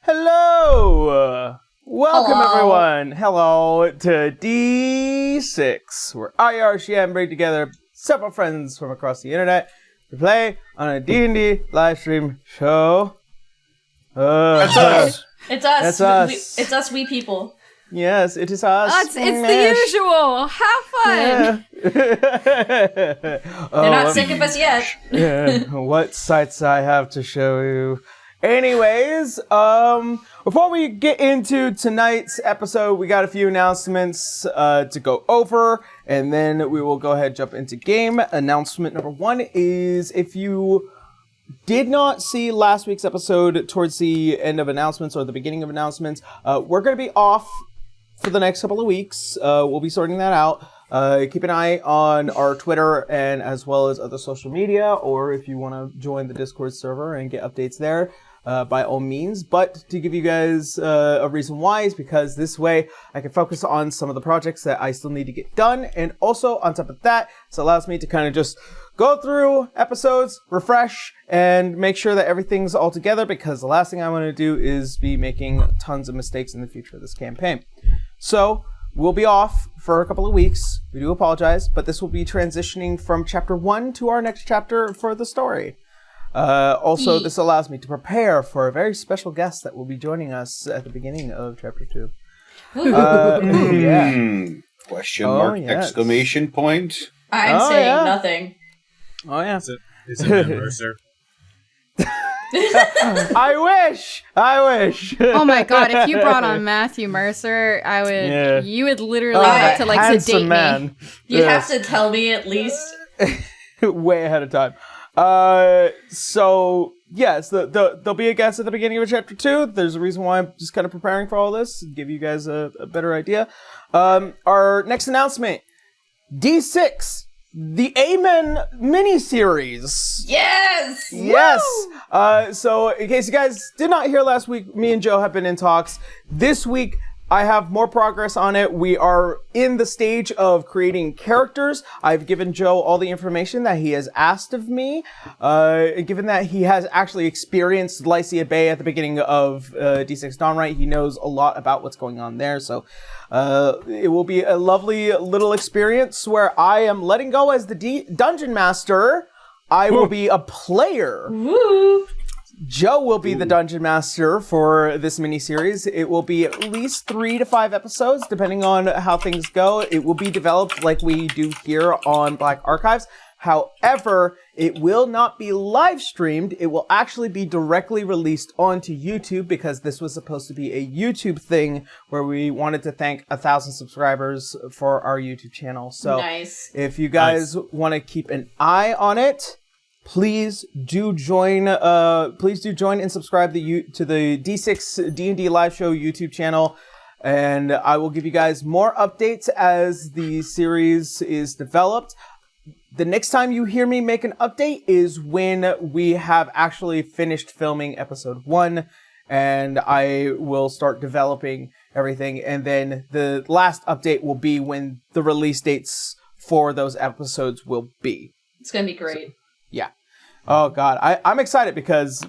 Hello! Welcome, Hello. everyone. Hello to D6, where I, RCM, bring together several friends from across the internet to play on a D&D live stream show. That's us. It's us. That's us. It's us, we people. Yes, it is us. It's the usual. Have fun. They're not sick of us yet. Yeah, what sights I have to show you. Anyways, before we get into tonight's episode, we got a few announcements to go over, and then we will go ahead and jump into game. Announcement number one is, if you did not see last week's episode towards the end of announcements or the beginning of announcements, we're going to be off for the next couple of weeks. We'll be sorting that out. Keep an eye on our Twitter and as well as other social media, or if you want to join the Discord server and get updates there, by all means. But to give you guys a reason why is because this way I can focus on some of the projects that I still need to get done. And also on top of that, this allows me to kind of just go through episodes, refresh, and make sure that everything's all together, because the last thing I want to do is be making tons of mistakes in the future of this campaign. So we'll be off for a couple of weeks. We do apologize, but this will be transitioning from chapter 1 to our next chapter for the story. Also, this allows me to prepare for a very special guest that will be joining us at the beginning of chapter 2. Yeah. Question mark, yes. exclamation point. I'm saying nothing. Oh, yeah. Is it Matt Mercer? I wish! Oh my god, if you brought on Matthew Mercer, you would literally have to sedate me. You have to tell me at least. Way ahead of time. So yes, there'll be a guest at the beginning of chapter 2. There's a reason why I'm just kind of preparing for all this, to give you guys a better idea. Our next announcement, D6, the Amen miniseries. Yes! Yes! So in case you guys did not hear last week, me and Joe have been in talks. This week, I have more progress on it. We are in the stage of creating characters. I've given Joe all the information that he has asked of me. Given that he has actually experienced Lycia Bay at the beginning of D6 Dawnright, he knows a lot about what's going on there. So it will be a lovely little experience where I am letting go as the Dungeon Master. I will be a player. Woo! Joe will be the Dungeon Master for this miniseries. It will be at least 3 to 5 episodes, depending on how things go. It will be developed like we do here on Black Archives. However, it will not be live streamed. It will actually be directly released onto YouTube, because this was supposed to be a YouTube thing where we wanted to thank 1,000 subscribers for our YouTube channel. So nice. If you guys want to keep an eye on it, please do join and subscribe to the D6 D&D live show YouTube channel, and I will give you guys more updates as the series is developed. The next time you hear me make an update is when we have actually finished filming episode 1, and I will start developing everything, and then the last update will be when the release dates for those episodes will be. It's gonna be great. Yeah. Oh, God. I'm excited because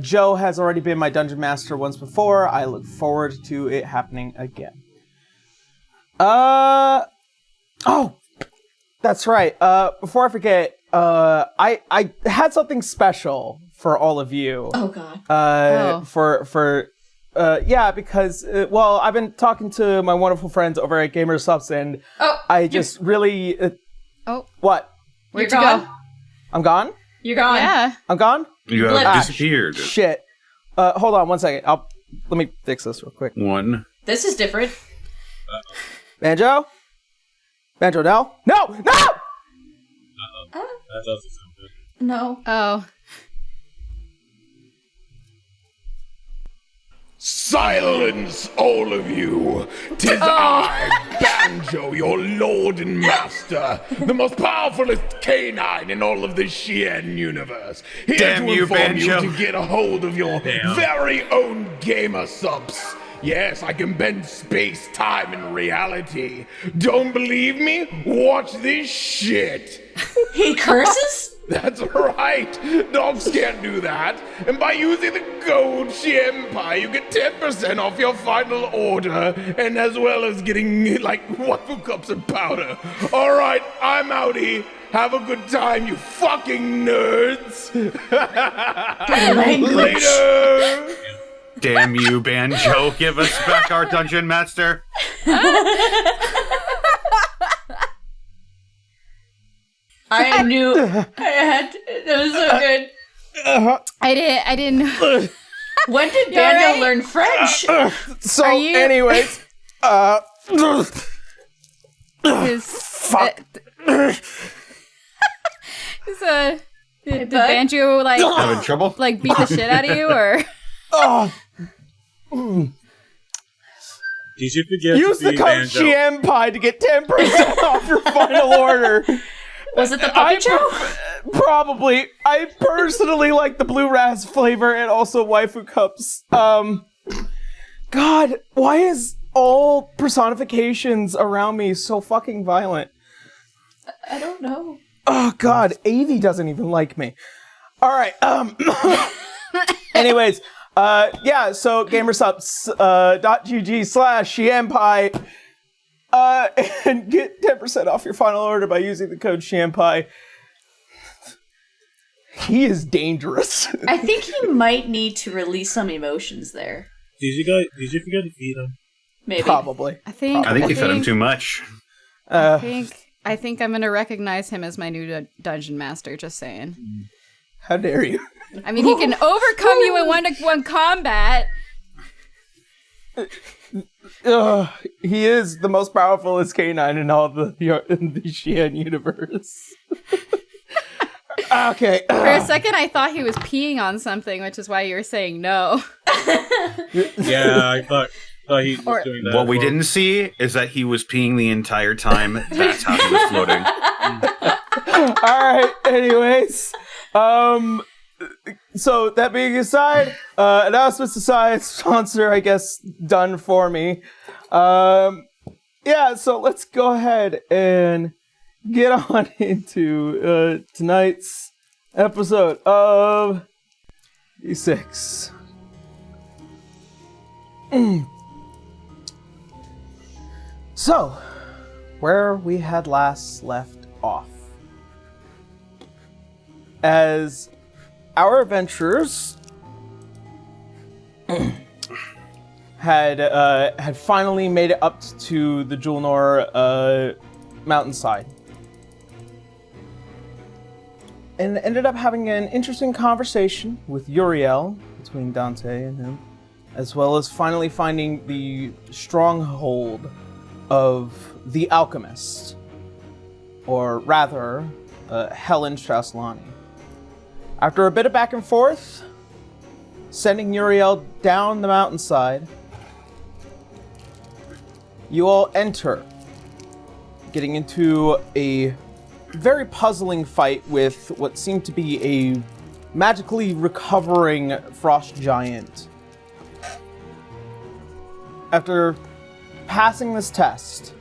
Joe has already been my Dungeon Master once before. I look forward to it happening again. Oh, that's right. Before I forget, I had something special for all of you. Oh, God. Because, I've been talking to my wonderful friends over at Gamersubs, and I just really... What? Where'd you go? I'm gone? You're gone. Yeah. I'm gone? You have disappeared. Shit. Hold on one second. Let me fix this real quick. This is different. Banjo? Banjo, no? No! No! That doesn't sound good. No. Oh. Silence, all of you! 'Tis I, Banjo, your lord and master, the most powerfulest canine in all of the Shien universe. Here Damn to you, inform Banjo. you to get a hold of your very own Gamersubs. Yes, I can bend space, time, and reality. Don't believe me? Watch this shit. He curses? That's right. Dogs can't do that. And by using the code Shienpai, you get 10% off your final order, and as well as getting like waifu cups and powder. All right, I'm outie. Have a good time, you fucking nerds. Later. Damn you, Banjo. Give us back our dungeon master. I knew I had. That was so good. I didn't know. When did Banjo learn French? So, Are you- anyways, Fuck. Did bud? Banjo Having trouble? like beat the shit out of you, or? Did you forget use to the be code Banjo? Shienpai to get 10% off your final order. Was it the puppet show? Probably. I personally like the blue ras flavor and also waifu cups. God, why is all personifications around me so fucking violent? I don't know. Oh God, Avi doesn't even like me. All right. Anyways, yeah. So gamersubs.gg/Shienpai. And get 10% off your final order by using the code Shienpai. He is dangerous. I think he might need to release some emotions there. Did you forget to feed him? Maybe. Probably. I think you fed him too much. I think I'm gonna recognize him as my new dungeon master. Just saying. How dare you? I mean, he can overcome you in one-to-one combat. He is the most powerful canine in all in the Xian universe. Okay. For a second, I thought he was peeing on something, which is why you were saying no. Yeah, I thought he was doing that. What we didn't see is that he was peeing the entire time. That's how he was floating. All right. Anyways, so that being aside, announcements aside, sponsor, I guess, done for me. Yeah. So let's go ahead and get on into tonight's episode of D6. So, where we had last left off. As our adventurers had finally made it up to the Julnor mountainside. And ended up having an interesting conversation with Uriel, between Dante and him, as well as finally finding the stronghold of the Alchemists, or rather, Helen Straslani. After a bit of back and forth, sending Uriel down the mountainside, you all enter, getting into a very puzzling fight with what seemed to be a magically recovering frost giant. After passing this test,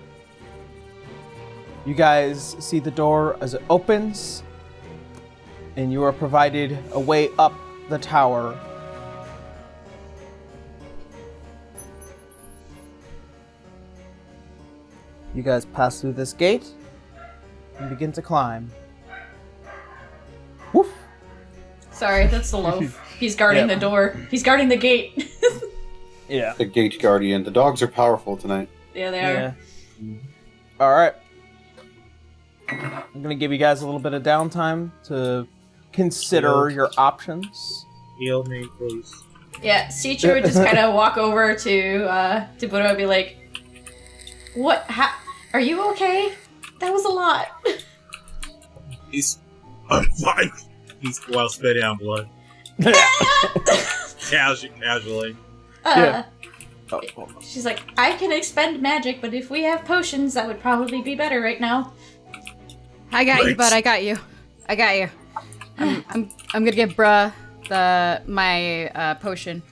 you guys see the door as it opens, and you are provided a way up the tower. You guys pass through this gate and begin to climb. Woof! Sorry, that's the loaf. He's guarding the door. He's guarding the gate. Yeah. The gate guardian. The dogs are powerful tonight. Yeah, they are. All right. I'm gonna give you guys a little bit of downtime to consider your options. Heal me, please. Yeah, Seichu would just kind of walk over to Buddha and be like, "What? Are you okay? That was a lot." He's fine. He's spitting out blood. Casually. She's like, "I can expend magic, but if we have potions, that would probably be better right now." I got you, bud. I got you. I'm gonna give bruh my potion.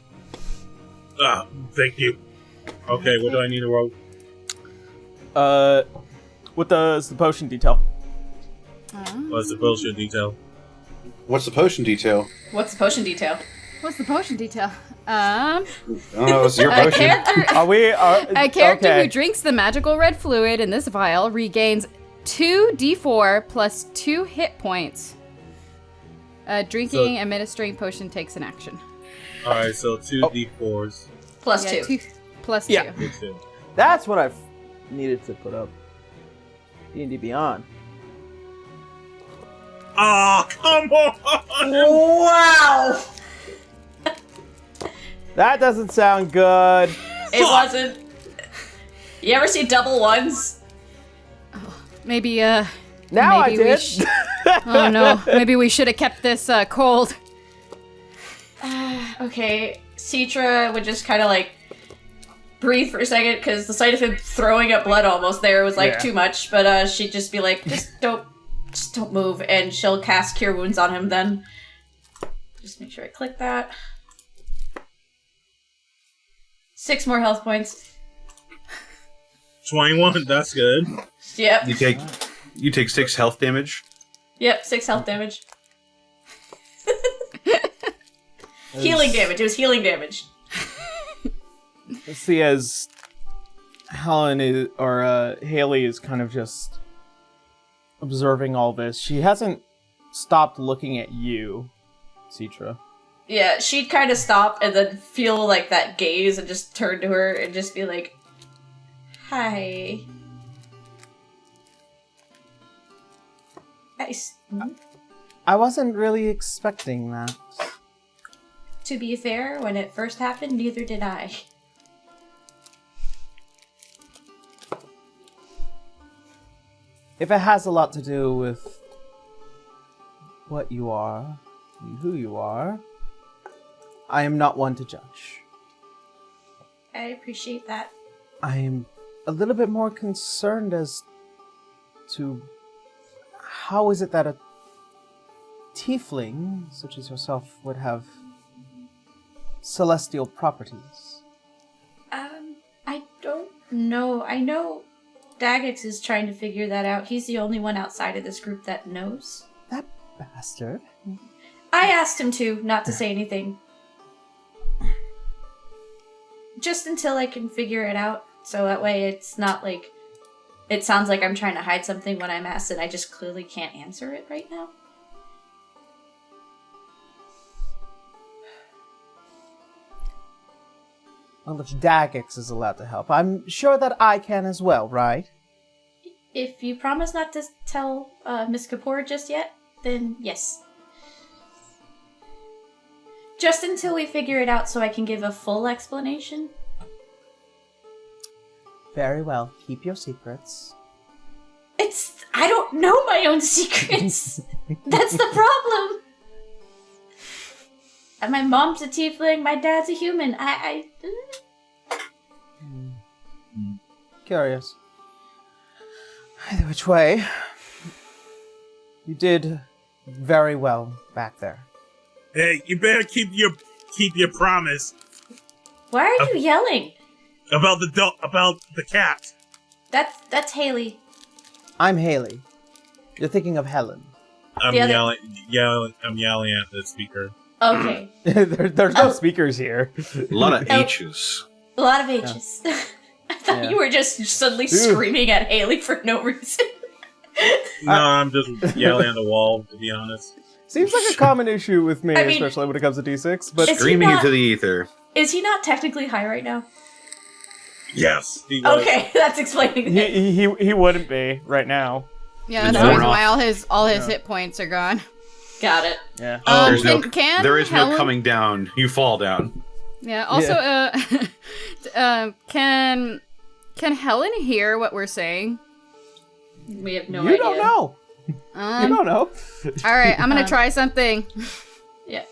Thank you. Okay, what do I need to roll? What does the potion detail? What's the potion detail? What's the potion detail? What's the potion detail? What's the potion detail? I don't know. It's your A potion. character, A a character who drinks the magical red fluid in this vial regains 2d4 plus 2 hit points. Drinking, administering potion takes an action. Alright, so 2d4s. Plus Yeah, 2. Plus Yeah. 2. Two. That's what I've needed to put up. D&D Beyond. Oh, come on! Wow! That doesn't sound good. It wasn't. You ever see double ones? Maybe, Now maybe I we did. oh no, maybe we should have kept this cold. Okay, Citra would just kind of like breathe for a second because the sight of him throwing up blood almost there was like too much. But she'd just be like, just don't move, and she'll cast Cure Wounds on him. Then just make sure I click that. 6 more health points. 21, that's good. Yep. You take 6 health damage. Yep. 6 health damage. Healing damage. It was healing damage. Let's see, as Helen is, or Haley is kind of just observing all this. She hasn't stopped looking at you, Citra. Yeah, she'd kind of stop and then feel like that gaze and just turn to her and just be like, "Hi." I wasn't really expecting that. To be fair, when it first happened, neither did I. If it has a lot to do with what you are, and who you are, I am not one to judge. I appreciate that. I am a little bit more concerned as to how is it that a tiefling such as yourself would have celestial properties? I don't know. I know Daggix is trying to figure that out. He's the only one outside of this group that knows. That bastard. I asked him to, not to say anything. Just until I can figure it out. So that way it's not like... It sounds like I'm trying to hide something when I'm asked and I just clearly can't answer it right now. Well, if Daggix is allowed to help, I'm sure that I can as well, right? If you promise not to tell Miss Kapoor just yet, then yes. Just until we figure it out so I can give a full explanation. Very well. Keep your secrets. I don't know my own secrets. That's the problem. And my mom's a tiefling, my dad's a human. Curious. Either which way, you did very well back there. Hey, you better keep your promise Why are you yelling? about the cat. That's Haley. I'm Haley. You're thinking of Helen. I'm The other- yelling at the speaker. Okay. There's no speakers here. A lot of H's. A lot of H's. I thought you were just suddenly screaming at Haley for no reason. No, I'm just yelling at the wall, to be honest. Seems like a common issue with me, I mean, especially when it comes to D6. But Is he Screaming not- into the ether. Is he not technically high right now? Yes. He was. Okay, that's explaining it. he wouldn't be right now. Yeah, that's No. the reason why all his hit points are gone. Got it. Yeah. There's there is Helen, no coming down. You fall down. Yeah. Also, can Helen hear what we're saying? We have no you idea. don't know. You don't know. All right, I'm gonna try something. Yeah.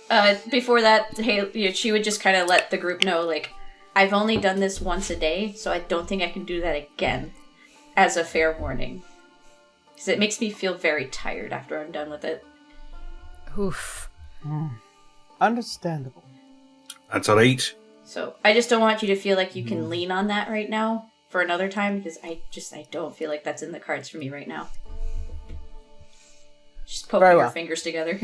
Before that, Haley, she would just kind of let the group know, like, I've only done this once a day, so I don't think I can do that again, as a fair warning. Because it makes me feel very tired after I'm done with it. Oof. Understandable. That's all right. So I just don't want you to feel like you can lean on that right now for another time, because I don't feel like that's in the cards for me right now. Just poking Very your well. fingers together.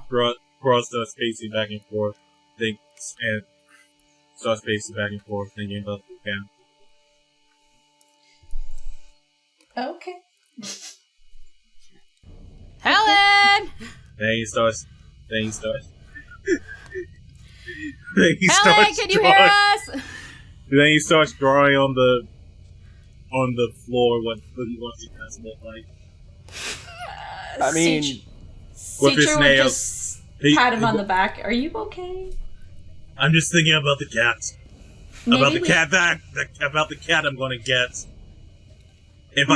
Bra starts pacing back and forth, and starts pacing back and forth, thinking about the cat. Okay. Helen! Then he starts. Helen, can you hear us? Then he starts drawing on the floor what he wants it to look like. I mean, with his Citra would nails. just pat him on the back. Are you okay? I'm just thinking about the cat. Maybe About the cat I'm gonna get. If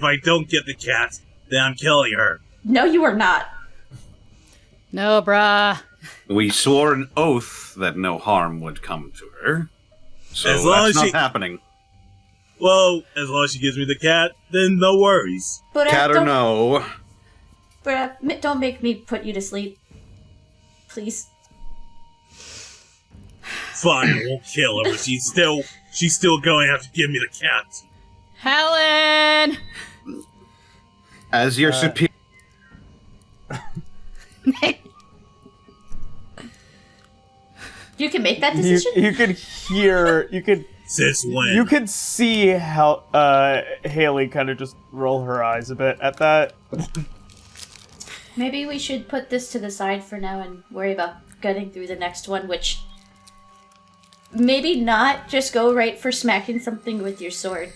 I don't get the cat, then I'm killing her. No, you are not. No, bruh. We swore an oath that no harm would come to her. So As long that's as not happening. Well, as long as she gives me the cat, then no worries. But Cat or no. But don't make me put you to sleep. Please. Fine, I won't kill her, but she's still going to have to give me the cat. Helen! As your superior. You can make that decision? you could hear, Since when? you could see how Haley kind of just roll her eyes a bit at that. Maybe we should put this to the side for now and worry about getting through the next one, which... Maybe not just go right for smacking something with your sword.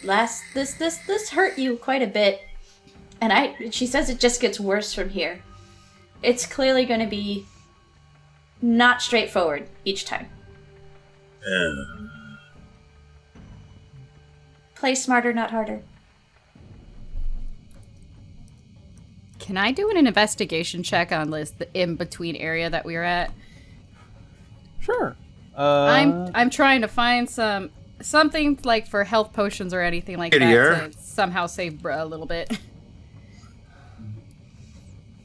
This hurt you quite a bit. And she says it just gets worse from here. It's clearly going to be not straightforward each time. Play smarter, not harder. Can I do an investigation check on the in-between area that we were at? Sure. I'm trying to find something like for health potions or anything like that to somehow save Bruh a little bit.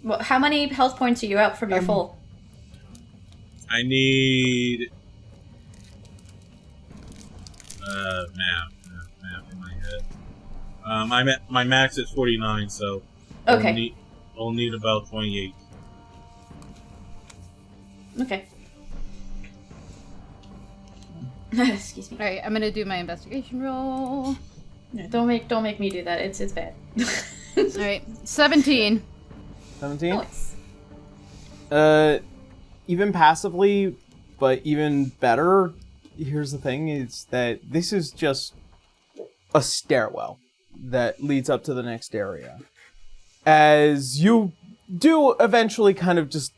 Well, how many health points are you out from your full? I need... math in my head. My max is 49, so... Okay. I'll need about 28. Okay. Excuse me. Alright, I'm gonna do my investigation roll. No, don't make me do that. It's bad. Alright, 17. 17? Nice. Even passively, but even better, here's the thing, is that this is just a stairwell that leads up to the next area. As you do eventually kind of just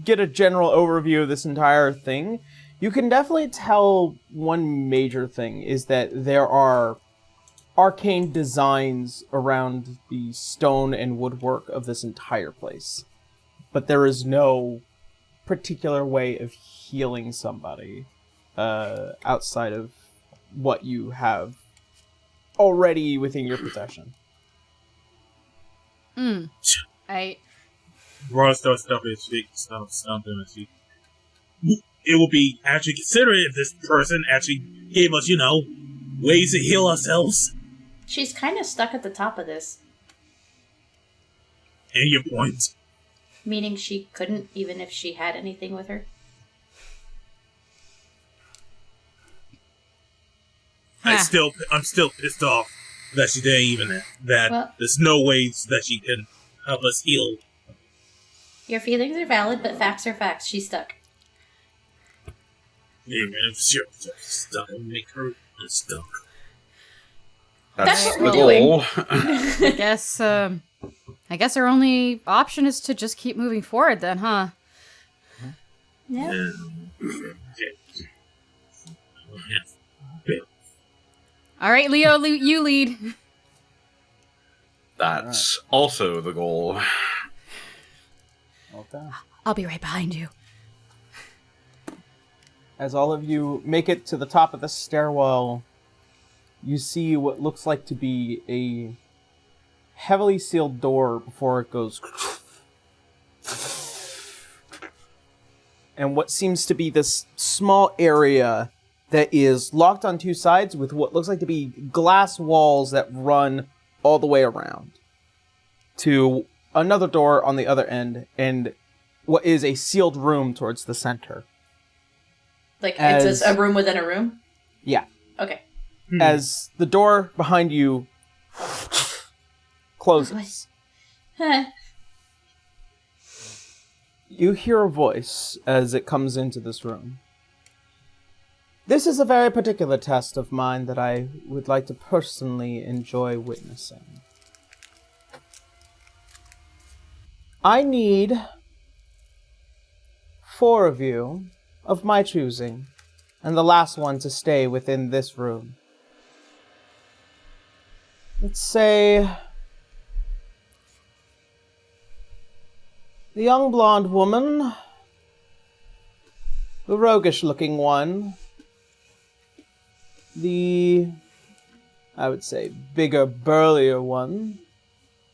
get a general overview of this entire thing, you can definitely tell one major thing is that there are arcane designs around the stone and woodwork of this entire place. But there is no particular way of healing somebody outside of what you have already within your possession. Ron starts stomping his feet. It would be actually considerate if this person actually gave us, ways to heal ourselves. She's kind of stuck at the top of this. And your point. Meaning she couldn't, even if she had anything with her. I'm still pissed off that she didn't even there's no ways that she can help us heal. Your feelings are valid, but facts are facts. She's stuck. Even if she's stuck, I'll make her stuck. That's what the we're doing. goal. I guess our only option is to just keep moving forward then, huh? Yeah. Alright, Leo, you lead. That's also the goal. Okay. I'll be right behind you. As all of you make it to the top of the stairwell, you see what looks like to be a heavily sealed door before it goes... and what seems to be this small area that is locked on two sides with what looks like to be glass walls that run all the way around to another door on the other end. And what is a sealed room towards the center. Like, it's just a room within a room? Yeah. Okay. As the door behind you closes, Huh. you hear a voice as it comes into this room. This is a very particular test of mine that I would like to personally enjoy witnessing. I need 4 of you of my choosing, and the last one to stay within this room. Let's say the young blonde woman, the roguish-looking one, the, I would say, bigger, burlier one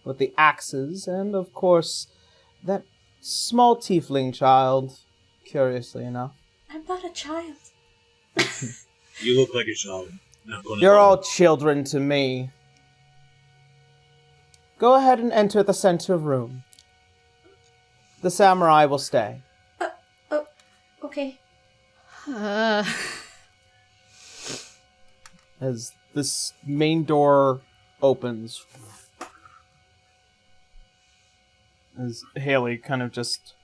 with the axes, and of course, that small tiefling child, curiously enough. I'm not a child. You look like a child. Not gonna You're lie. all children to me. Go ahead and enter the center room. The samurai will stay. Oh, okay. As this main door opens. As Haley kind of just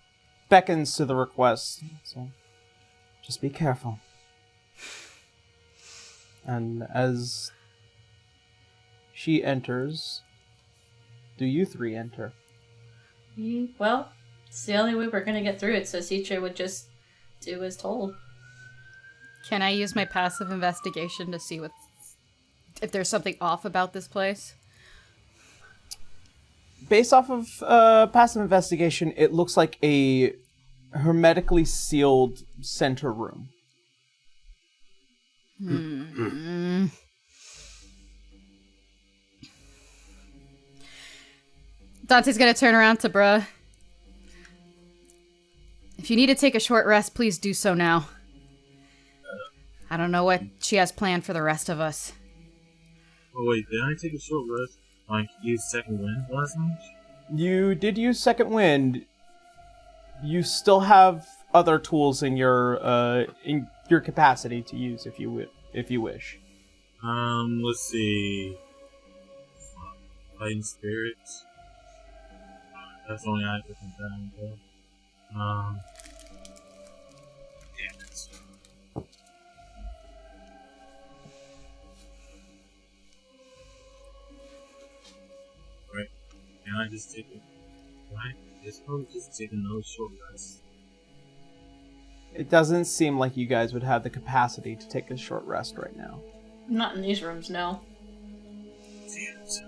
beckons to the request. So, just be careful. And as she enters, do you 3 enter? Well, it's the only way we're gonna get through it, so Citra would just do as told. Can I use my passive investigation to see if there's something off about this place? Based off of passive investigation, it looks like a hermetically sealed center room. Dante's gonna turn around to Bruh. If you need to take a short rest, please do so now. I don't know what she has planned for the rest of us. Oh wait, did I take a short rest? I used second wind last night? You did use second wind. You still have other tools in your capacity to use if you wish. Let's see. Fighting spirits. That's only I can down though. Damn it. Right. Can I just take it? Right? It's probably just take another short rest. It doesn't seem like you guys would have the capacity to take a short rest right now. Not in these rooms, no. Damn it.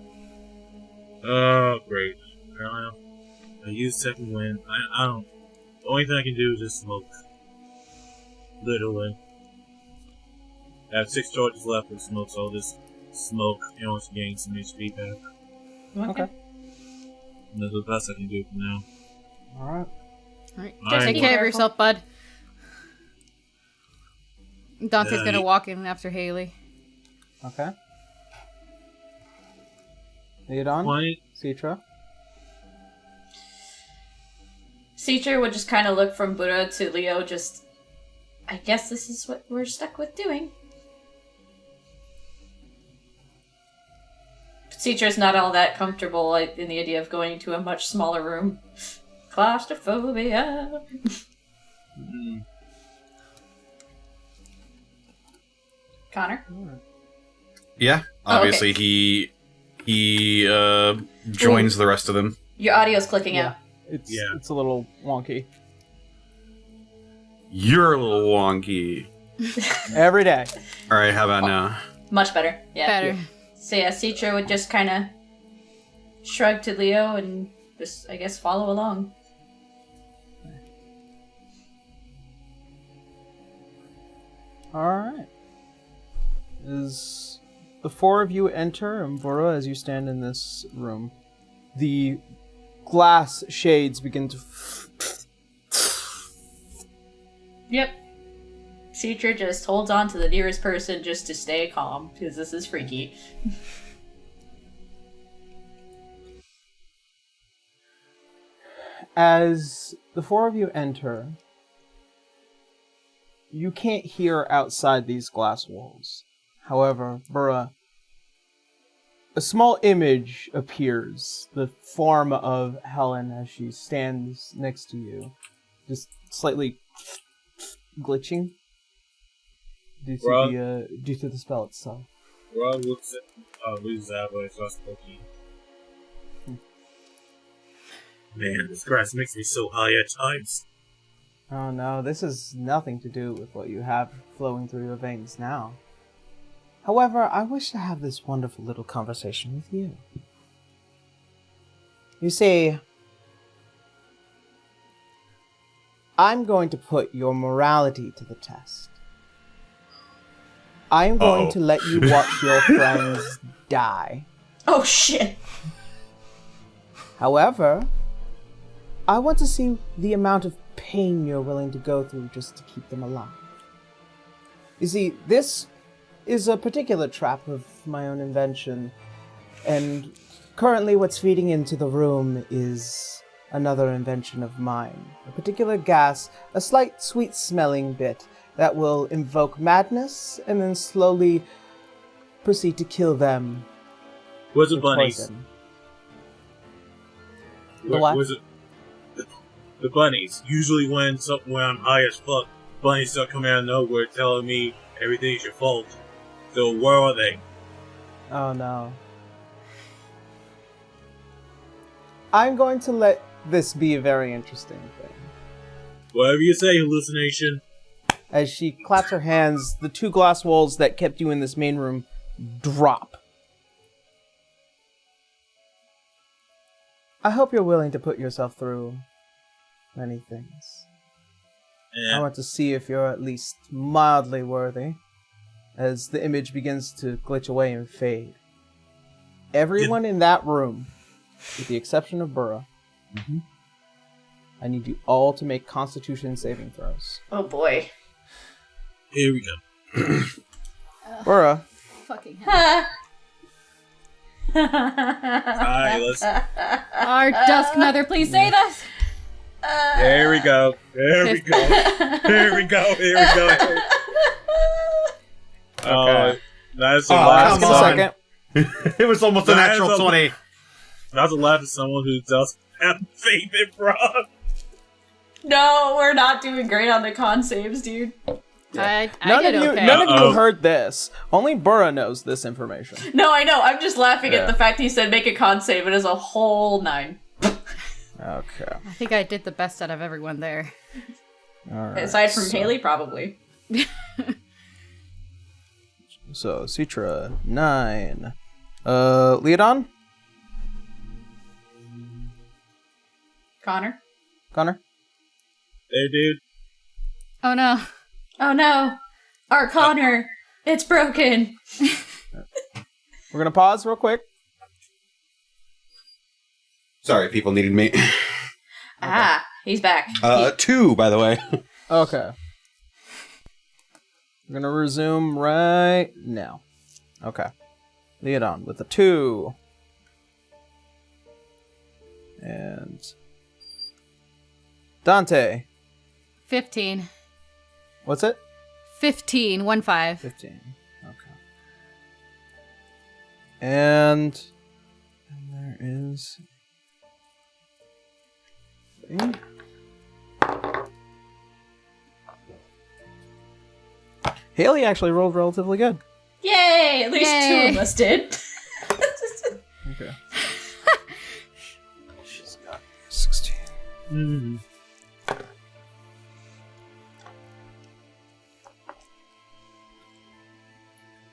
Oh, great. I use second wind. I don't. The only thing I can do is just smoke. Literally. I have 6 charges left with smoke, so I'll just smoke and once gain some HP back. Okay. And that's the best I can do for now. Alright. Alright, Alright. take care of yourself, bud. Dante's gonna Yeah. walk in after Haley. Okay. Leodon? Quiet. Citra? Citra would just kind of look from Buddha to Leo, just, I guess this is what we're stuck with doing. Citra's not all that comfortable in the idea of going to a much smaller room. Claustrophobia. Connor? Yeah, obviously he joins the rest of them. Your audio's clicking out. It's a little wonky. You're a little wonky. Every day. All right, how about now? Much better. Yeah. Better. So yeah, Citra would just kind of shrug to Leo and just, I guess, follow along. Alright. As the 4 of you enter, and Vora, as you stand in this room, the glass shades begin to... Yep. Citra just holds on to the nearest person just to stay calm, because this is freaky. As the four of you enter, you can't hear outside these glass walls. However, Burra, a small image appears, the form of Helen as she stands next to you, just slightly glitching due to the spell itself. Rob looks at Luzab when it's not spooky. Man, this grass makes me so high at times. Oh no, this has nothing to do with what you have flowing through your veins now. However, I wish to have this wonderful little conversation with you. You see, I'm going to put your morality to the test. I'm going to let you watch your friends die. Oh shit. However, I want to see the amount of pain you're willing to go through just to keep them alive. You see, this is a particular trap of my own invention, and currently what's feeding into the room is another invention of mine. A particular gas, a slight sweet-smelling bit that will invoke madness and then slowly proceed to kill them. Where's the bunnies? Poison. The what? Where's it? The bunnies. Usually when I'm high as fuck, bunnies start coming out of nowhere telling me everything's your fault. So where are they? Oh no. I'm going to let this be a very interesting thing. Whatever you say, hallucination. As she claps her hands, the two glass walls that kept you in this main room drop. I hope you're willing to put yourself through many things. I want to see if you're at least mildly worthy, as the image begins to glitch away and fade. Everyone in that room, with the exception of Burra, I need you all to make Constitution saving throws. Oh boy. Here we go. Burra. Fucking hell. Alright, let's... Our Dusk Mother, please save us! There we go. There we go. Here we go. Here we go. Okay. That's the Oh, last Give a come second. It was almost a That is natural a- 20. That's a laugh at someone who does have faith in Rob. No, we're not doing great on the con saves, dude. I None did of you, okay. none of you Uh-oh. heard this. Only Burra knows this information. No, I know. I'm just laughing Yeah. at the fact he said make a con save. It is a whole 9. Okay. I think I did the best out of everyone there. All right. Aside from Haley, probably. So, Citra, 9. Leodon? Connor? Connor? Hey, dude. Oh no. Oh no! Our Connor! It's broken! We're gonna pause real quick. Sorry, people needed me. Ah, he's back. 2, by the way. Okay. We're gonna resume right now. Okay. Leodon with a 2. And Dante. 15. What's it? 15. 1-5. 15. Okay. And there is... Haley actually rolled relatively good. Yay! At least Yay. 2 of us did. Okay. She's got 16. Mm.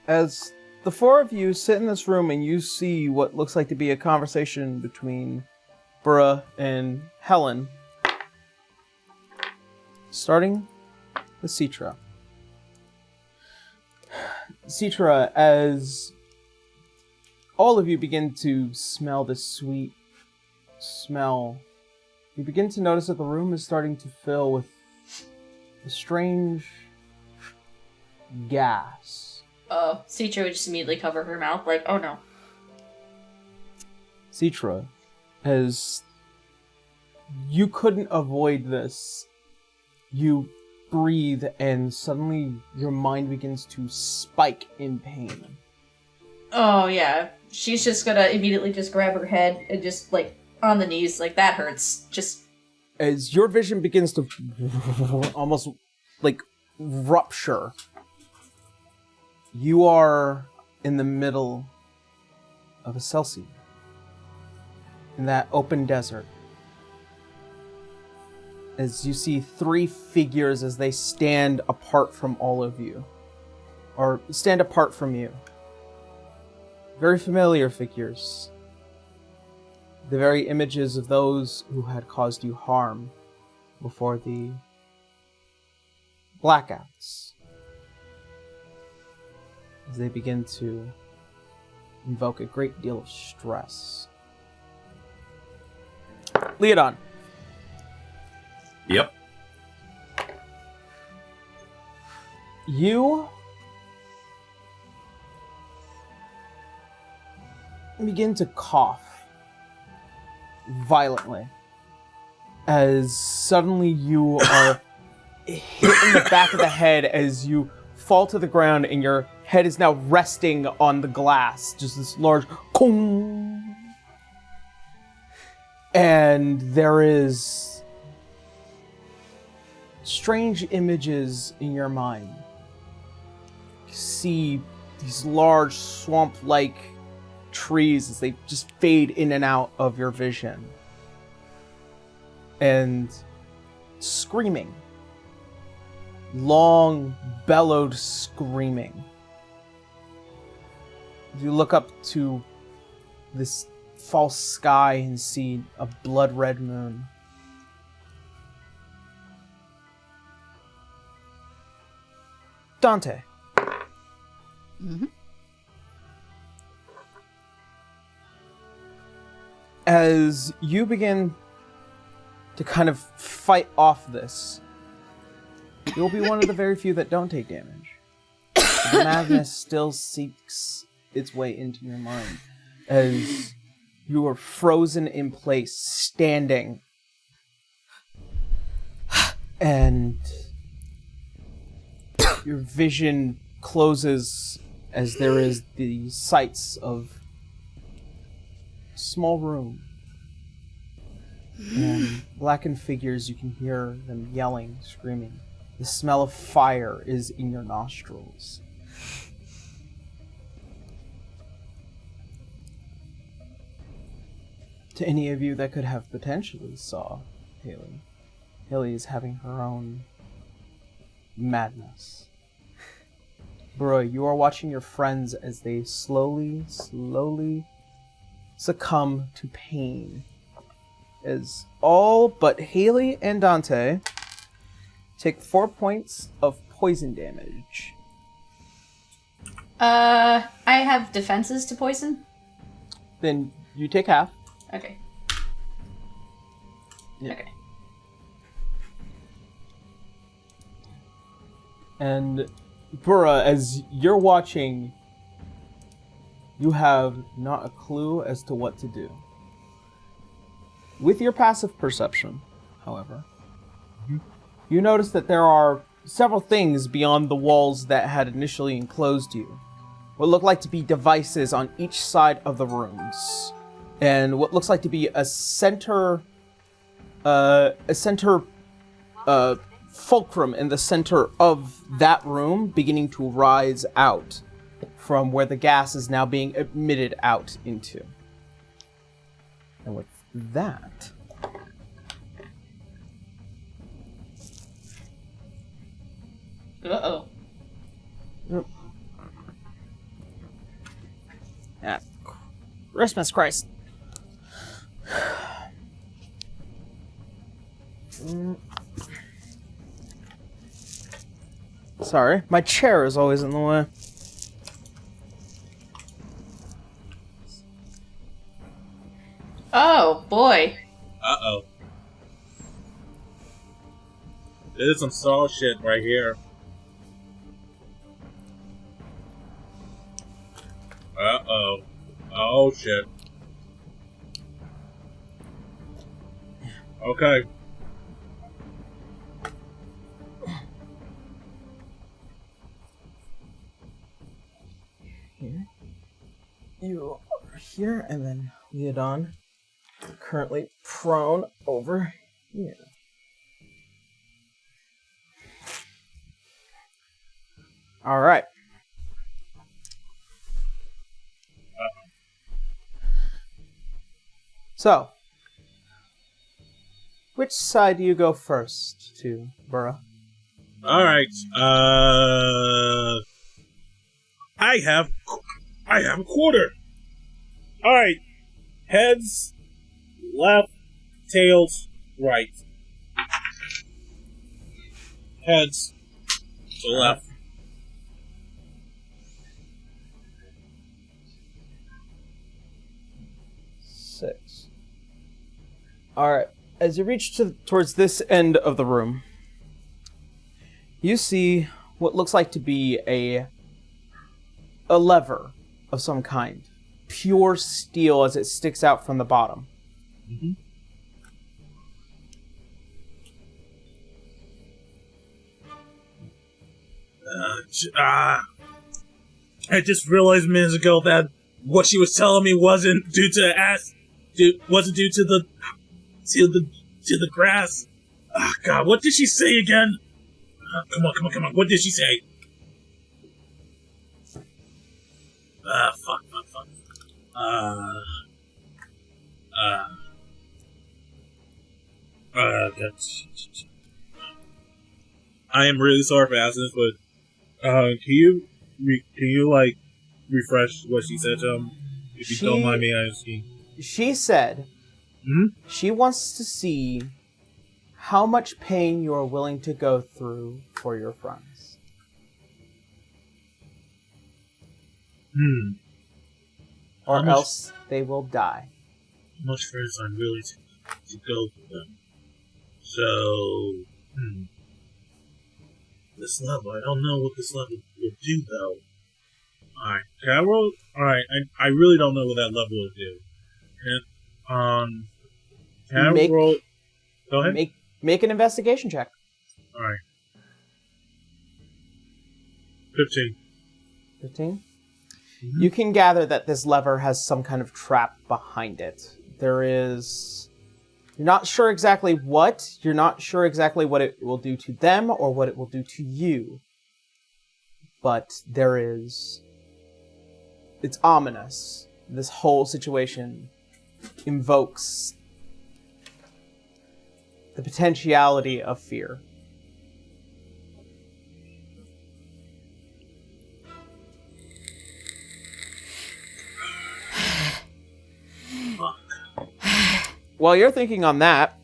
As the four of you sit in this room and you see what looks like to be a conversation between Burra and Helen, starting with Citra. Citra, as all of you begin to smell this sweet smell, you begin to notice that the room is starting to fill with a strange gas. Oh, Citra would just immediately cover her mouth, like, oh no. Citra, as you couldn't avoid this. You breathe, and suddenly your mind begins to spike in pain. Oh, yeah. She's just gonna immediately just grab her head and just, like, on the knees, like, that hurts. Just... As your vision begins to almost, like, rupture, you are in the middle of a Celsius. In that open desert. As you see 3 figures as they stand apart from all of you. Or stand apart from you. Very familiar figures. The very images of those who had caused you harm before the blackouts. As they begin to invoke a great deal of stress. Leodon. Yep. You begin to cough violently as suddenly you are hit in the back of the head as you fall to the ground and your head is now resting on the glass. Just this large kong. And there is strange images in your mind. You see these large swamp-like trees as they just fade in and out of your vision. And screaming. Long, bellowed screaming. You look up to this false sky and see a blood-red moon. Dante. Mm-hmm. As you begin to kind of fight off this, you'll be one of the very few that don't take damage. The madness still seeks its way into your mind as you are frozen in place, standing. And your vision closes as there is the sights of a small room. And blackened figures, you can hear them yelling, screaming. The smell of fire is in your nostrils. To any of you that could have potentially saw Haley, Haley is having her own madness. Bro, you are watching your friends as they slowly succumb to pain. As all but Haley and Dante take 4 points of poison damage. I have defenses to poison? Then you take half. Okay. Yeah. Okay. And Burra, as you're watching, you have not a clue as to what to do. With your passive perception, however, you notice that there are several things beyond the walls that had initially enclosed you. What look like to be devices on each side of the rooms. And what looks like to be a center fulcrum in the center of that room beginning to rise out from where the gas is now being emitted out into. And with that, Uh-oh. ah, Christmas Christ. Sorry, my chair is always in the way. Oh, boy. Uh-oh. This is some Saul shit right here. Uh-oh. Oh, shit. Okay. Here. You are here, and then Leodon, currently prone over here. All right. So, which side do you go first to, Burra? Alright, I have a quarter. Alright, heads, left, tails, right. Heads, to left. Six. Alright, as you reach towards this end of the room, you see what looks like to be a lever of some kind. Pure steel as it sticks out from the bottom. Mm-hmm. I just realized minutes ago that what she was telling me wasn't due to wasn't due to the grass. Oh, God, what did she say again? Come on. What did she say? Fuck. I am really sorry for asking this, but can you like refresh what she said to him? If you don't mind me asking. She said she wants to see how much pain you are willing to go through for your friends. Or else they will die. How much further I'm willing to go for them. So, this level, I don't know what this level will do, though. Alright, can I roll? Alright, I really don't know what that level will do. Can I roll? Go ahead. Make an investigation check. Alright. 15. 15? You can gather that this lever has some kind of trap behind it. You're not sure exactly what. You're not sure exactly what it will do to them or what it will do to you. But it's ominous. This whole situation invokes the potentiality of fear. While you're thinking on that,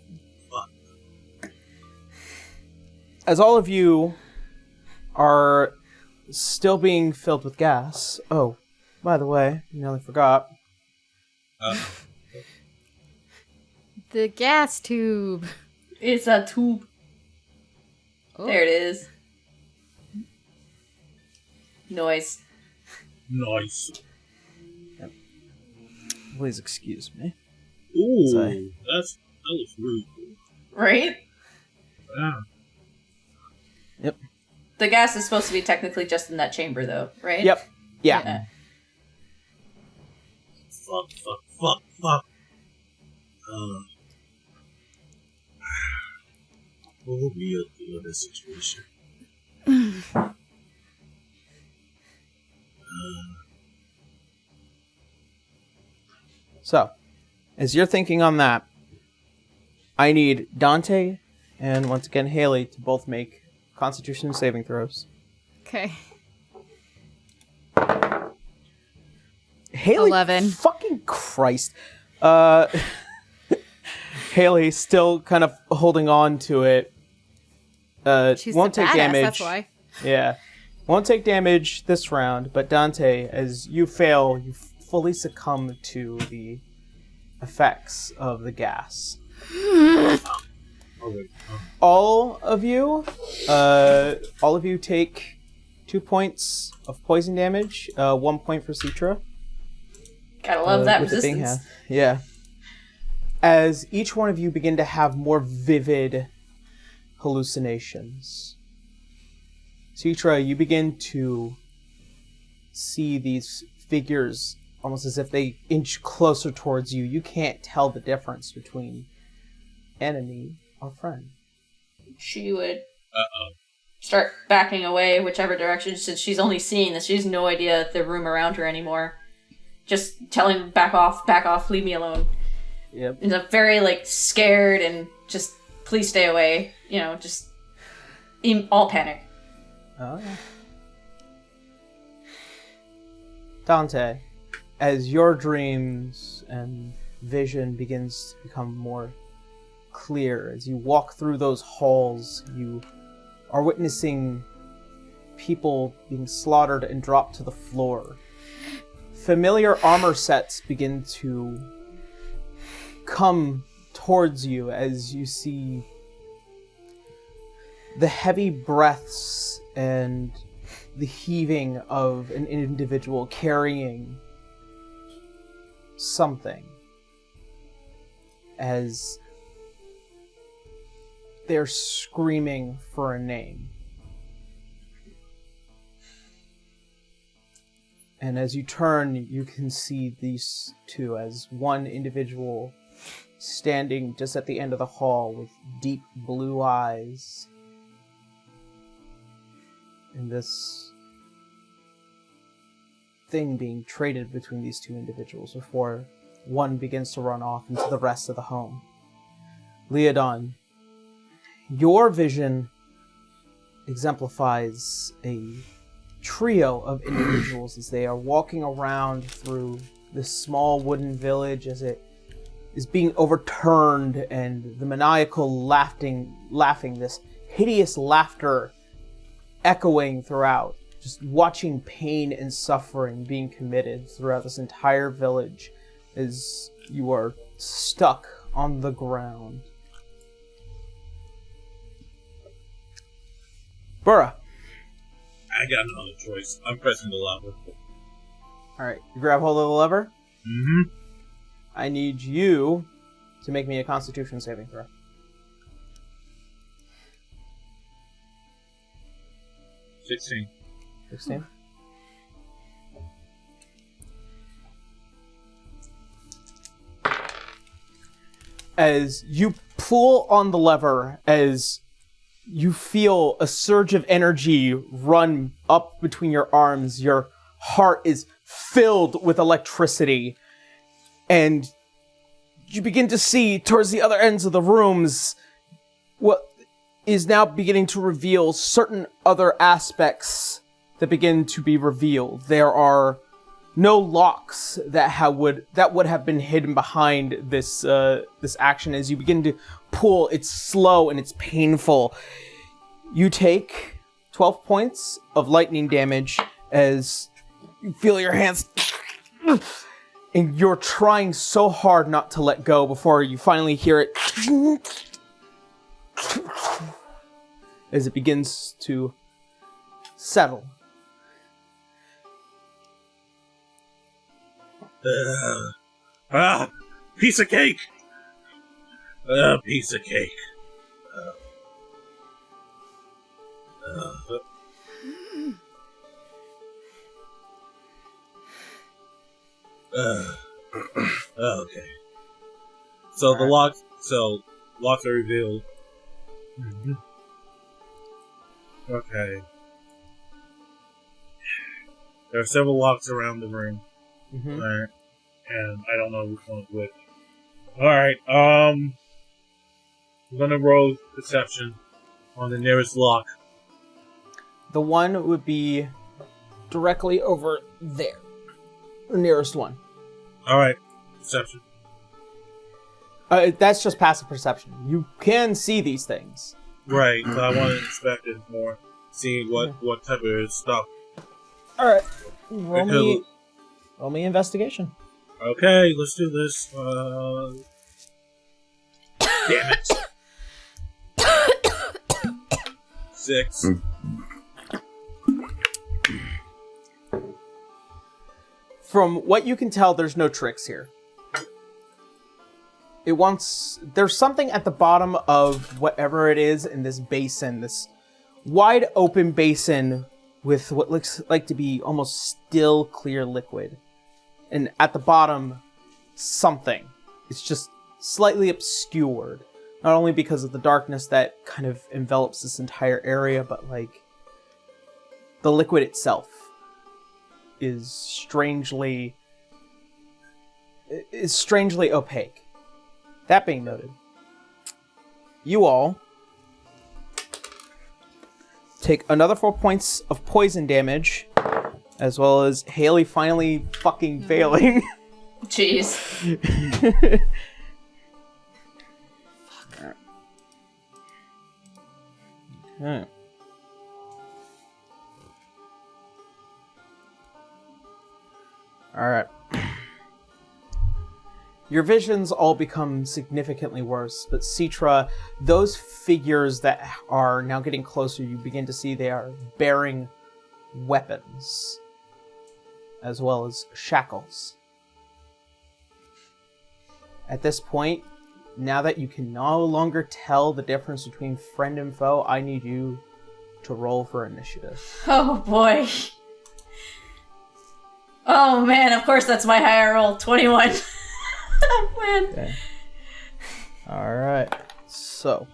as all of you are still being filled with gas. Oh, by the way, I nearly forgot. The gas tube. It's a tube. Oh. There it is. Noise. Nice. Please excuse me. Ooh, Sorry. that looks really cool. Right? Yeah. Yep. The gas is supposed to be technically just in that chamber, though, right? Yep. Yeah. Fuck. What will be a this situation? So, as you're thinking on that, I need Dante and once again Haley to both make Constitution saving throws. Okay. Haley, 11. Fucking Christ. Haley still kind of holding on to it. She's won't the take badass, damage. that's why. Yeah. Won't take damage this round, but Dante, as you fail, you fully succumb to the effects of the gas. All of you take 2 points of poison damage, 1 point for Citra. Gotta love that with it being resistance. Yeah. as each one of you begin to have more vivid hallucinations. Citra, you begin to see these figures almost as if they inch closer towards you. You can't tell the difference between enemy or friend. She would start backing away whichever direction, since she's only seeing this. She has no idea the room around her anymore. Just telling back off, leave me alone. Yep. And a very, like, scared and just, please stay away. You know, just all panic. Oh, yeah. Dante, as your dreams and vision begins to become more clear, as you walk through those halls, you are witnessing people being slaughtered and dropped to the floor. Familiar armor sets begin to come towards you as you see the heavy breaths and the heaving of an individual carrying something as they're screaming for a name. And as you turn, you can see these two as one individual standing just at the end of the hall with deep blue eyes. And this thing being traded between these two individuals before one begins to run off into the rest of the home. Leodon, your vision exemplifies a trio of individuals as they are walking around through this small wooden village as it is being overturned, and the maniacal laughing, this hideous laughter echoing throughout, just watching pain and suffering being committed throughout this entire village as you are stuck on the ground. Burra. I got another choice. I'm pressing the lever. Alright, you grab hold of the lever. Mm-hmm. I need you to make me a Constitution saving throw. 16. 16. As you pull on the lever, as you feel a surge of energy run up between your arms, your heart is filled with electricity, and you begin to see towards the other ends of the rooms what is now beginning to reveal certain other aspects that begin to be revealed. There are no locks that would have been hidden behind this action. As you begin to pull, it's slow and it's painful. You take 12 points of lightning damage as you feel your hands, and you're trying so hard not to let go before you finally hear it as it begins to settle. Piece of cake! Piece of cake. Okay. So the locks are revealed. Mm-hmm. Okay. There are several locks around the room. Mm-hmm. Alright. And I don't know which one's which. Alright, I'm gonna roll perception on the nearest lock. The one would be directly over there. The nearest one. Alright, perception. That's just passive perception. You can see these things. Right, but I want to inspect it more. See what type of stuff. Alright. Roll me investigation. Okay, let's do this. Damn it. 6. From what you can tell, there's no tricks here. There's something at the bottom of whatever it is in this basin, this wide open basin with what looks like to be almost still clear liquid. And at the bottom, something. It's just slightly obscured. Not only because of the darkness that kind of envelops this entire area, but like the liquid itself is strangely opaque. That being noted, you all take another 4 points of poison damage, as well as Haley finally fucking failing. Jeez. Okay. Alright. Your visions all become significantly worse, but Citra, those figures that are now getting closer, you begin to see they are bearing weapons, as well as shackles. At this point, now that you can no longer tell the difference between friend and foe, I need you to roll for initiative. Oh boy. Oh man, of course that's my higher roll, 21. Oh man. Okay. Alright, so.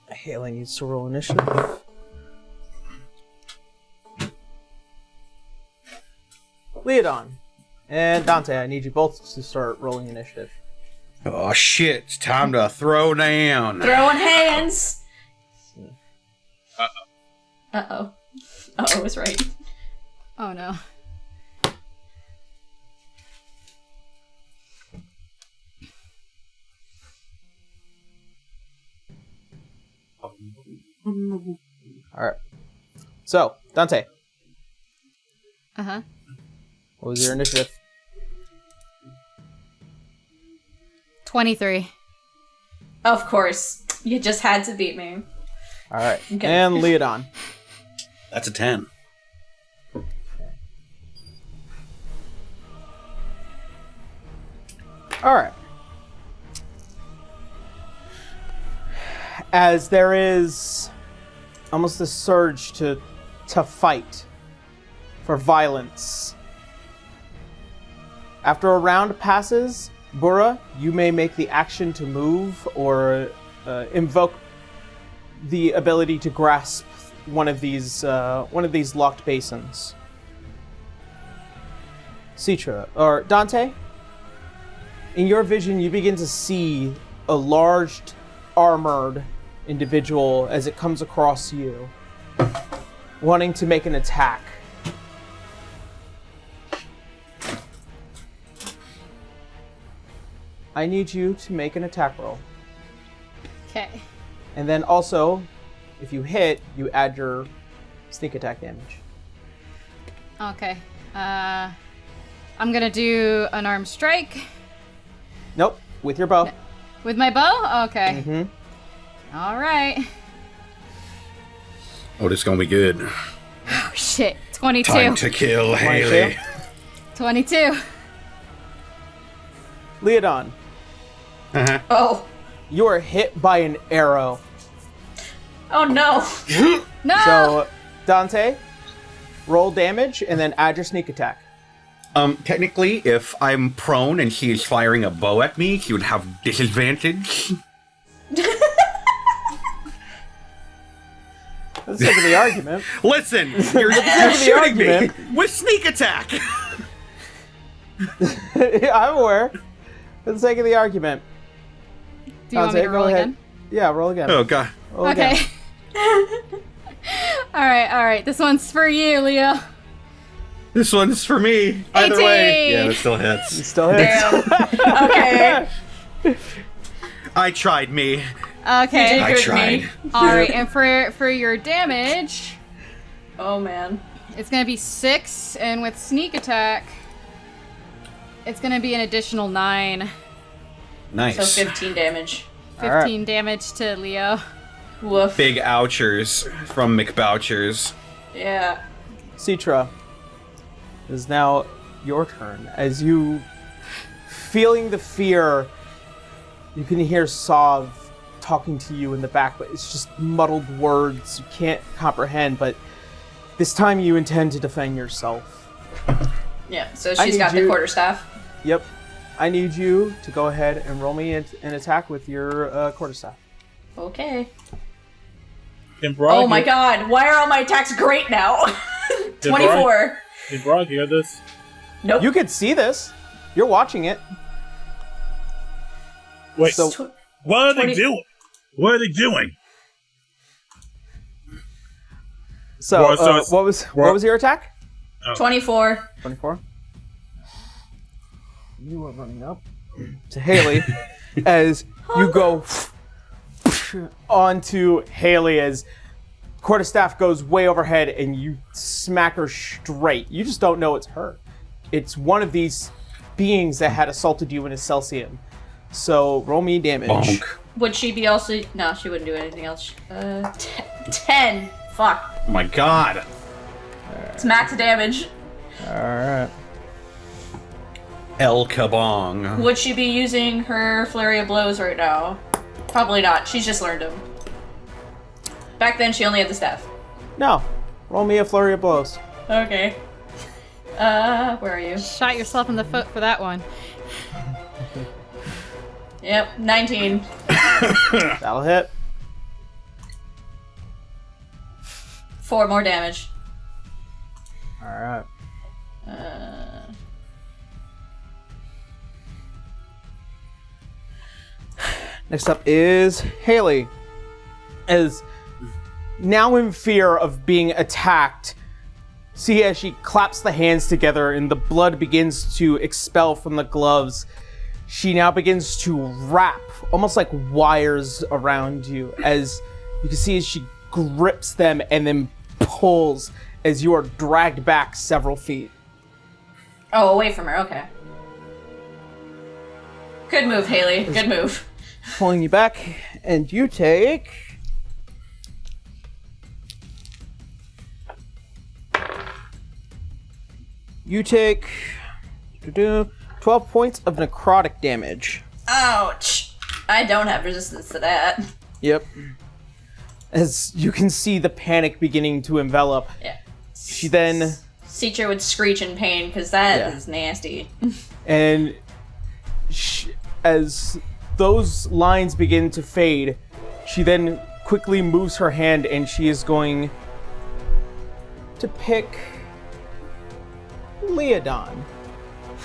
Haley needs to roll initiative. Leodon and Dante, I need you both to start rolling initiative. Oh shit, it's time to throw down. Throwing hands. Uh-oh. Uh-oh is right. Oh no. Alright. So, Dante, Uh-huh. what was your initiative? 23. Of course. You just had to beat me. Alright. Okay. And Leodon. That's a 10. Alright. As there is almost this surge to fight, for violence. After a round passes, Bura, you may make the action to move or invoke the ability to grasp one of these locked basins. Citra, or Dante, in your vision, you begin to see a large, armored individual as it comes across you, wanting to make an attack. I need you to make an attack roll. Okay. And then also, if you hit, you add your sneak attack damage. Okay. I'm gonna do an armed strike. Nope, with your bow. With my bow? Okay. Mm-hmm. Alright. Oh, this is gonna be good. Oh shit. 22. Time to kill Haley. 22. Leodon, Oh. you are hit by an arrow. Oh no. No! So, Dante, roll damage and then add your sneak attack. Technically, if I'm prone and he is firing a bow at me, he would have disadvantage. For the sake of the argument. Listen, you're the shooting me argument. with sneak attack. I'm aware. For the sake of the argument. Do you want me to go roll ahead. again? Yeah, roll again. Oh god. Roll Okay. again. Alright. This one's for you, Leo. This one's for me. Either way. 18. Yeah, that still hits. It still hits. Damn. Okay. I tried me. Okay. I tried. Alright, and for your damage, Oh man. it's gonna be 6, and with sneak attack, it's gonna be an additional 9. Nice. So 15 damage. 15 damage to Leo. Woof. Big ouchers from McBouchers. Yeah. Citra is now your turn. As you feeling the fear, you can hear Sov talking to you in the back, but it's just muddled words you can't comprehend, but this time you intend to defend yourself. Yeah, so she's got the quarterstaff. Yep. I need you to go ahead and roll me an attack with your quarterstaff. Okay. Oh my god, why are all my attacks great now? 24. Hey, Brock, you got this? Nope. You could see this. You're watching it. Wait, So, what are they doing? What are they doing? so Well, what was your attack? 24. 24. You are running up to Haley as you go onto Haley as quarterstaff goes way overhead and you smack her straight. You just don't know it's her. It's one of these beings that had assaulted you in a Celsium. So roll me damage. Bonk. Would she be also... No, she wouldn't do anything else. 10. Fuck. Oh my god. It's max damage. Alright. El Kabong. Would she be using her flurry of blows right now? Probably not. She's just learned them. Back then, she only had the staff. No. Roll me a flurry of blows. Okay. Where are you? Shot yourself in the foot for that one. Yep, 19. That'll hit. 4 more damage. Alright. Next up is Haley. As now in fear of being attacked, see as she claps the hands together and the blood begins to expel from the gloves, she now begins to wrap almost like wires around you, as you can see as she grips them and then pulls as you are dragged back several feet. Oh, away from her. Okay. Good move, Haley. Good move. Pulling you back, and you take... You take 12 points of necrotic damage. Ouch. I don't have resistance to that. Yep. As you can see the panic beginning to envelop. Yeah. She then... Citra would screech in pain, because that is nasty. And as those lines begin to fade, she then quickly moves her hand and she is going to pick Leodon.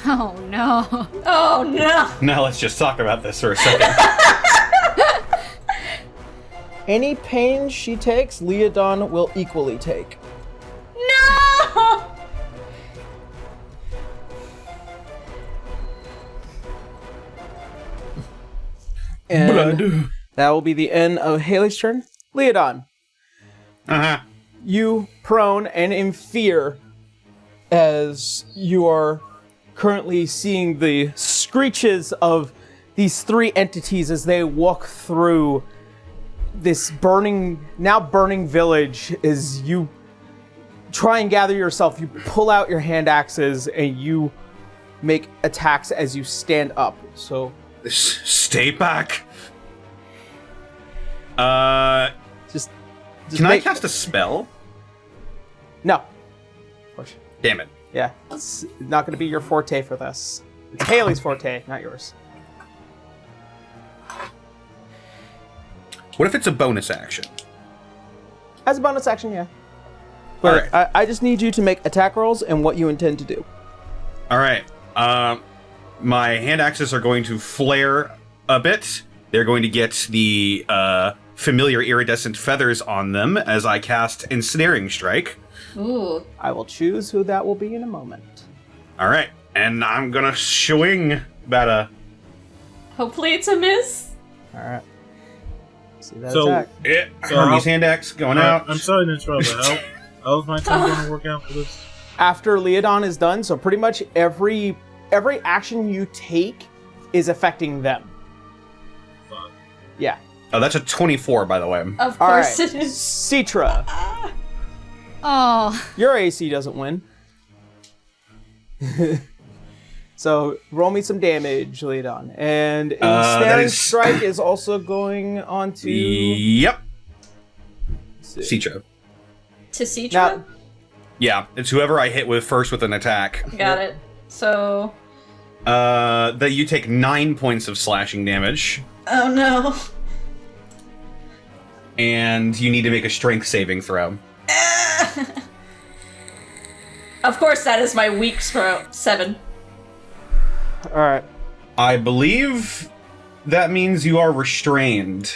Oh no. Oh, no. Now let's just talk about this for a second. Any pain she takes, Leodon will equally take. No! And that will be the end of Haley's turn. Leodon, you prone and in fear as you are currently seeing the screeches of these three entities as they walk through this now burning village. As you try and gather yourself, you pull out your hand axes and you make attacks as you stand up. So Stay back. just Can I cast a spell? No. Damn it. Yeah, it's not going to be your forte for this. It's Haley's forte, not yours. What if it's a bonus action? As a bonus action, yeah. But Alright. I just need you to make attack rolls and what you intend to do. All right. My hand axes are going to flare a bit. They're going to get the familiar iridescent feathers on them as I cast Ensnaring Strike. Ooh. I will choose who that will be in a moment. All right. And I'm going to swing about a... Hopefully it's a miss. Alright. See that So- attack. Hermes hand axe going out. I'm sorry to interrupt, but how's my time going to work out for this? After Leodon is done, so pretty much every action you take is affecting them. Fuck. Yeah. Oh, that's a 24, by the way. Of All right. course it is. Citra, Oh. your AC doesn't win. So roll me some damage, Leodon. And Ensnaring Strike is also going on to... Yep. Citra. To Citra? Now, Yeah, it's whoever I hit with first with an attack. Got it. So... That you take 9 points of slashing damage. Oh no. And you need to make a strength saving throw. Of course, that is my weak throw. 7. Alright. I believe that means you are restrained.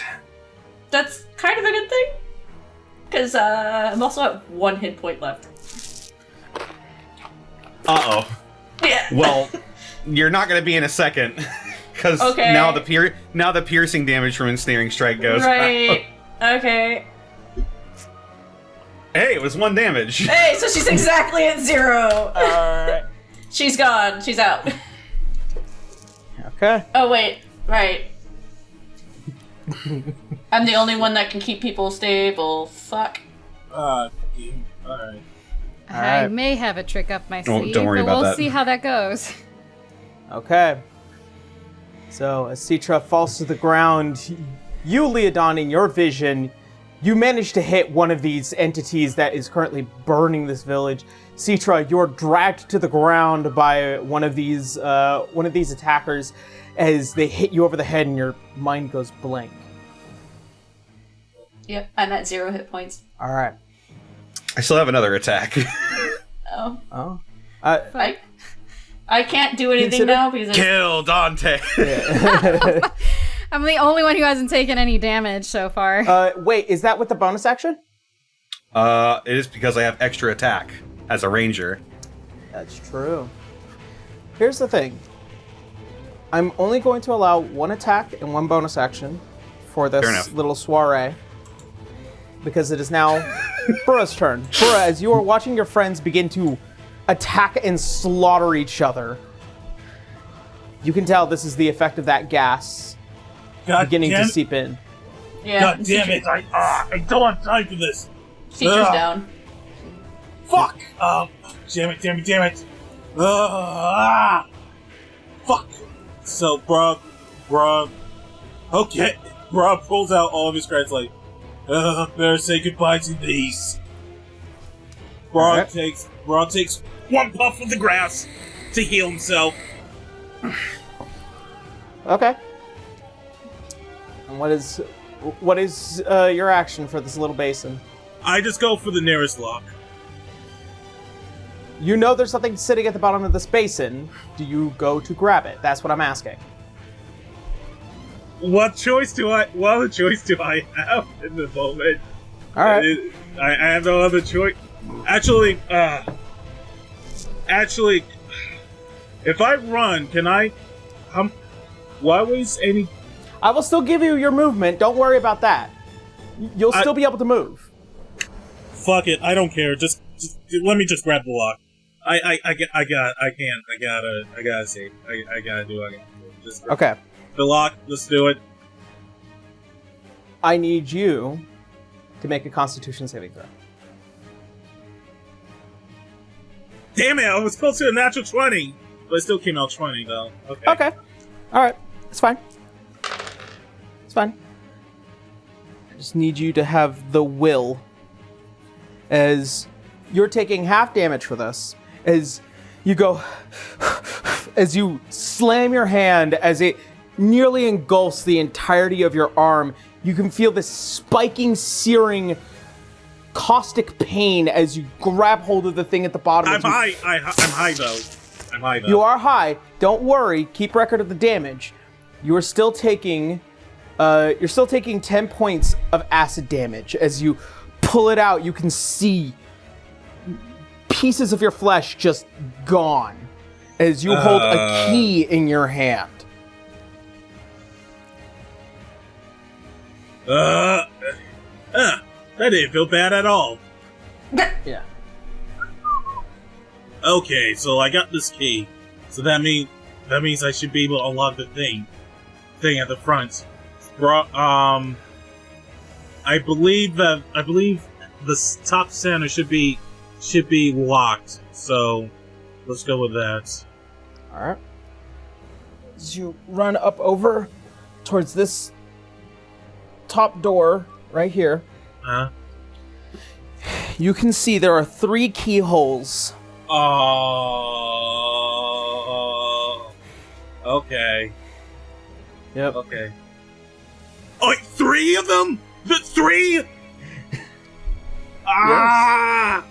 That's kind of a good thing. Because I'm also at 1 hit point left. Uh-oh. Yeah. Well, you're not going to be in a second. Because Okay. now the piercing damage from Ensnaring Strike goes. Right. Okay. Hey, it was 1 damage. Hey, so she's exactly at 0. Alright. She's gone. She's out. Okay. Oh, wait. Right. I'm the only one that can keep people stable. Fuck. Alright. I may have a trick up my Don't sleeve, worry but about we'll that. see how that goes. Okay. So as Citra falls to the ground, you, Leodon, in your vision, you manage to hit one of these entities that is currently burning this village. Citra, you're dragged to the ground by one of these attackers as they hit you over the head and your mind goes blank. Yep, I'm at 0 hit points. All right. I still have another attack. Oh. Oh. I can't do anything Consider- now because Kill Dante. I'm the only one who hasn't taken any damage so far. Wait, is that with the bonus action? It is because I have extra attack as a ranger. That's true. Here's the thing. I'm only going to allow 1 attack and 1 bonus action for Fair this enough. little soiree. Because it is now Burra's turn. Burra, as you are watching your friends begin to attack and slaughter each other, you can tell this is the effect of that gas beginning to seep in. yeah. God damn it! I don't have time for this. Citra's Ugh. down. Fuck! Damn it! Fuck! So, bruh. Okay, bruh pulls out all of his cards like, better say goodbye to these. Bruh takes 1 puff of the grass to heal himself. Okay. And what is your action for this little basin? I just go for the nearest lock. You know there's something sitting at the bottom of this basin. Do you go to grab it? That's what I'm asking. What other choice do I have in the moment? All right. I have no other choice. Actually, if I run, can I? Why waste any? I will still give you your movement. Don't worry about that. You'll still be able to move. Fuck it, I don't care. Just let me just grab the lock. I gotta see. I gotta do it. Just grab Okay. the lock. Let's do it. I need you to make a Constitution saving throw. Damn it! I was close to a natural 20, but it still came out 20 though. Okay. Okay. All right. It's fine. It's fine. I just need you to have the will. As you're taking half damage for this, as you go, as you slam your hand, as it nearly engulfs the entirety of your arm, you can feel this spiking, searing, caustic pain as you grab hold of the thing at the bottom. I'm high. I'm high though. You are high. Don't worry. Keep record of the damage. You are still taking. You're still taking 10 points of acid damage as you pull it out. You can see pieces of your flesh just gone as you hold a key in your hand. That didn't feel bad at all. Yeah. Okay, so I got this key. So that means I should be able to unlock the thing at the front. I believe the top center should be locked. So Let's go with that. All right. As you run up over towards this top door right here, you can see there are 3 keyholes. Oh. Okay. Yep. Okay. Oh, 3 of them? The 3? Ah!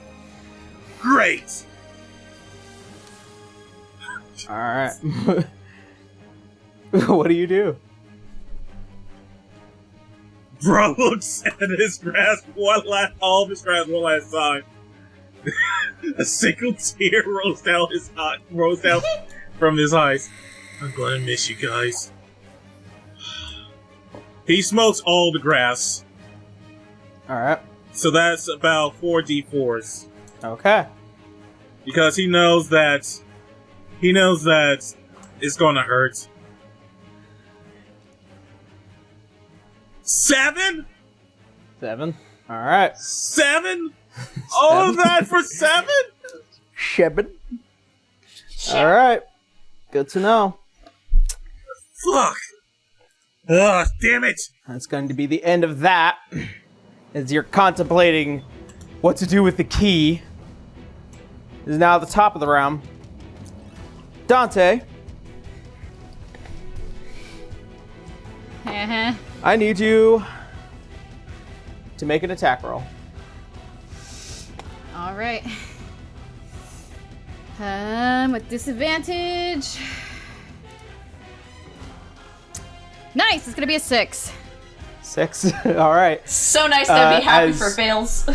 Great. All right. What do you do? Bro looks at his grasp all of his grasp one last time. A single tear rolls down from his eyes. I'm gonna miss you guys. He smokes all the grass. Alright. So that's about 4 D4s. Okay. Because he knows that it's gonna hurt. 7? 7. Alright. 7? All of that for 7? 7. Alright. Good to know. Fuck. Ugh, damn it. That's going to be the end of that. As you're contemplating what to do with the key. This is now at the top of the round. Dante. Uh-huh. I need you to make an attack roll. All right. With disadvantage. Nice. It's gonna be a 6. 6. All right. So nice to be happy for fails.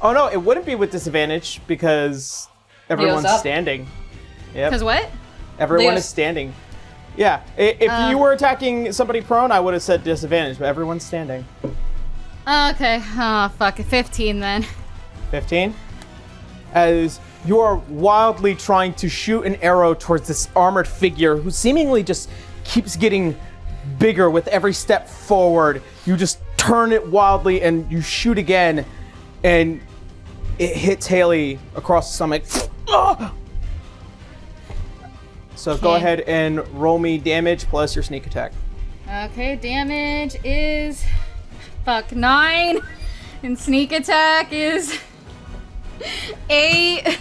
Oh no, it wouldn't be with disadvantage because everyone's Leo's up. standing. Yep. Because what? Everyone Leo's- is standing. Yeah. If you were attacking somebody prone, I would have said disadvantage, but everyone's standing. Okay. Oh fuck. 15 then. 15. As you are wildly trying to shoot an arrow towards this armored figure who seemingly just keeps getting bigger with every step forward, you just turn it wildly and you shoot again, and it hits Haley across the stomach. So go Okay. ahead and roll me damage plus your sneak attack. Okay. Damage is 9, and sneak attack is 8.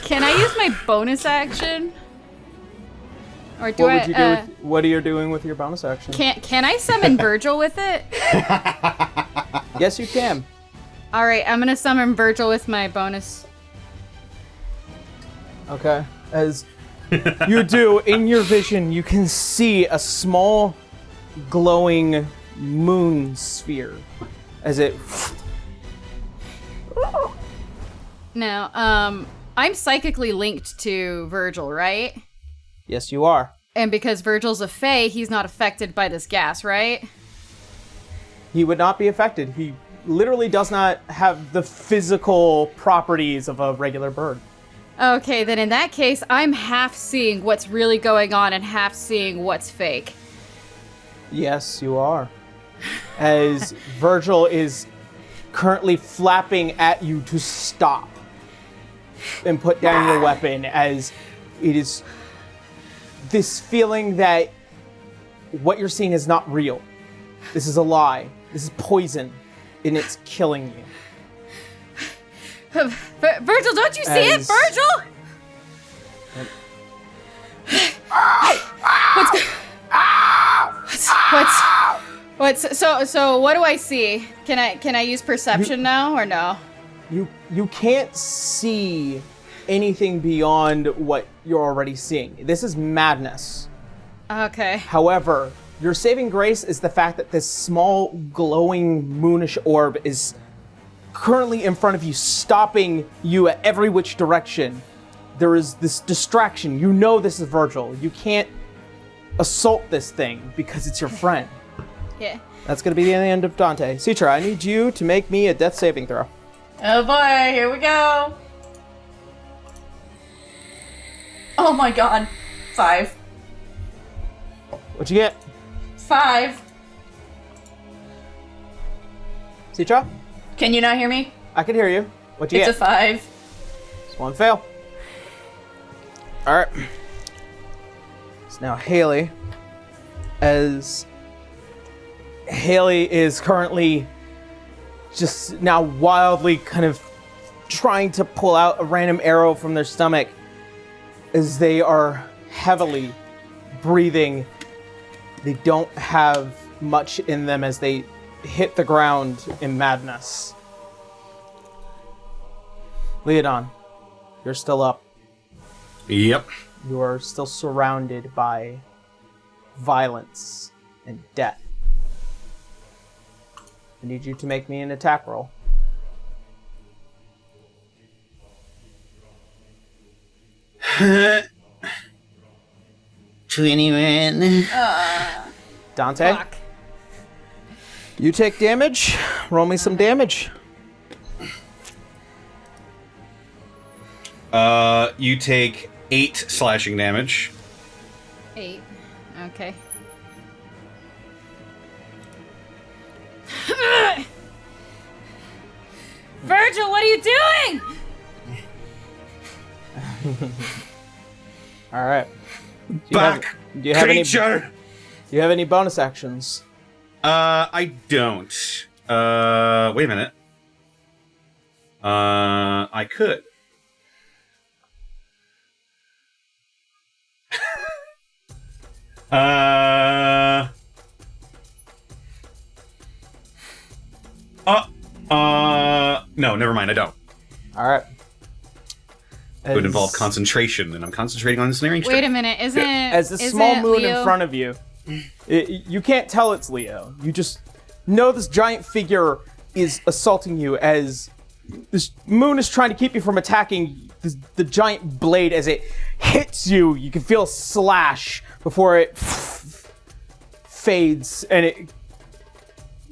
Can I use my bonus action? Or do What I? would you do with, what are you doing with your bonus action? Can I summon Virgil with it? Yes, you can. All right, I'm gonna summon Virgil with my bonus. Okay. As you do, in your vision, you can see a small glowing moon sphere as it... Now, I'm psychically linked to Virgil, right? Yes, you are. And because Virgil's a fae, he's not affected by this gas, right? He would not be affected. He literally does not have the physical properties of a regular bird. Okay, then in that case, I'm half seeing what's really going on and half seeing what's fake. Yes, you are. As Virgil is currently flapping at you to stop and put down your weapon, as it is this feeling that what you're seeing is not real. This is a lie. This is poison, and it's killing you. Virgil, don't you see it, As- Virgil? So what do I see? Can I use perception now or no? You can't see anything beyond what you're already seeing. This is madness. Okay. However, your saving grace is the fact that this small glowing moonish orb is currently in front of you, stopping you at every which direction. There is this distraction. You know this is Virgil. You can't assault this thing because it's your friend. Yeah. That's going to be the end of Dante. Citra, I need you to make me a death saving throw. Oh boy, here we go. Oh my god. 5. What'd you get? 5. Citra? Can you not hear me? I can hear you. What'd you It's get? a 5. One fail. Alright. It's now Haley. As Haley is currently just now wildly kind of trying to pull out a random arrow from their stomach as they are heavily breathing. They don't have much in them as they hit the ground in madness. Leodon, you're still up. Yep. You are still surrounded by violence and death. I need you to make me an attack roll. To anyone? Dante, Fuck. you take damage. Roll me some damage. You take 8 slashing damage. 8. Okay. Virgil, what are you doing? All right. Back, Do you have any? creature! Do you have any bonus actions? I don't. Wait a minute. I could. No, never mind, I don't. All right. It would involve concentration, and I'm concentrating on ensnaring Wait a minute, isn't As the isn't small moon Leo... in front of you, you can't tell it's Leo. You just know this giant figure is assaulting you as this moon is trying to keep you from attacking the giant blade. As it hits you, you can feel a slash before it fades and it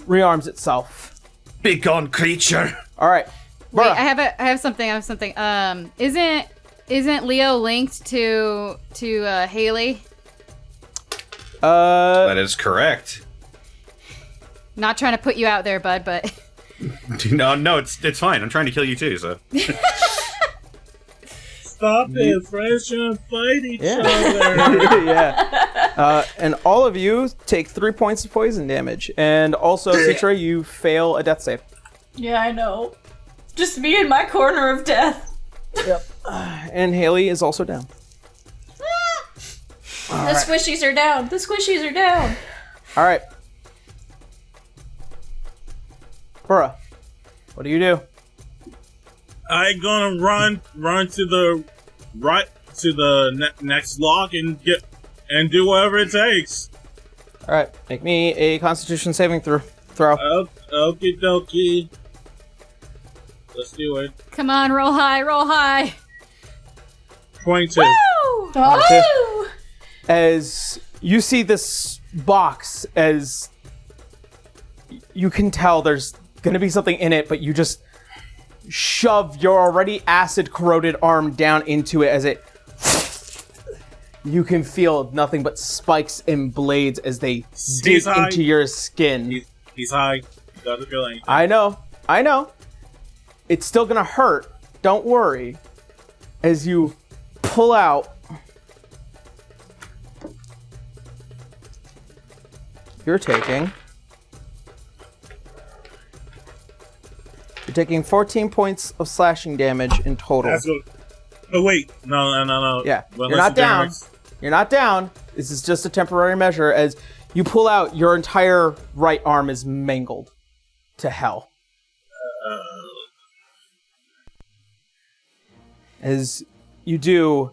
rearms itself. Begone, creature! All right. Wait, Bruh. I have something. Isn't Leo linked to Haley? That is correct. Not trying to put you out there, bud, but No, it's fine. I'm trying to kill you too, so. Stop it, friends trying to fight each other. Yeah. And all of you take 3 points of poison damage. And also, Citra, you fail a death save. Yeah, I know. Just me in my corner of death. Yep. And Haley is also down. The squishies are down. The squishies are down. All right. Bruh, what do you do? I gonna run to the right to the next lock and do whatever it takes. All right, make me a Constitution saving throw. Okie dokie. Let's do it. come on, roll high, roll high. 22. Oh! As you see this box, as you can tell there's gonna be something in it, but you just shove your already acid-corroded arm down into it as it... You can feel nothing but spikes and blades as they dig into your skin. He's high. He doesn't feel anything. I know. It's still gonna hurt. Don't worry. As you pull out... You're taking 14 points of slashing damage in total. That's what. Oh wait, no. Yeah, Well, you're unless not the down. damage- You're not down. This is just a temporary measure. As you pull out, your entire right arm is mangled to hell. As you do,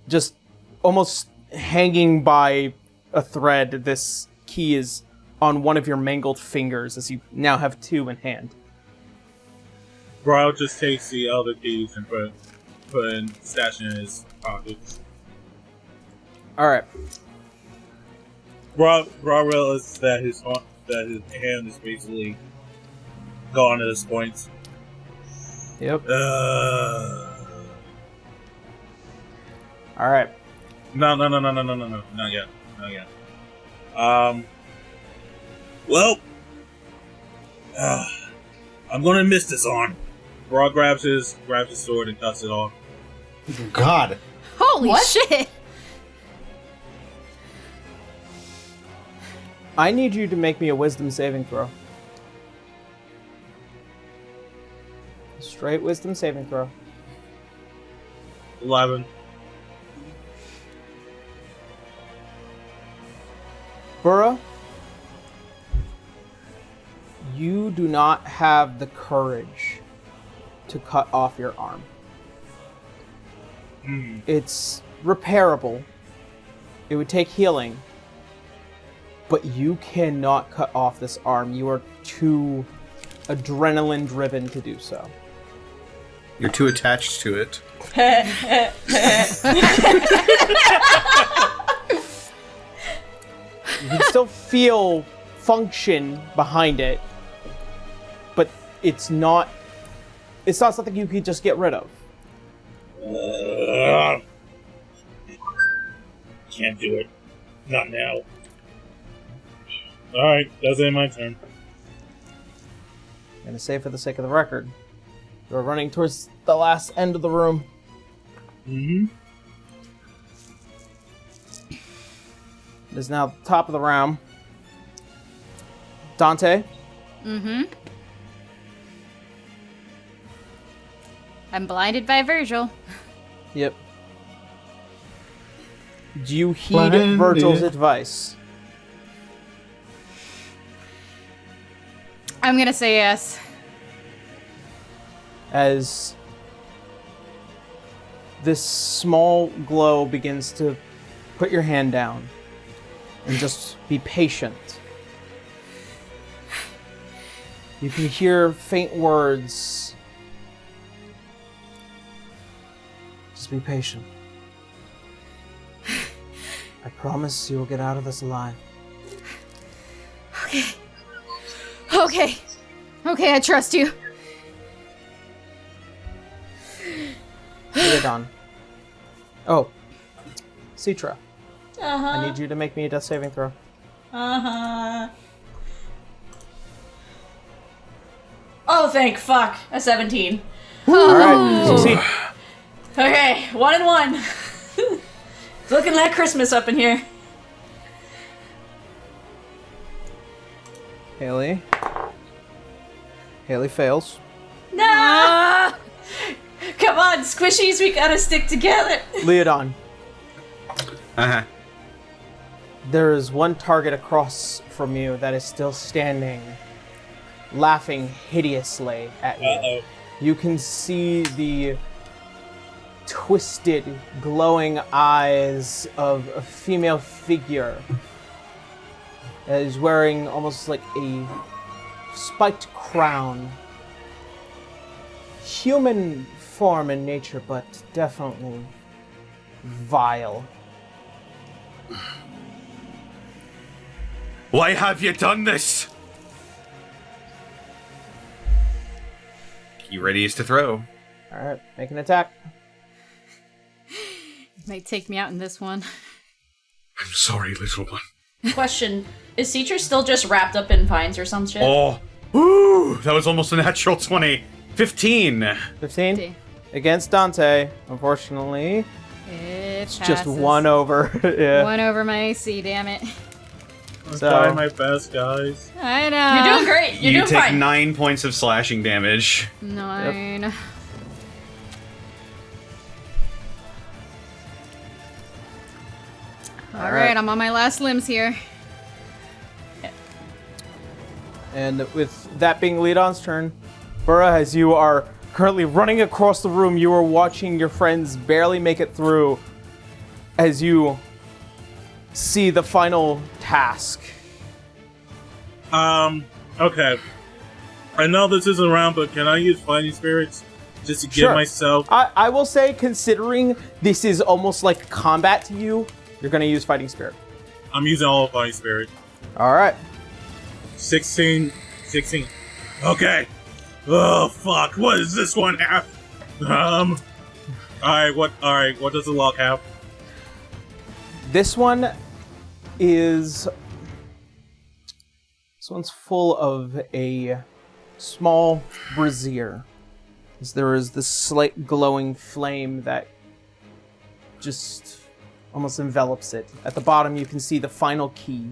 just almost hanging by a thread, this key is on one of your mangled fingers, as you now have 2 in hand. Bro just takes the other keys and stash in his pockets. All right. Bro realizes that his hand is basically gone at this point. Yep. All right. No, not yet. Well, I'm gonna miss this on. Bro grabs his sword and cuts it off. God. Holy shit! I need you to make me a wisdom saving throw. Straight wisdom saving throw. 11. Burra, you do not have the courage to cut off your arm. It's repairable. It would take healing. But you cannot cut off this arm. You are too adrenaline driven to do so. You're too attached to it. You can still feel function behind it, but it's not something you can just get rid of. Can't do it. Not now. Alright, that's it, my turn. I'm gonna say for the sake of the record, you're running towards the last end of the room. Mm-hmm. It is now the top of the round. Dante, Mm-hmm. I'm blinded by Virgil. yep. Do you heed Blinded. Virgil's advice? I'm gonna say yes. As this small glow begins to put your hand down and just be patient. You can hear faint words. Just be patient. I promise you will get out of this alive. Okay. Okay, I trust you. Leodon. Oh. Citra. Uh-huh. I need you to make me a death saving throw. Uh-huh. Oh, thank fuck. A 17. Alright, succeed. Okay, 1 and 1. It's looking like Christmas up in here. Haley. Haley fails. Nah! Come on, squishies, we gotta stick together. Leodon. Uh-huh. There is one target across from you that is still standing, laughing hideously at you. Uh-oh. You can see the twisted, glowing eyes of a female figure that is wearing almost like a spiked crown. Human form in nature, but definitely vile. Why have you done this? He readies to throw. Alright, make an attack. Might take me out in this one. I'm sorry, little one. Question, is Citra still just wrapped up in vines or some shit? Oh, woo! That was almost a natural 20. 15. 15? Against Dante, unfortunately. It's Just one over. Yeah. One over my AC, damn it. I'm So- trying my best, guys. I know. You're doing great. You're You doing take fine. 9 points of slashing damage. 9. Alright, I'm on my last limbs here. And with that being Leodon's turn, Burra, as you are currently running across the room, you are watching your friends barely make it through as you see the final task. Okay. I know this isn't around, but can I use fighting spirits just to Sure. give myself? I will say, considering this is almost like combat to you, you're going to use Fighting Spirit. I'm using all of fighting spirit. All right. 16. Okay. Oh fuck! What does this one have? Alright. What does the lock have? This one is... This one's full of a small brazier. As there is this slight glowing flame that just almost envelops it. At the bottom, you can see the final key.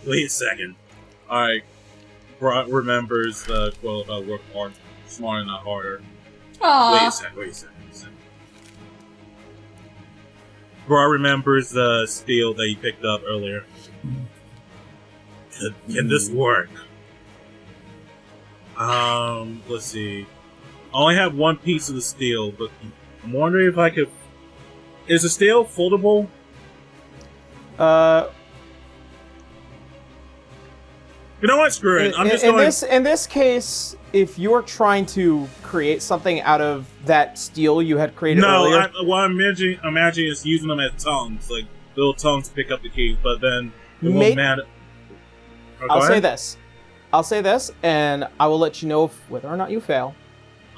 Wait a second. Alright. Brock remembers the quote about work hard, smarter, not harder. Aww. Wait a second. Bra remembers the steel that he picked up earlier. Can this work? Let's see. I only have one piece of the steel, but I'm wondering if I could... Is the steel foldable? You know what? Screw it. I'm just going... In this case, if you're trying to create something out of that steel you had created earlier... No, what I'm imagining is using them as tongues, like little tongues to pick up the key, but then it won't matter. I'll say this, and I will let you know whether or not you fail.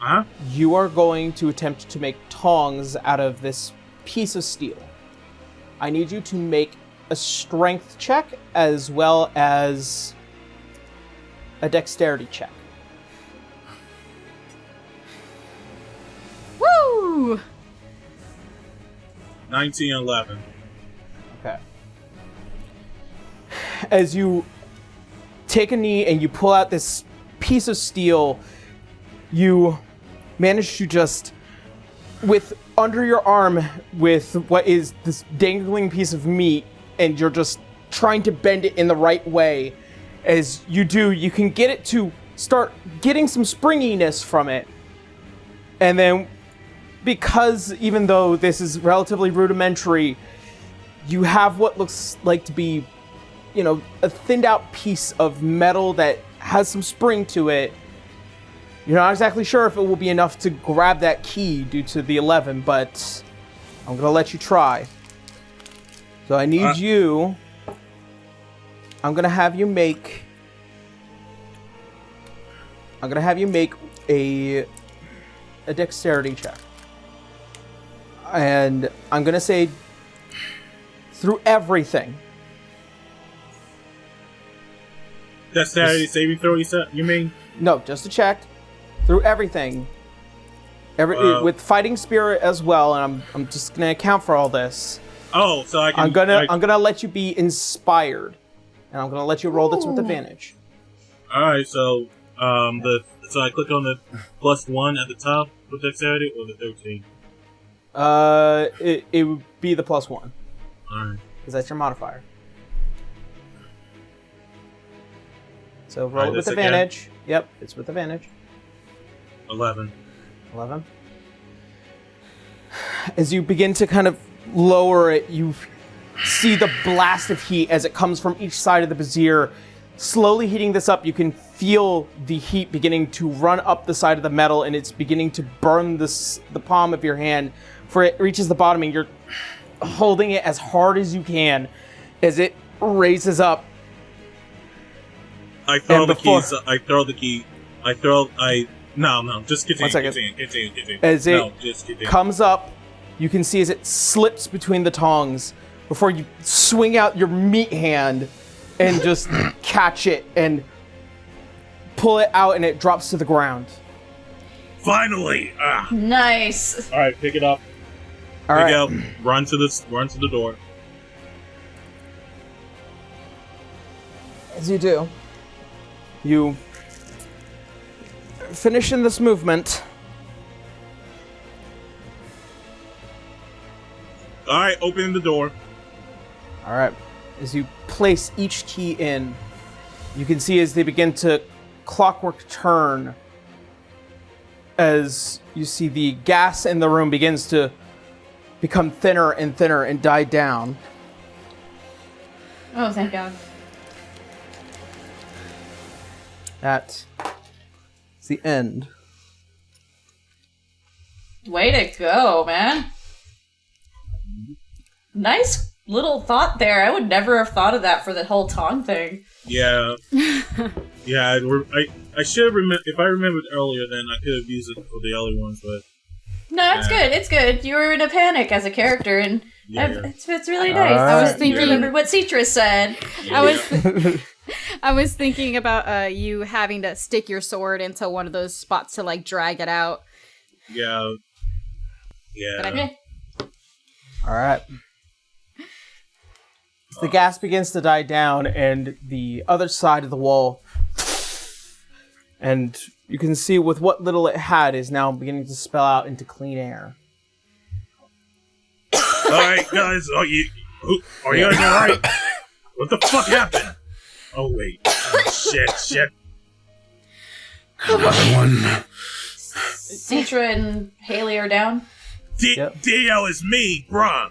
Uh-huh. You are going to attempt to make tongs out of this piece of steel. I need you to make a strength check as well as a dexterity check. Woo! 19 and 11. Okay. As you take a knee and you pull out this piece of steel, you manage to just, with under your arm, with what is this dangling piece of meat, and you're just trying to bend it in the right way. As you do, you can get it to start getting some springiness from it. And then, because even though this is relatively rudimentary, you have what looks like to be, you know, a thinned out piece of metal that has some spring to it. You're not exactly sure if it will be enough to grab that key due to the 11, but I'm going to let you try. So I need you... I'm going to have you make a dexterity check. And I'm going to say through everything. Dexterity saving throw, you mean? No, just a check. Through everything. With fighting spirit as well, and I'm just going to account for all this. Oh, so I can... I'm gonna let you be inspired. And I'm gonna let you roll this with advantage. Alright, so so I click on the +1 at the top for dexterity, or the 13? It would be the +1. Alright. Because that's your modifier. So roll it with advantage. Again. Yep, it's with advantage. 11. As you begin to kind of lower it, you see the blast of heat as it comes from each side of the brazier. Slowly heating this up, you can feel the heat beginning to run up the side of the metal, and it's beginning to burn the palm of your hand, for it reaches the bottom, and you're holding it as hard as you can as it raises up. I throw the key. No, just continue. 1 second. Continue. As it comes up, you can see as it slips between the tongs before you swing out your meat hand and just catch it and pull it out, and it drops to the ground. Finally! Nice. All right, pick it up. All right. Out. Run to the door. As you do, you finish in this movement. All right, open the door. All right. As you place each key in, you can see as they begin to clockwork turn, as you see the gas in the room begins to become thinner and thinner and die down. Oh, thank God. That is the end. Way to go, man. Nice little thought there. I would never have thought of that for the whole Tong thing. Yeah. Yeah, I should have remembered. If I remembered earlier, then I could have used it for the other ones, but... No, it's good. It's good. You were in a panic as a character, and it's really nice. I was thinking... Remember what Citra said. Yeah. I was thinking about you having to stick your sword into one of those spots to, like, drag it out. Yeah. Yeah. But Okay. All right. The gas begins to die down, and the other side of the wall, and you can see with what little it had is now beginning to spill out into clean air. All right, guys. Are you guys all right? What the fuck happened? Oh wait. Oh, shit. Another one. Citra and Haley are down. Dio is me, bruh.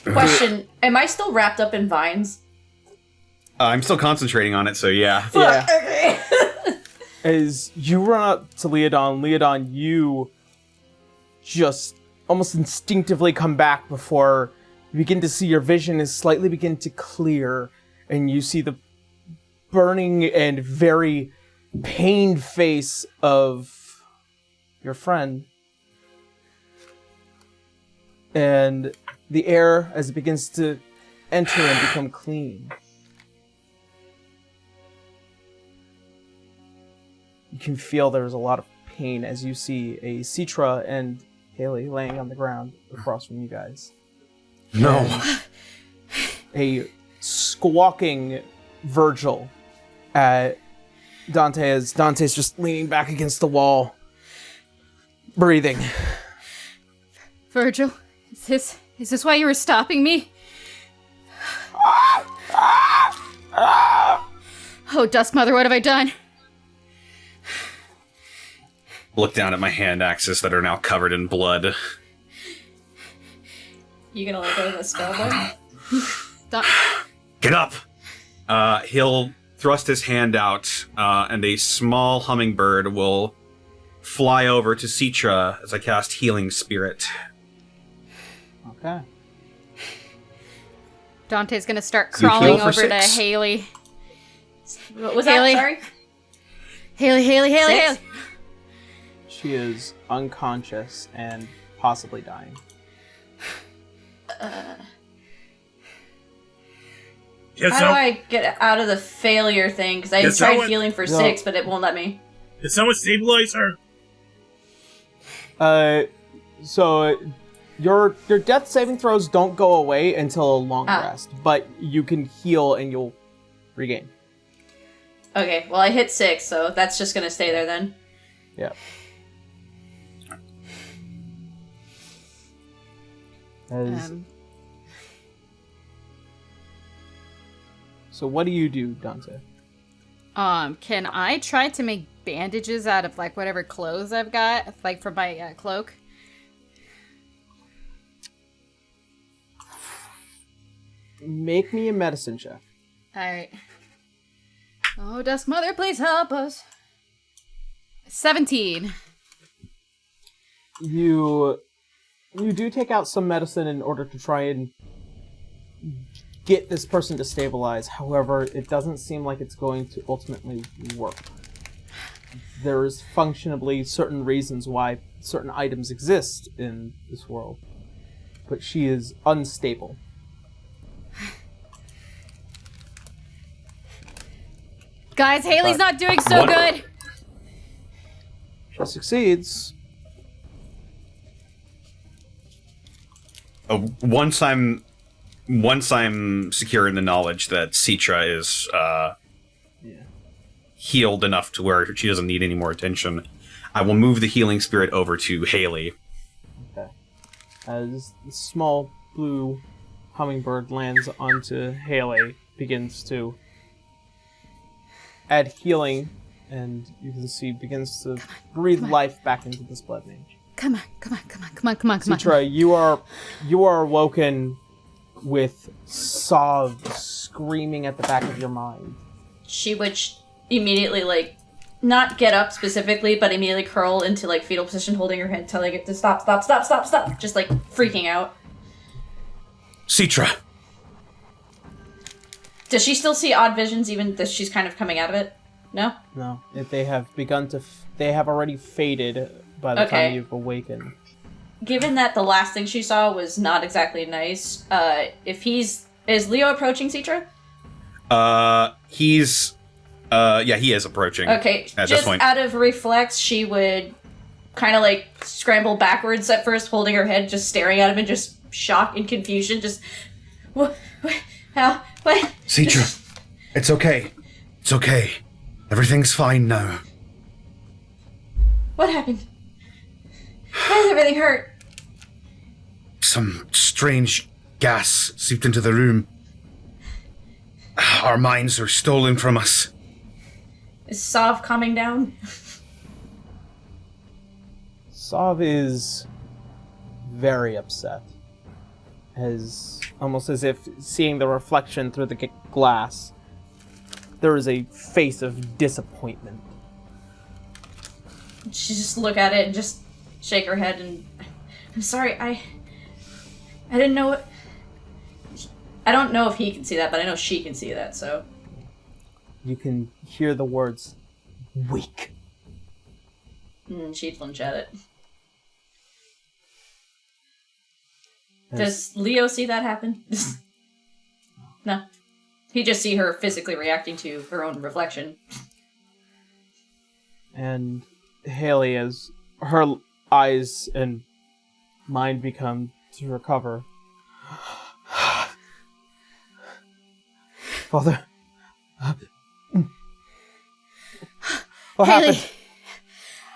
Question: am I still wrapped up in vines? I'm still concentrating on it, so yeah. Yeah. Okay. As you run up to Leodon, you just almost instinctively come back before you begin to see your vision is slightly begin to clear, and you see the burning and very pained face of your friend. And the air, as it begins to enter and become clean, you can feel there's a lot of pain as you see a Citra and Haley laying on the ground across from you guys. No. A squawking Virgil at Dante as Dante's just leaning back against the wall, breathing. Virgil, is this why you were stopping me? Oh, Duskmother, what have I done? Look down at my hand axes that are now covered in blood. You gonna let go of the spell, Get up! He'll thrust his hand out, and a small hummingbird will fly over to Citra as I cast Healing Spirit. Okay. Dante's gonna start You crawling heal for over to 6. Haley. What was Haley. that? Sorry. Haley. 6? She is unconscious and possibly dying. How Can do I get out of the failure thing? Because I Can tried someone- healing for No. 6, but it won't let me. someone stabilize her? So your death saving throws don't go away until a long rest, but you can heal and you'll regain. Okay, well I hit 6, so that's just gonna stay there then. Yeah. So what do you do, Dante? Can I try to make bandages out of like whatever clothes I've got, like from my cloak? Make me a medicine check. Alright. Oh, Duskmother, please help us. 17. You do take out some medicine in order to try and get this person to stabilize. However, it doesn't seem like it's going to ultimately work. There's functionally certain reasons why certain items exist in this world, but she is unstable. Guys, Haley's not doing so What? good. She succeeds. Once I'm secure in the knowledge that Citra is healed enough to where she doesn't need any more attention, I will move the healing spirit over to Haley. Okay. As the small blue hummingbird lands onto Haley, begins to add healing, and you can see begins to breathe life back into this blood mage. Come on. Citra, you are awoken with sobs screaming at the back of your mind. She would immediately, like, not get up specifically, but immediately curl into, like, fetal position, holding her head, telling it to stop. Just, like, freaking out. Citra! Does she still see odd visions, even though she's kind of coming out of it? No? No, if they have begun to, they have already faded by the Okay. time you've awakened. Given that the last thing she saw was not exactly nice, is Leo approaching Citra? He is approaching. Okay, At this just point. out of reflex, she would kind of like scramble backwards at first, holding her head, just staring at him in just shock and confusion. Just, what, how, what? Citra, it's okay. It's okay. Everything's fine now. What happened? Why does everything hurt? Some strange gas seeped into the room. Our minds are stolen from us. Is Sav calming down? Sav is very upset. Almost as if seeing the reflection through the glass, there is a face of disappointment. She just look at it and just shake her head and... I'm sorry, I didn't know it. I don't know if he can see that, but I know she can see that, so... You can hear the words, weak. She'd flinch at it. Does Leo see that happen? No. He just see her physically reacting to her own reflection. And Haley, as her eyes and mind become to recover. Father. What Haley.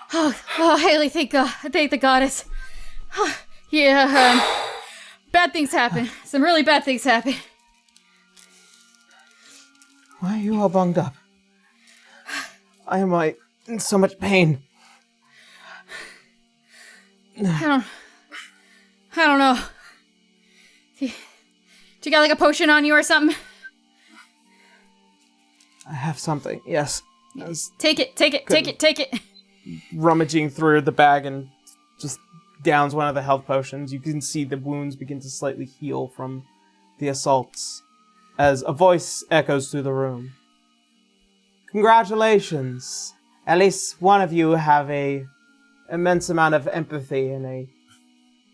happened? Oh, Haley, thank God. Thank the goddess. Yeah, bad things happen. Some really bad things happen. Why are you all bunged up? I am in so much pain. I don't know. Do you got like a potion on you or something? I have something, yes. Take it. Rummaging through the bag and just downs one of the health potions. You can see the wounds begin to slightly heal from the assaults as a voice echoes through the room. Congratulations. At least one of you have a immense amount of empathy and a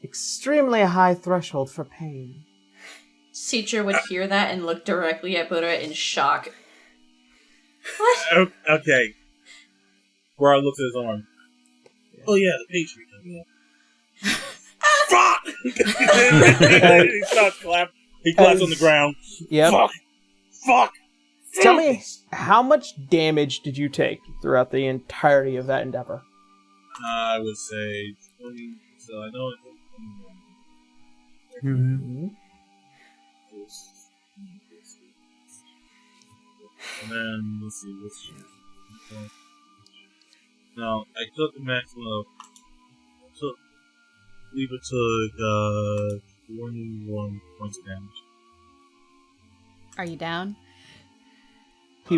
extremely high threshold for pain. Citra would hear that and look directly at Buddha in shock. What? Okay. Bro looks at his arm. Oh yeah, the Patriot. Yeah. Fuck! He starts clapping. He claps on the ground. Yep. Fuck! Tell me, how much damage did you take throughout the entirety of that endeavor? I would say 20. So I know it's 21. Mm-hmm. And then let's see what's now I took the maximum of leave it to 21 points of damage. Are you down? He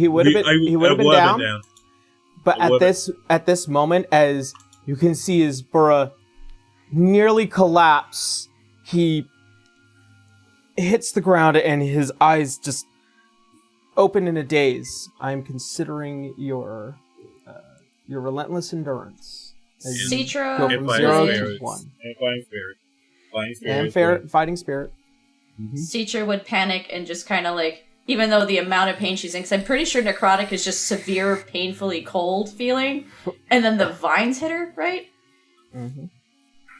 would have been down. But at this moment, as you can see his burra nearly collapse, he hits the ground and his eyes just open in a daze. I'm considering your relentless endurance. Citra go from 0 to 1. And Fighting spirit. Mm-hmm. Citra would panic and just kind of like, even though the amount of pain she's in, because I'm pretty sure necrotic is just severe, painfully cold feeling, and then the vines hit her, right? Mm-hmm.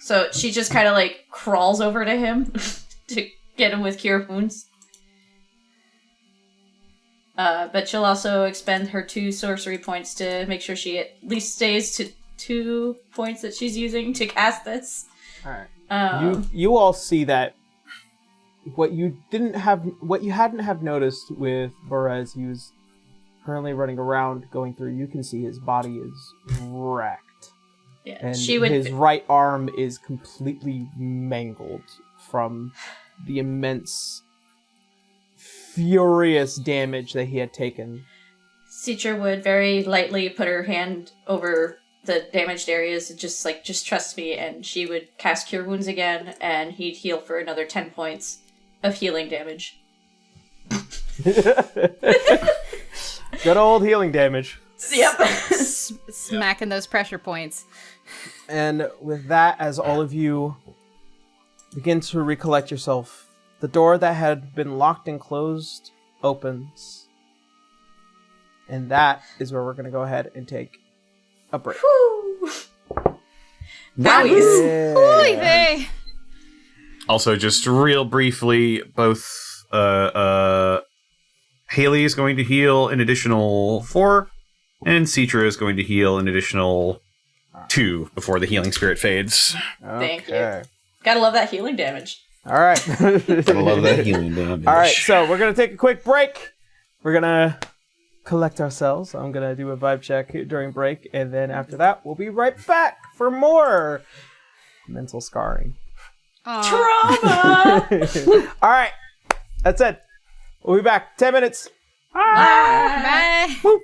So she just kind of like crawls over to him to get him with cure wounds. But she'll also expend her 2 sorcery points to make sure she at least stays to 2 points that she's using to cast this. All right. You all see that what you hadn't have noticed with Borez, he was currently running around, going through. You can see his body is wrecked, yeah, and his right arm is completely mangled from the immense, furious damage that he had taken. Citra would very lightly put her hand over the damaged areas and just trust me, and she would cast Cure Wounds again, and he'd heal for another 10 points of healing damage. Good old healing damage. Yep. Smacking those pressure points. And with that, as all of you begin to recollect yourself, the door that had been locked and closed opens. And that is where we're going to go ahead and take a break. Whew. Wowies. Oy vey. Also, just real briefly, both Haley is going to heal an additional 4, and Citra is going to heal an additional 2 before the healing spirit fades. Thank you. Gotta love that healing damage. All right. I love that healing damage. All right, so we're going to take a quick break. We're going to collect ourselves. I'm going to do a vibe check during break, and then after that, we'll be right back for more mental scarring. Trauma! All right, that's it. We'll be back. 10 minutes. Bye. Woo.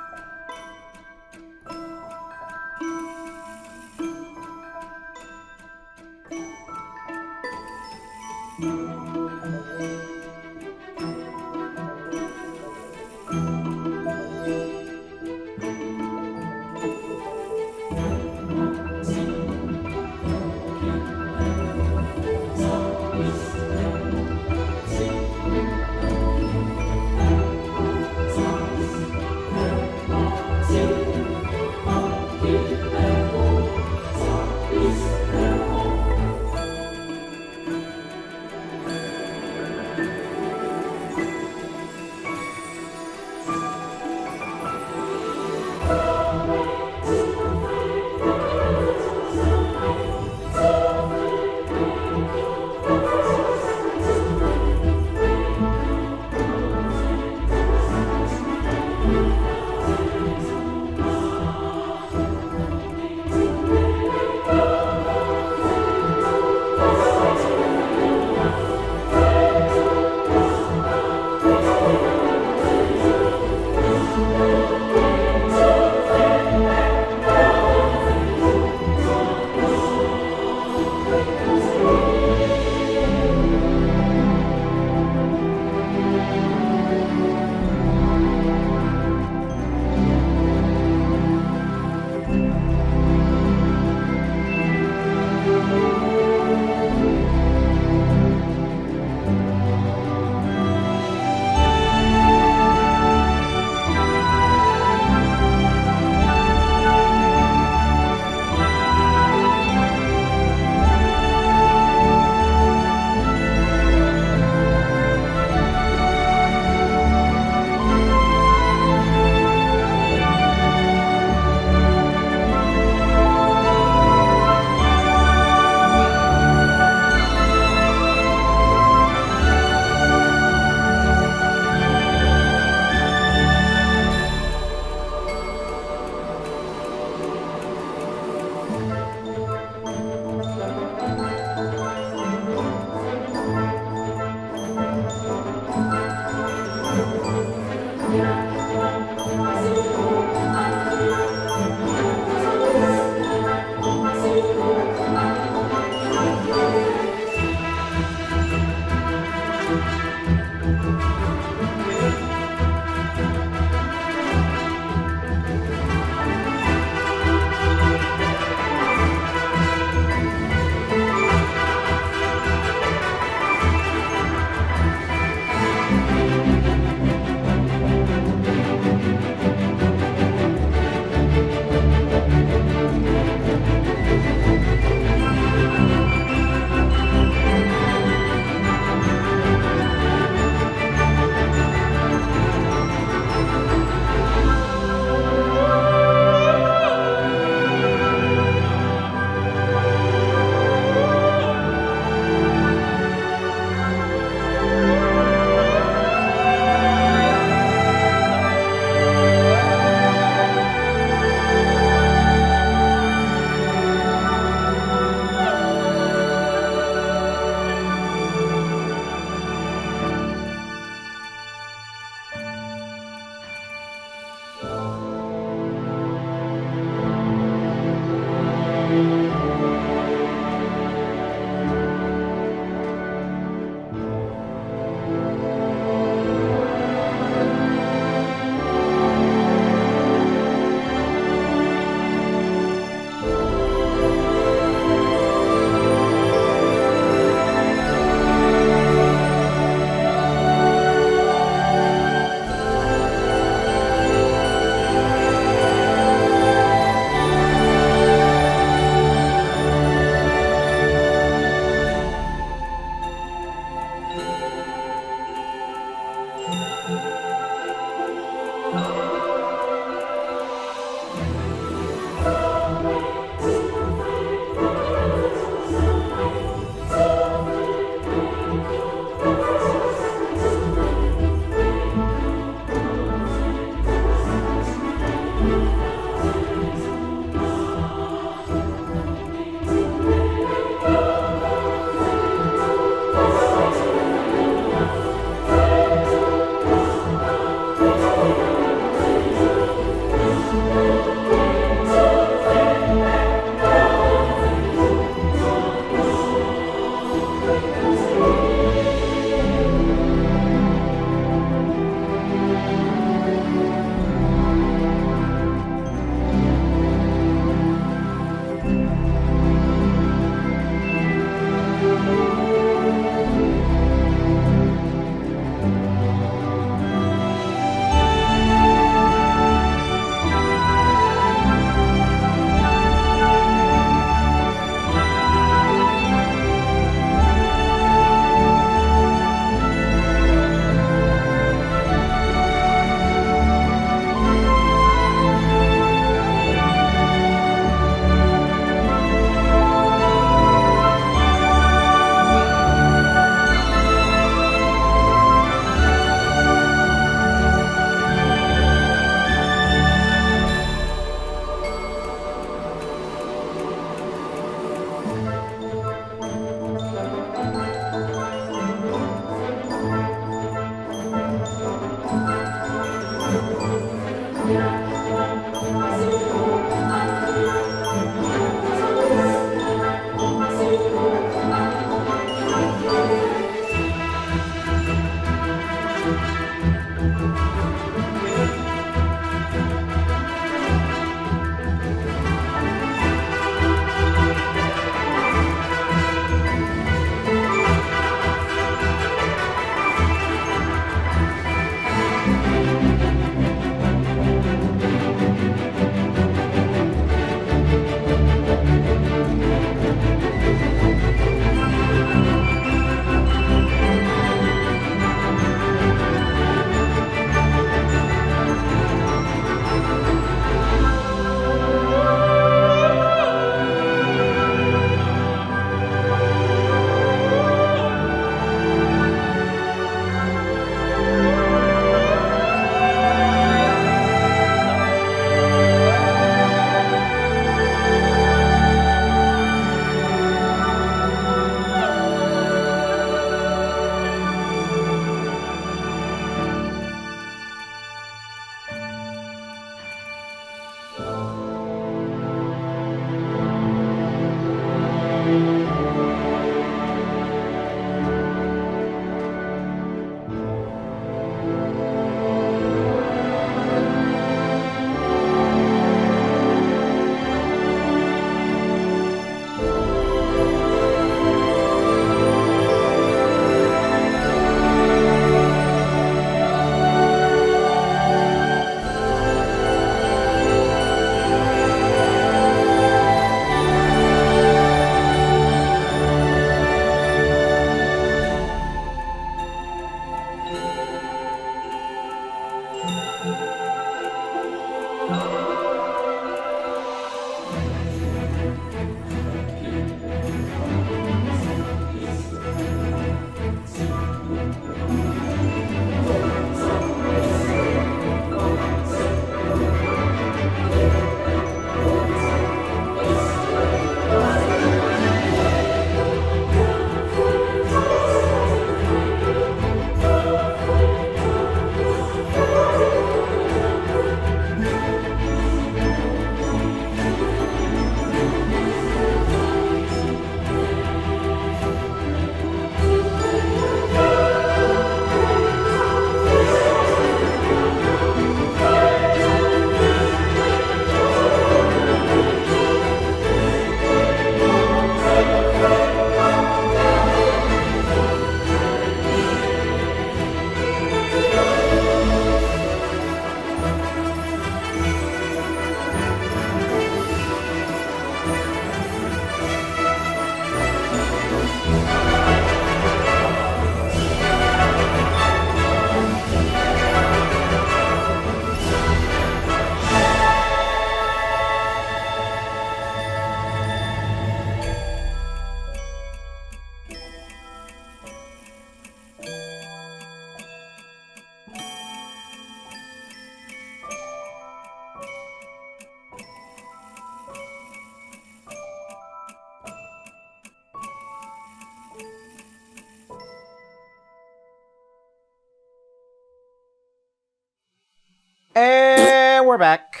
And we're back.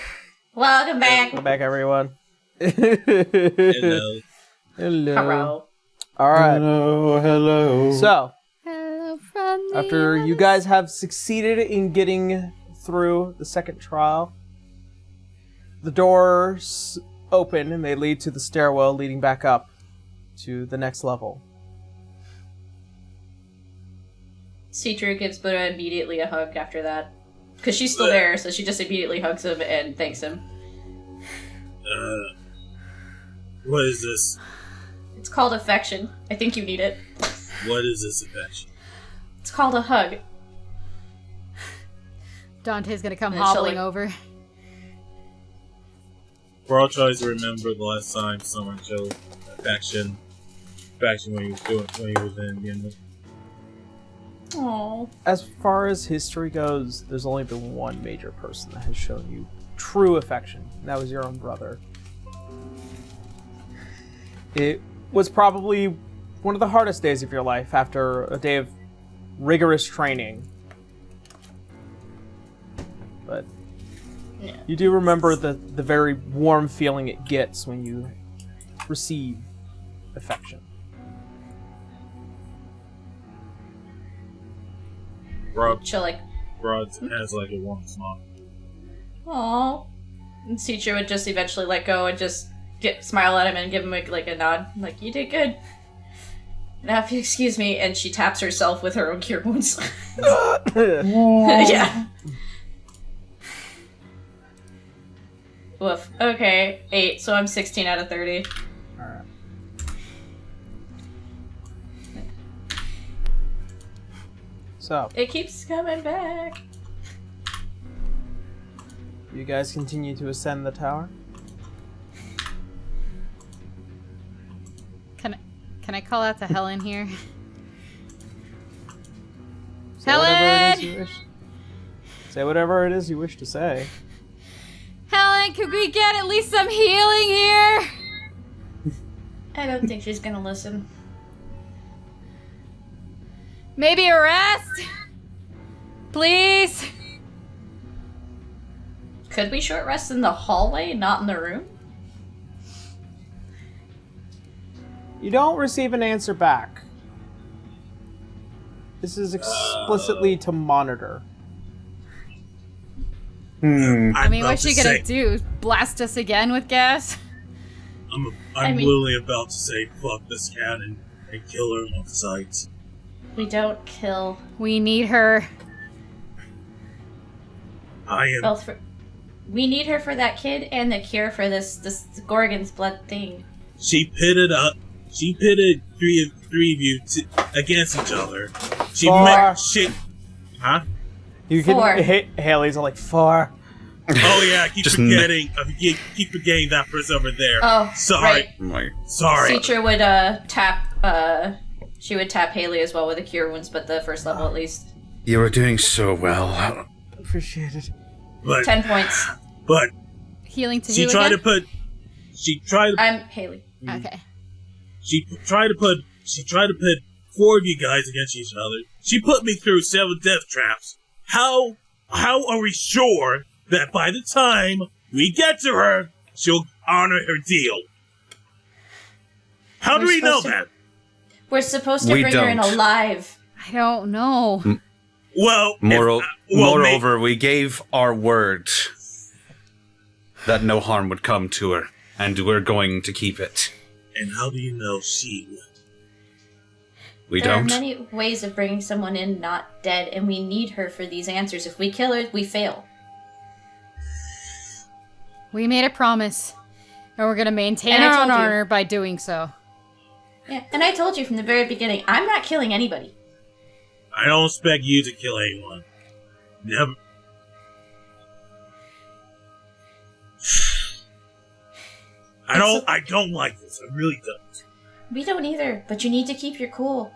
Welcome back. Welcome back, everyone. Hello. Hello. Hello. All right. Hello. So, Hello from the after you guys have succeeded in getting through the second trial, the doors open and they lead to the stairwell leading back up to the next level. Citra gives Buddha immediately a hug after that. Because she's still there, so she just immediately hugs him and thanks him. What is this? It's called affection. I think you need it. What is this affection? It's called a hug. Dante's gonna come And she'll, hobbling like- over. Brawl tries to remember the last time someone showed affection when he was in Vienna. Aww. As far as history goes, there's only been one major person that has shown you true affection, and that was your own brother. It was probably one of the hardest days of your life after a day of rigorous training. But Yeah. you do remember the very warm feeling it gets when you receive affection. She'll like, Broad has like a warm smile. aww. And Citra would just eventually let go and just smile at him and give him like a nod. Like, you did good. Now, if you excuse me, and she taps herself with her own cure wounds. Yeah. Woof. Okay, 8, so I'm 16 out of 30. Alright. So, It keeps coming back. you guys continue to ascend the tower? Can I call out to Helen here? Say whatever it is Helen! you wish. Say whatever it is you wish to say. Helen, could we get at least some healing here? I don't think she's gonna listen. Maybe a rest? Please? Could we short rest in the hallway, not in the room? You don't receive an answer back. This is explicitly to monitor. I mean, what's she gonna do? Blast us again with gas? I'm literally about to say fuck this cat and kill her on sight. We don't kill We need her. I am. both for. We need her for that kid and the cure for this Gorgon's blood thing. She pitted three of you against each other. She Four. met shit. Huh? You can Four. hit Haley's like 4. Oh yeah, I keep Just forgetting. I keep forgetting that person over there. Oh, sorry. right. Sorry. Citra would tap. She would tap Haley as well with the cure wounds, but the first level at least. You were doing so well. Appreciate it. But 10 points. but Healing to she who tried again? to put. She tried. I'm Haley. Okay. She tried to put 4 of you guys against each other. She put me through 7 death traps. How are we sure that by the time we get to her, she'll honor her deal? How do We're we know supposed to- that? We're supposed to We bring her in don't. alive. I don't know. Well, Moreover, we gave our word that no harm would come to her, and we're going to keep it. and how do you know she would? We There don't. are many ways of bringing someone in not dead, and we need her for these answers. If we kill her, we fail. We made a promise. And we're gonna maintain And I our own told you. honor by doing so. Yeah, and I told you from the very beginning, I'm not killing anybody. I don't expect you to kill anyone. Never. I don't like this. I really don't. We don't either, but you need to keep your cool.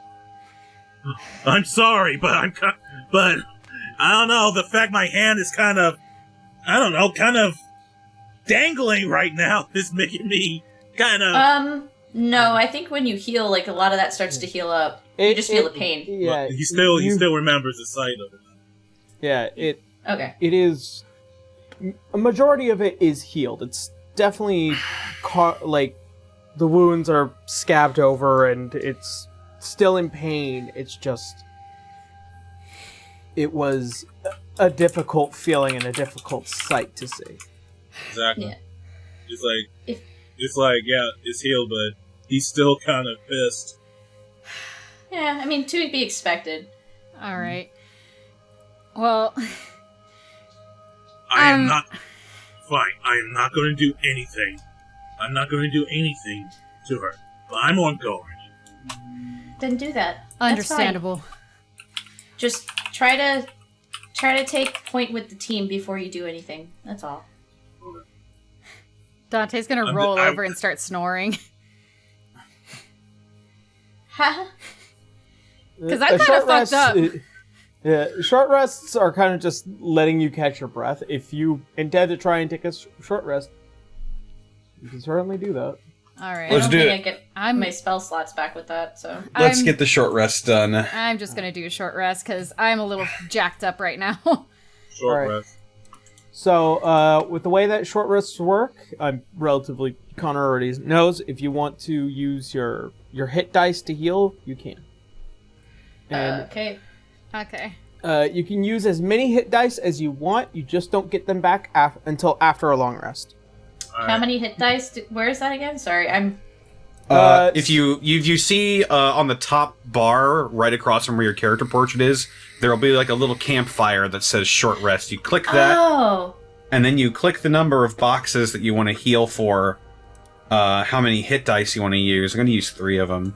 I'm sorry, but but I don't know. The fact my hand is kind of dangling right now is making me kind of. No, I think when you heal, like, a lot of that starts to heal up. You just feel the pain. Yeah, he still remembers the sight of it. Yeah, Okay. it is a majority of it is healed. It's definitely like the wounds are scabbed over and it's still in pain. It's just it was a difficult feeling and a difficult sight to see. Exactly. Yeah. It's like, yeah, it's healed, but he's still kind of pissed. Yeah, I mean, to be expected. All right. Well, I am not... Fine, I am not going to do anything. I'm not going to do anything to her. But I'm on guard. Then do that. understandable. That's fine. Just try to take point with the team before you do anything. That's all. Dante's gonna roll over and start snoring. Because I'm kind of fucked up. Yeah, short rests are kind of just letting you catch your breath. If you intend to try and take a short rest, you can certainly do that. All right. Let's I don't do think it. I get my spell slots back with that, so. Let's get the short rest done. I'm just gonna do a short rest because I'm a little jacked up right now. Short Alright. rest. So, with the way that short rests work, I'm relatively... Connor already knows, if you want to use your hit dice to heal, you can. And Okay. Okay. you can use as many hit dice as you want, you just don't get them back until after a long rest. How many hit dice? Where is that again? Sorry, I'm. If you see on the top bar right across from where your character portrait is, there'll be like a little campfire that says short rest. You click that, Oh. and then you click the number of boxes that you want to heal for. How many hit dice you want to use? I'm going to use 3 of them.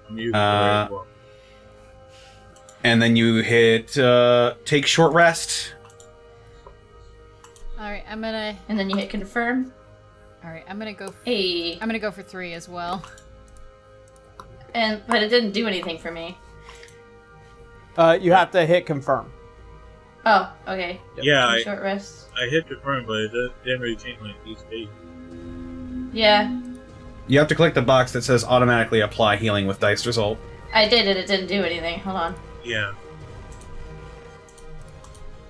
I'm using the right one. And then you hit take short rest. All right. I'm gonna. And then you hit confirm. All right. I'm gonna go. Hey. I'm gonna go for 3 as well. But it didn't do anything for me. You have to hit confirm. Oh, okay. Yeah, Short rest. I hit confirm, but it didn't really change my HP. Yeah, You have to click the box that says automatically apply healing with dice result. I did it. It didn't do anything. Hold on. Yeah.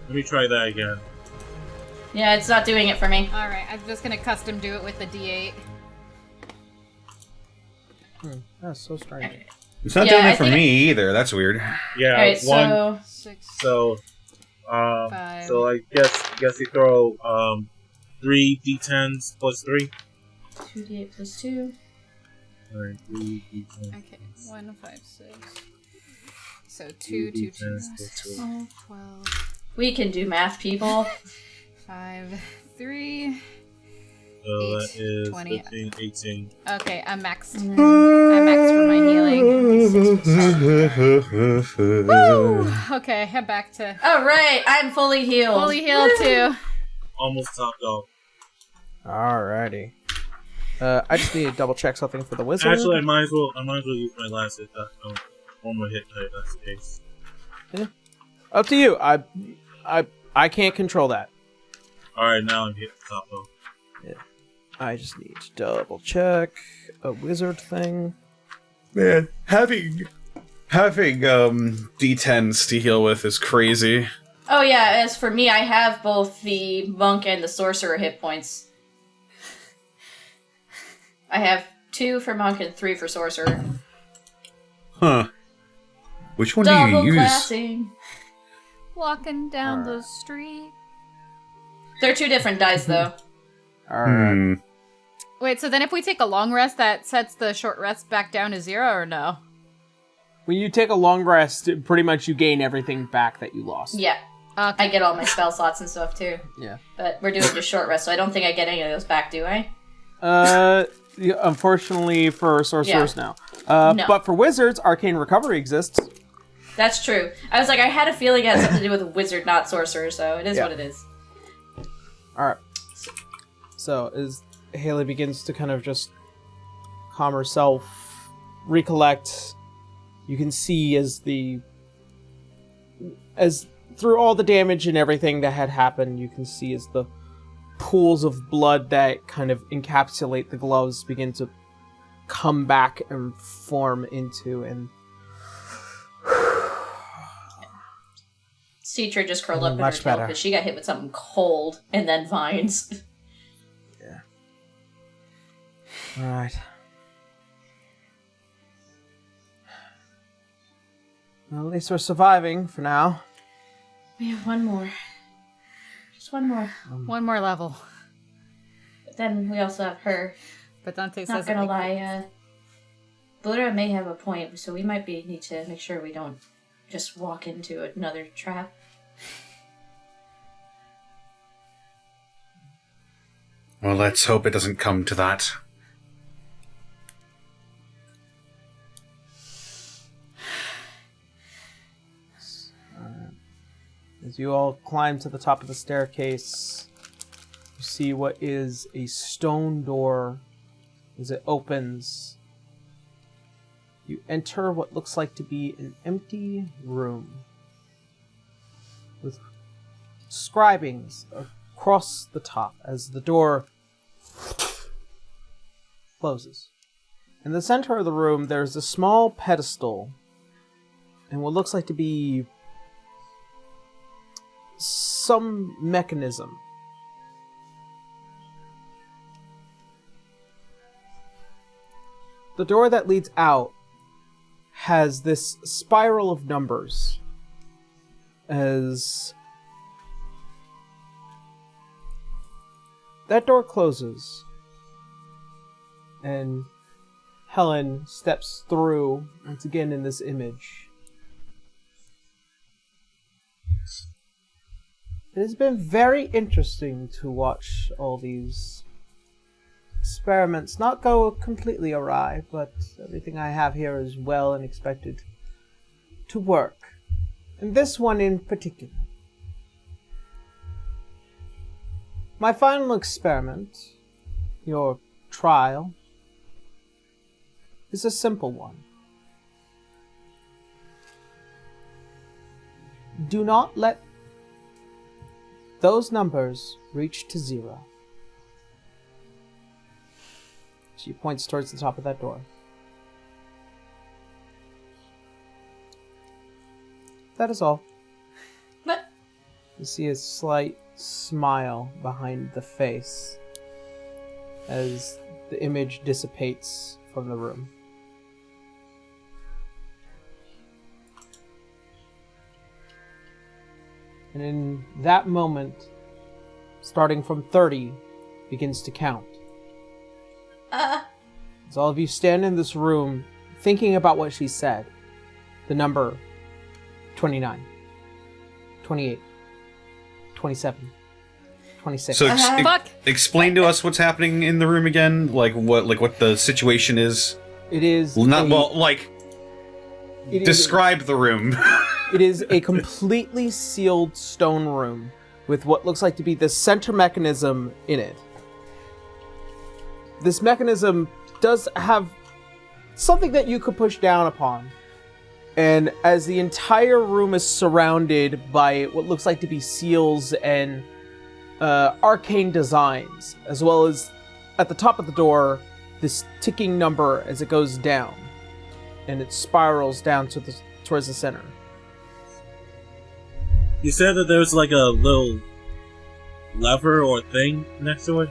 Let me try that again. Yeah, it's not doing it for me. All right. I'm just gonna custom do it with the D8. That's so strange. Okay. It's not Yeah, doing I it for think- me either. That's weird. Yeah, Alright, one. so 6. So, 5. so I guess you throw 3 d10s plus 3. 2d8 plus 2. Alright, 3 d10s. Okay. 1, 5, 6. So 2, 2, 2, 12, 12, We can do math, people. 5, 3. So that 8, is 20. 15, 18. Okay, I'm maxed. I'm maxed for my healing. Woo! Okay, head back to Alright, I'm fully healed. fully healed too. Almost topped off. Alrighty. I just need to double check something for the wizard. Actually, I might as well use my last hit. One more hit type. That's the case. Up to you. I can't control that. All right, now I'm hitting top off. I just need to double check a wizard thing. Man, having D10s to heal with is crazy. Oh yeah, as for me, I have both the monk and the sorcerer hit points. I have 2 for monk and 3 for sorcerer. Huh. Which one Double do you use? classing. Walking down the street. They're 2 different dice, though. Alright. Wait, so then if we take a long rest, that sets the short rest back down to 0, or no? When you take a long rest, pretty much you gain everything back that you lost. Yeah, Okay. I get all my spell slots and stuff too. Yeah. But we're doing just short rest, so I don't think I get any of those back, do I? Yeah, unfortunately for sorcerers Yeah. now. No. But for wizards, arcane recovery exists. That's true. I was like, I had a feeling it had something to do with a wizard, not sorcerer, so it is Yeah. what it is. Alright. So, as Haley begins to kind of just calm herself, recollect, you can see as through all the damage and everything that had happened, you can see as the pools of blood that kind of encapsulate the gloves begin to come back and form into and Citra just curled up in her Much tail better. because she got hit with something cold and then vines. Alright. Well, at least we're surviving for now. We have one more. Just one more. One more level. But then we also have her. But Dante Not says... gonna lie, Buddha may have a point, so we might need to make sure we don't just walk into another trap. Well, let's hope it doesn't come to that. As you all climb to the top of the staircase, you see what is a stone door. As it opens, you enter what looks like to be an empty room with scribings across the top as the door closes. In the center of the room, there's a small pedestal and what looks like to be some mechanism. The door that leads out has this spiral of numbers as that door closes and Helen steps through once again in this image. It has been very interesting to watch all these experiments not go completely awry, but everything I have here is well and expected to work. And this one in particular. My final experiment, your trial, is a simple one. Do not let those numbers reach to 0. She points towards the top of that door. That is all. What? You see a slight smile behind the face as the image dissipates from the room. And in that moment, starting from 30, begins to count. As all of you stand in this room, thinking about what she said, the number 29, 28, 27, 26. So Fuck! explain to us what's happening in the room again, like what the situation is. It is Not a- well, like it is- describe the room. It is a completely sealed stone room with what looks like to be the center mechanism in it. This mechanism does have something that you could push down upon. And as the entire room is surrounded by what looks like to be seals and arcane designs, as well as at the top of the door, this ticking number as it goes down. And it spirals down towards the center. You said that there's like a little lever or thing next to it?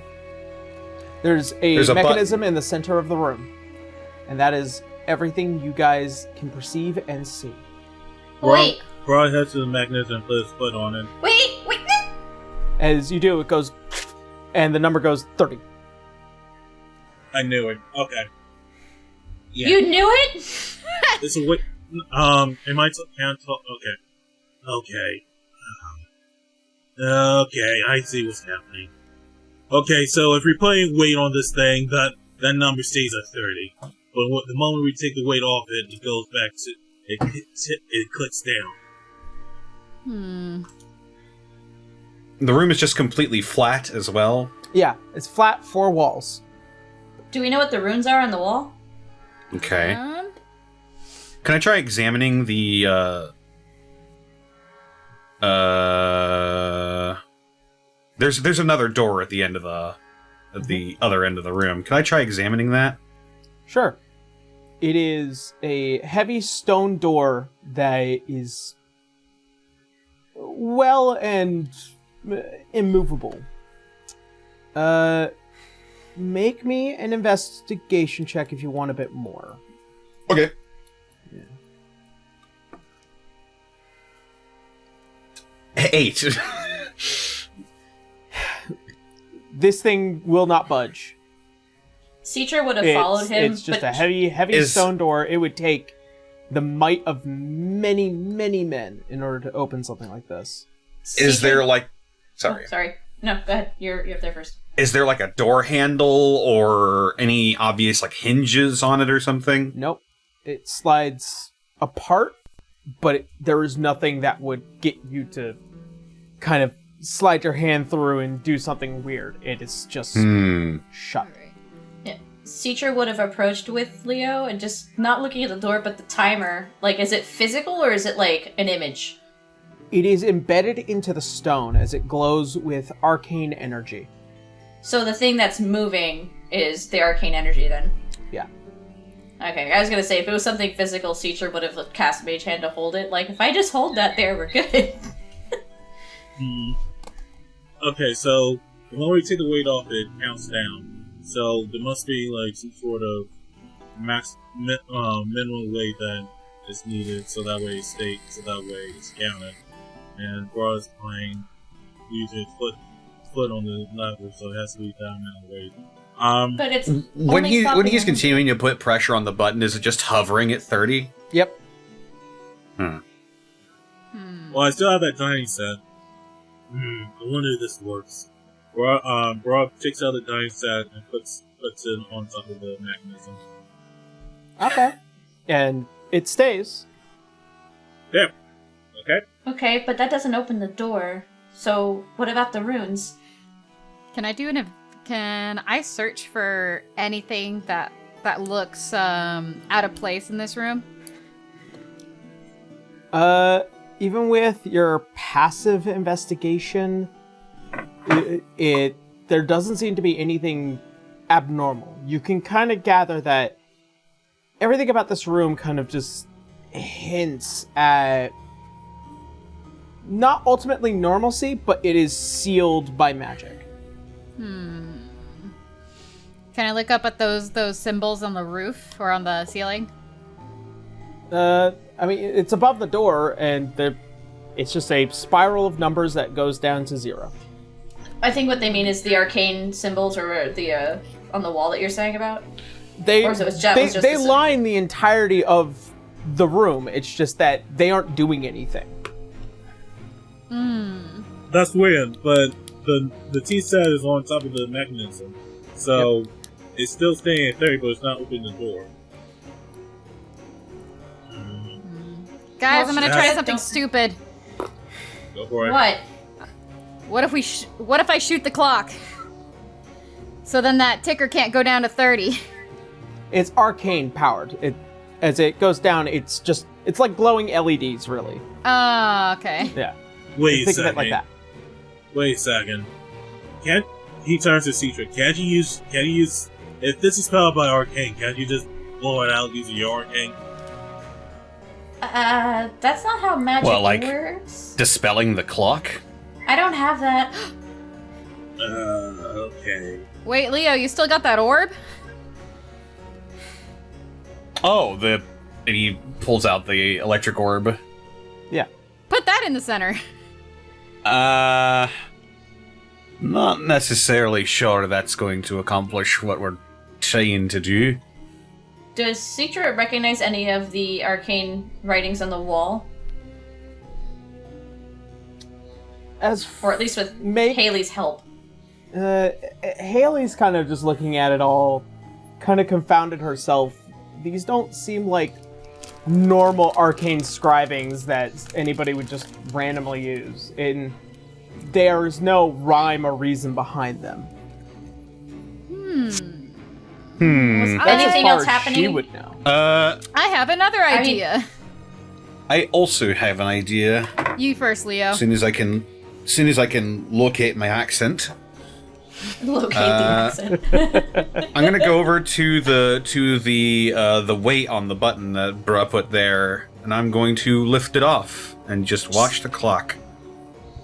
There's a There's a mechanism in the center of the room. And that is everything you guys can perceive and see. Wait, Broad heads to the mechanism and put his foot on it. wait, no! As you do, it goes, and the number goes 30. I knew it. Okay. Yeah. You knew it? It's a wait. Am I can't talk? Okay. Okay, I see what's happening. Okay, so if we're putting weight on this thing, that number stays at 30. But the moment we take the weight off it, it goes back to it clicks down. The room is just completely flat as well. Yeah, it's flat, 4 walls. Do we know what the runes are on the wall? Okay. Can I try examining the there's another door at the end of the other end of the room. Can I try examining that? Sure. It is a heavy stone door that is well and immovable. Make me an investigation check if you want a bit more. Okay. Yeah. 8. This thing will not budge. Citra would have followed him. It's just but a heavy stone door. It would take the might of many, many men in order to open something like this. Is there like... Sorry. Oh, sorry. No, go ahead. You're up there first. Is there like a door handle or any obvious like hinges on it or something? Nope. It slides apart, but there is nothing that would get you to kind of slide your hand through and do something weird. It is just shut. Yeah. Citra would have approached with Leo and just not looking at the door, but the timer. Like, is it physical or is it like an image? It is embedded into the stone as it glows with arcane energy. So the thing that's moving is the arcane energy then? Yeah. Okay, I was gonna say, if it was something physical, Citra would have cast Mage Hand to hold it. Like, if I just hold that there, we're good. Okay, so the moment we take the weight off, it counts down. So there must be like some sort of minimum weight that is needed, so that way it's counted. And Brad's playing using foot on the lever, so it has to be that amount of weight. But it's when he's him. continuing to put pressure on the button, is it just hovering at 30? Yep. Well, I still have that dining set. I wonder if this works. Broad takes out the dining set and puts it on top of the mechanism. Okay. And it stays. Yeah. Okay. Okay, but that doesn't open the door. So what about the runes? Can I search for anything that looks out of place in this room? Even with your passive investigation, there doesn't seem to be anything abnormal. You can kind of gather that everything about this room kind of just hints at not ultimately normalcy, but it is sealed by magic. Can I look up at those symbols on the roof or on the ceiling? I mean, it's above the door, and it's just a spiral of numbers that goes down to 0. I think what they mean is the arcane symbols or the on the wall that you're saying about. They They line the entirety of the room. It's just that they aren't doing anything. That's weird, but the T set is on top of the mechanism, so it's still staying at 30, but it's not opening the door. Guys, I'm gonna try something stupid. Go for it. What? What if I shoot the clock? So then that ticker can't go down to 30. It's arcane powered. As it goes down, it's like glowing LEDs, really. Oh, okay. Yeah. Wait a Think second. of it like that. Wait a second. He turns to Citra. Can't you use, if this is powered by arcane, can't you just blow it out using your arcane? That's not how magic works. Dispelling the clock? I don't have that. Okay. Wait, Leo, you still got that orb? Oh, and he pulls out the electric orb. Yeah. Put that in the center. Not necessarily sure that's going to accomplish what we're trying to do. Does Citra recognize any of the arcane writings on the wall? Or at least with Haley's help. Haley's kind of just looking at it all, kind of confounded herself. These don't seem like normal arcane scribings that anybody would just randomly use. And there's no rhyme or reason behind them. That's Anything as far else as happening? she would know. I have another idea. I also have an idea. You first, Leo. As soon as I can locate my accent. Locate the accent. I'm gonna go over to the weight on the button that Bra put there, and I'm going to lift it off and just watch the clock.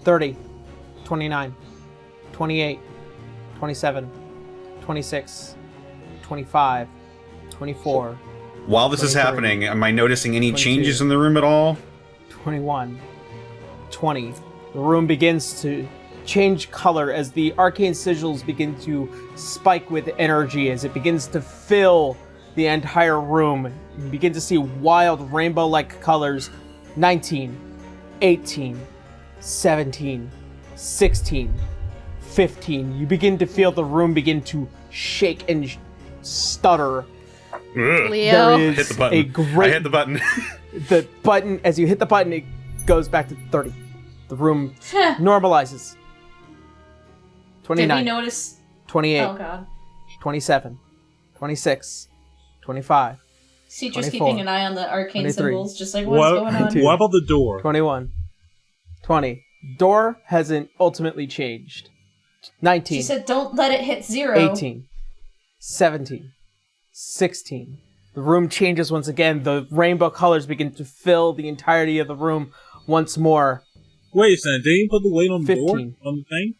30, 29, 28, 27, 26, 25, 24, While this is 23, happening, am I noticing any 22. changes in the room at all? 21, 20. The room begins to change color as the arcane sigils begin to spike with energy, as it begins to fill the entire room. You begin to see wild rainbow-like colors. 19, 18, 17, 16, 15. You begin to feel the room begin to shake and stutter. Ugh. Leo. There is Hit the button. a great I hit the button. the button, as you hit the button, it goes back to 30. The room normalizes. Did 29, we notice? 28, Oh god. 27, 26, 25, Cetra's 24, keeping an eye on the arcane 23, symbols, just like what's going on. 22. What about the door? 21, 20. Door hasn't changed. 19, She said, "Don't let it hit 0." 18, 17, 16. The room changes once again. The rainbow colors begin to fill the entirety of the room once more. Wait a second, did he put the weight on the door? 15. On the thing?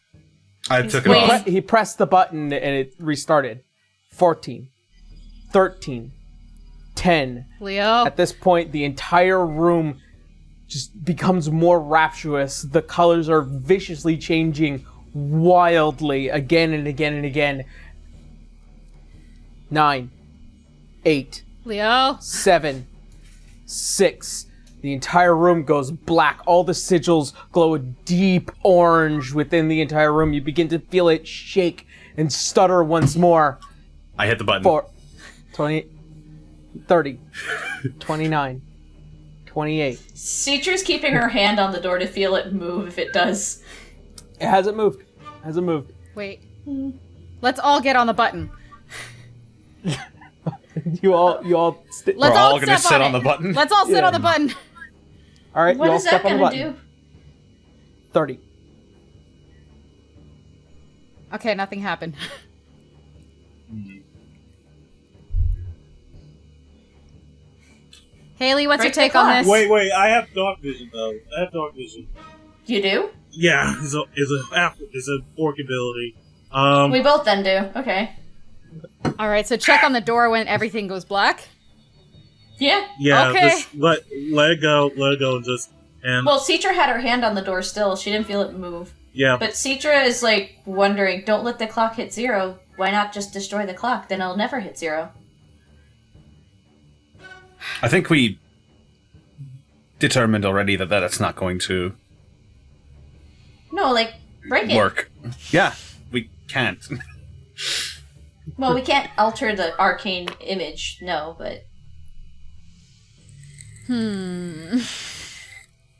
I took it waiting. off. He pressed the button and it restarted. 14, 13, 10. Leo. At this point, the entire room just becomes more rapturous. The colors are viciously changing wildly again and again and again. 9, 8, Leo. 7, 6. The entire room goes black. All the sigils glow a deep orange within the entire room. You begin to feel it shake and stutter once more. I hit the button. 4, 20, 30, 29, 28. Cetra's keeping her hand on the door to feel it move if it does. It hasn't moved. Hasn't moved. Wait. Let's all get on the button. You all Let's We're all gonna step sit on it. the button? Let's all sit Yeah. on the button. all right, What you all is step that on the gonna button. do? 30. Okay, nothing happened. Haley, what's Break your the take on clock. this? Wait, I have dark vision though. I have dark vision. You do? Yeah, it's a orc ability. We both then do. Okay. All right, so check on the door when everything goes black. Yeah. Yeah, Okay. just let it go, and just Well, Cetra had her hand on the door still. She didn't feel it move. yeah. But Cetra is like wondering, don't let the clock hit 0. Why not just destroy the clock? Then it'll never hit 0. I think we determined already that that's not going to No, like, break it. work. Yeah, we can't. Well, we can't alter the arcane image, no, but...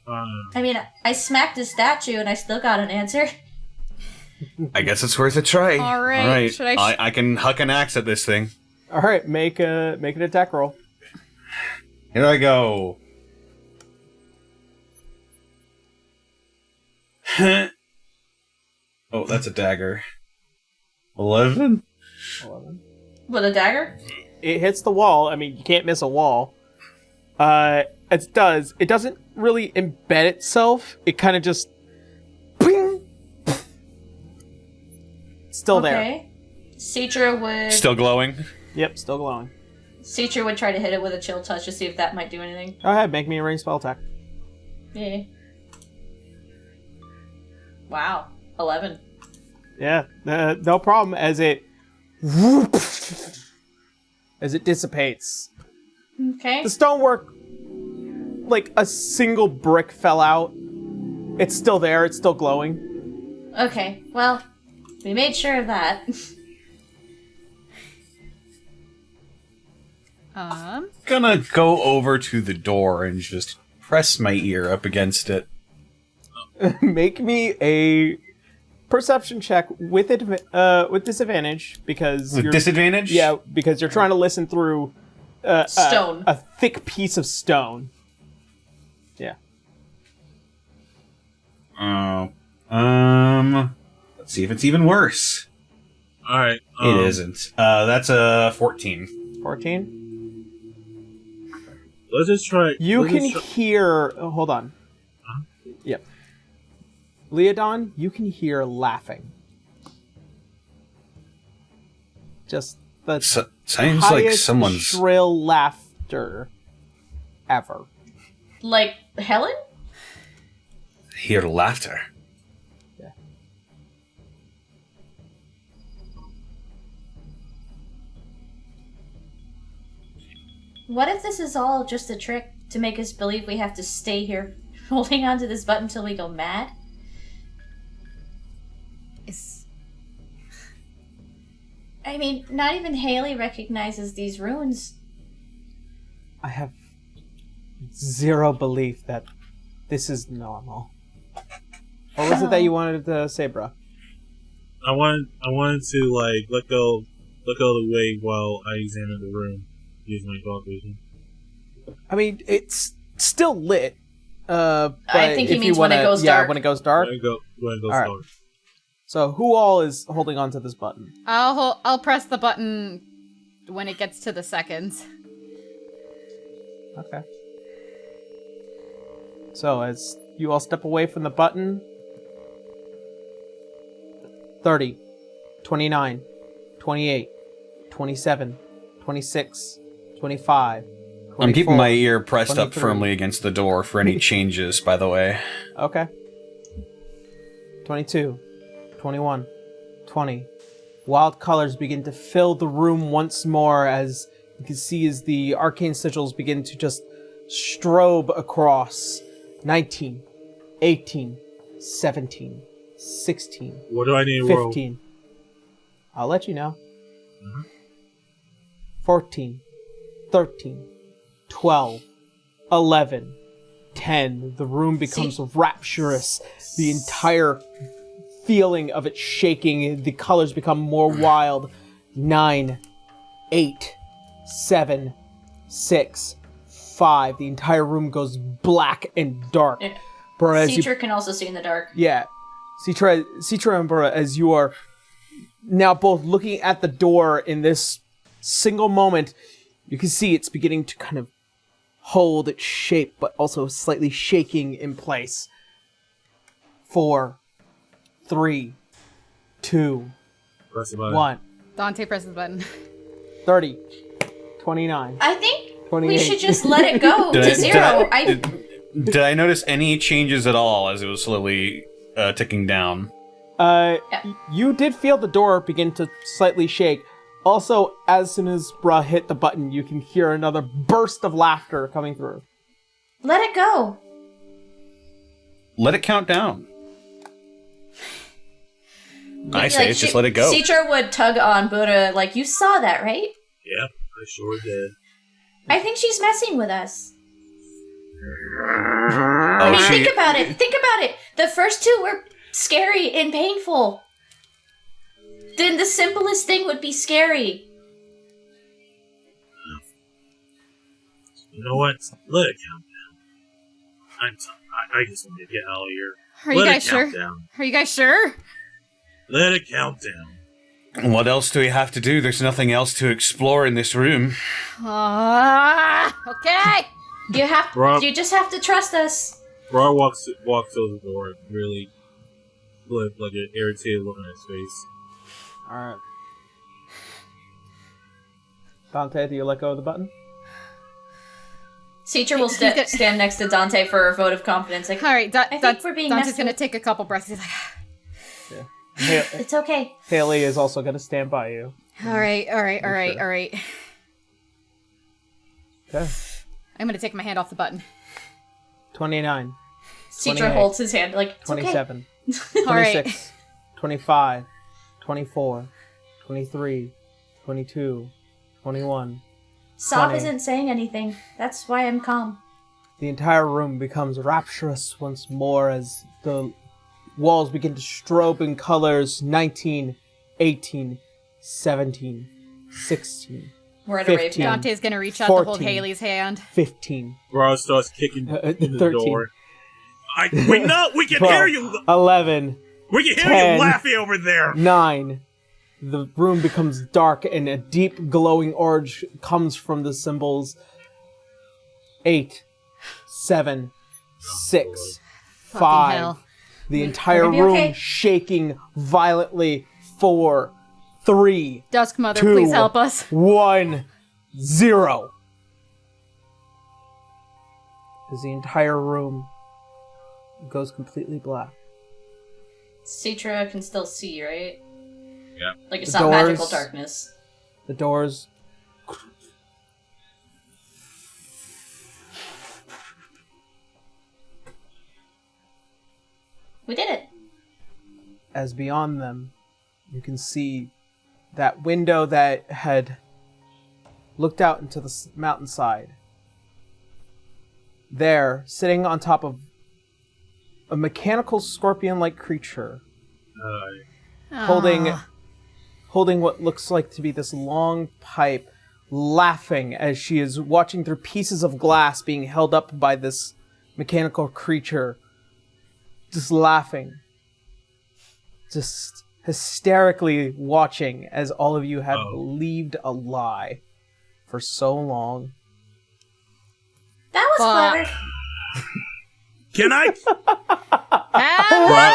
I mean, I smacked a statue and I still got an answer. I guess it's worth a try. All right, All right. should I I can huck an axe at this thing. All right, make an attack roll. Here I go. Oh, that's a dagger. 11? 11. With a dagger? It hits the wall. I mean, you can't miss a wall. It doesn't really embed itself. It kind of just... Ping! Still there. Okay. Cetra would... Still glowing? Yep, still glowing. Cetra would try to hit it with a chill touch to see if that might do anything. Go ahead, make me a ranged spell attack. Yeah. Wow. 11. Yeah, no problem. As it dissipates, Okay. the stonework, like a single brick fell out. It's still there. It's still glowing. Okay. Well, we made sure of that. Gonna go over to the door and just press my ear up against it. Make me a perception check with disadvantage because With you're, disadvantage? Yeah, because you're trying to listen through Stone. a thick piece of stone. Yeah. Oh. Let's see if it's even worse. All right. It isn't. That's a 14. 14. Let's just try. You let's can just try- hear. Oh, hold on. Yep. Leodon, you can hear laughing. Just the sounds like highest someone's shrill laughter ever. Like Helen? hear laughter. Yeah. What if this is all just a trick to make us believe we have to stay here holding on to this button until we go mad? I mean, not even Haley recognizes these runes. I have zero belief that this is normal. What was it that you wanted to say, bro? I wanted to like let go of the way while I examine the room using my dark vision. I mean, it's still lit. But I think he if means you when it wanna, goes yeah, dark. when it goes dark. When it goes All right. dark. So who all is holding on to this button? I'll press the button when it gets to the seconds. Okay. So as you all step away from the button, 30, 29, 28, 27, 26, 25, 24, I'm keeping my ear pressed up 23. firmly against the door for any changes, by the way. Okay. 22, 21, 20. Wild colors begin to fill the room once more as you can see as the arcane sigils begin to just strobe across. 19, 18, 17, 16, What do I need to roll? 15. I'll let you know. 14, 13, 12, 11, 10. The room becomes rapturous. The entire feeling of it shaking, the colors become more wild. 9, 8, 7, 6, 5. The entire room goes black and dark. Yeah. Whereas Citra can also see in the dark. yeah. Citra and Burra, as you are now both looking at the door in this single moment, you can see it's beginning to kind of hold its shape, but also slightly shaking in place. 4, 3, 2, Press the button. 1. Dante presses the button. 30, 29. I think 28. we should just let it go Did to I- zero. Did I notice any changes at all as it was slowly ticking down? You did feel the door begin to slightly shake. Also, as soon as Bruh hit the button, you can hear another burst of laughter coming through. Let it go. Let it count down. I say it's just let it go. Citra would tug on Buddha, like, you saw that, right? Yep, I sure did. I think she's messing with us. Oh, I mean, think about it. Think about it. The first two were scary and painful. Then the simplest thing would be scary. You know what? Let it count down. I just want to get out of here. Are you Let guys it count sure? down. Are you guys sure? Let it count down. What else do we have to do? There's nothing else to explore in this room. Okay. Rob- You just have to trust us. Rar walks through the door, really with like an irritated look on his face. Alright. Dante, do you let go of the button? Citra will stand next to Dante for a vote of confidence. Like, All right. I think we're being Dante's messed gonna with. take a couple breaths. He's like, It's okay. Haley is also going to stand by you. all right. Okay. I'm gonna take my hand off the button. 29, Citra 28, holds his hand, like, it's 27, All right. 26, 25, 24, 23, 22, 21. Sav 20. isn't saying anything. That's why I'm calm. The entire room becomes rapturous once more as the walls begin to strobe in colors. 19, 18, 17, 16, We're at a rave 15. now. Dante's gonna reach out to hold 14. Haley's hand. 15, Rar starts kicking in the 13. door. We can 12, hear you. 11, We can hear 10. you laughing over there. 9. The room becomes dark and a deep glowing orange comes from the symbols. 8, 7, 6, Fucking 5, hell. The entire We're gonna be room okay. shaking violently. 4, 3, Dusk Mother, 2, please help us. 1, 0. As the entire room goes completely black. Citra can still see, right? Yeah. Like it's The not magical doors- darkness. The doors We did it. as beyond them, you can see that window that had looked out into the mountainside. There, sitting on top of a mechanical scorpion-like creature, holding what looks like to be this long pipe, laughing as she is watching through pieces of glass being held up by this mechanical creature, just laughing, just hysterically watching as all of you had believed a lie for so long. That was Fuck. clever. Can I? Helen!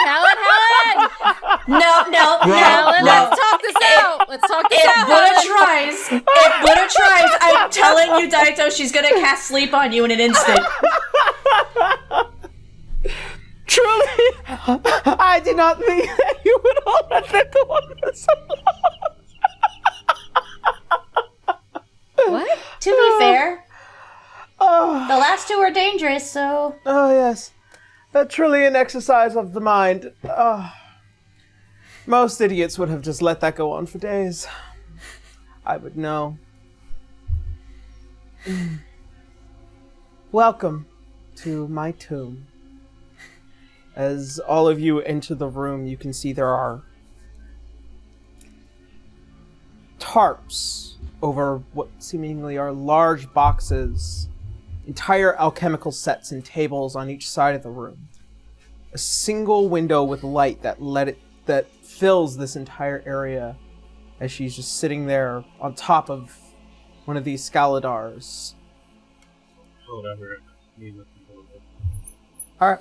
No. Helen, let's talk this out! Let's talk this If out, Buddha Helen! tries, I'm telling you, Daito, she's gonna cast sleep on you in an instant. Truly, I did not think that you would all let that go on for so long. What? To be fair, the last two were dangerous, so... Oh, yes. Truly an exercise of the mind. Most idiots would have just let that go on for days. I would know. Welcome to my tomb. As all of you enter the room, you can see there are tarps over what seemingly are large boxes, entire alchemical sets and tables on each side of the room. A single window with light that fills this entire area as she's just sitting there on top of one of these scaladars. Whatever. Alright.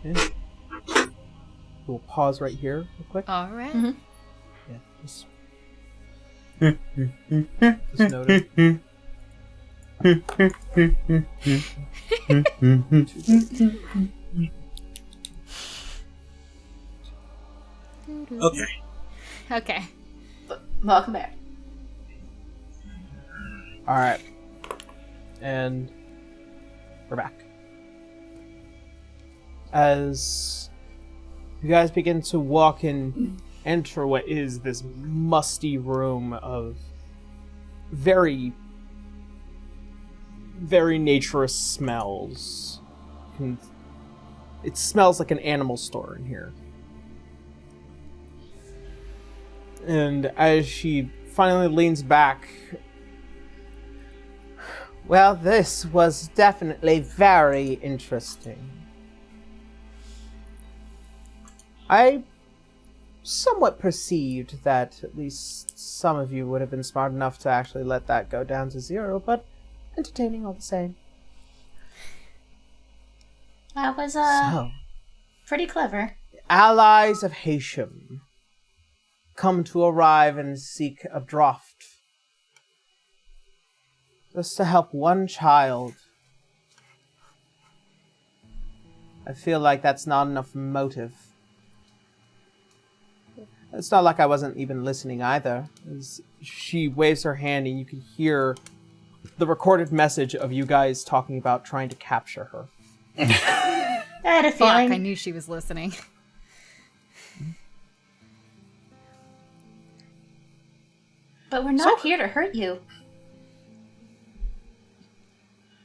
Okay. We'll pause right here real quick. All right. Yeah, just note it. Okay. Okay. Welcome back. Alright. And we're back. As you guys begin to walk and enter what is this musty room of very, very naturous smells. And it smells like an animal store in here. And as she finally leans back, well, this was definitely very interesting. I somewhat perceived that at least some of you would have been smart enough to actually let that go down to 0, but entertaining all the same. That was, So, pretty clever. allies of Hashem come to arrive and seek a draft. Just to help one child. I feel like that's not enough motive. It's not like I wasn't even listening either. As she waves her hand and you can hear the recorded message of you guys talking about trying to capture her. I had a Fuck, feeling. I knew she was listening. But we're not here to hurt you.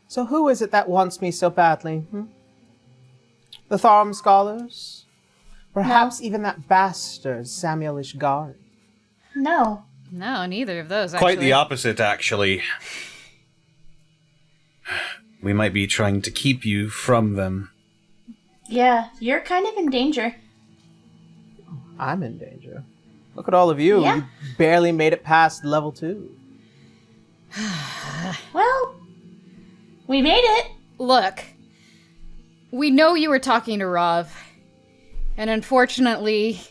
So who is it that wants me so badly? The Thorium scholars? Perhaps even that bastard, Samuel Ishgard. No. No, neither of those, actually. Quite the opposite, actually. We might be trying to keep you from them. Yeah, you're kind of in danger. I'm in danger. Look at all of you. Yeah. You barely made it past level 2. Well, we made it. Look, we know you were talking to Rav, and unfortunately,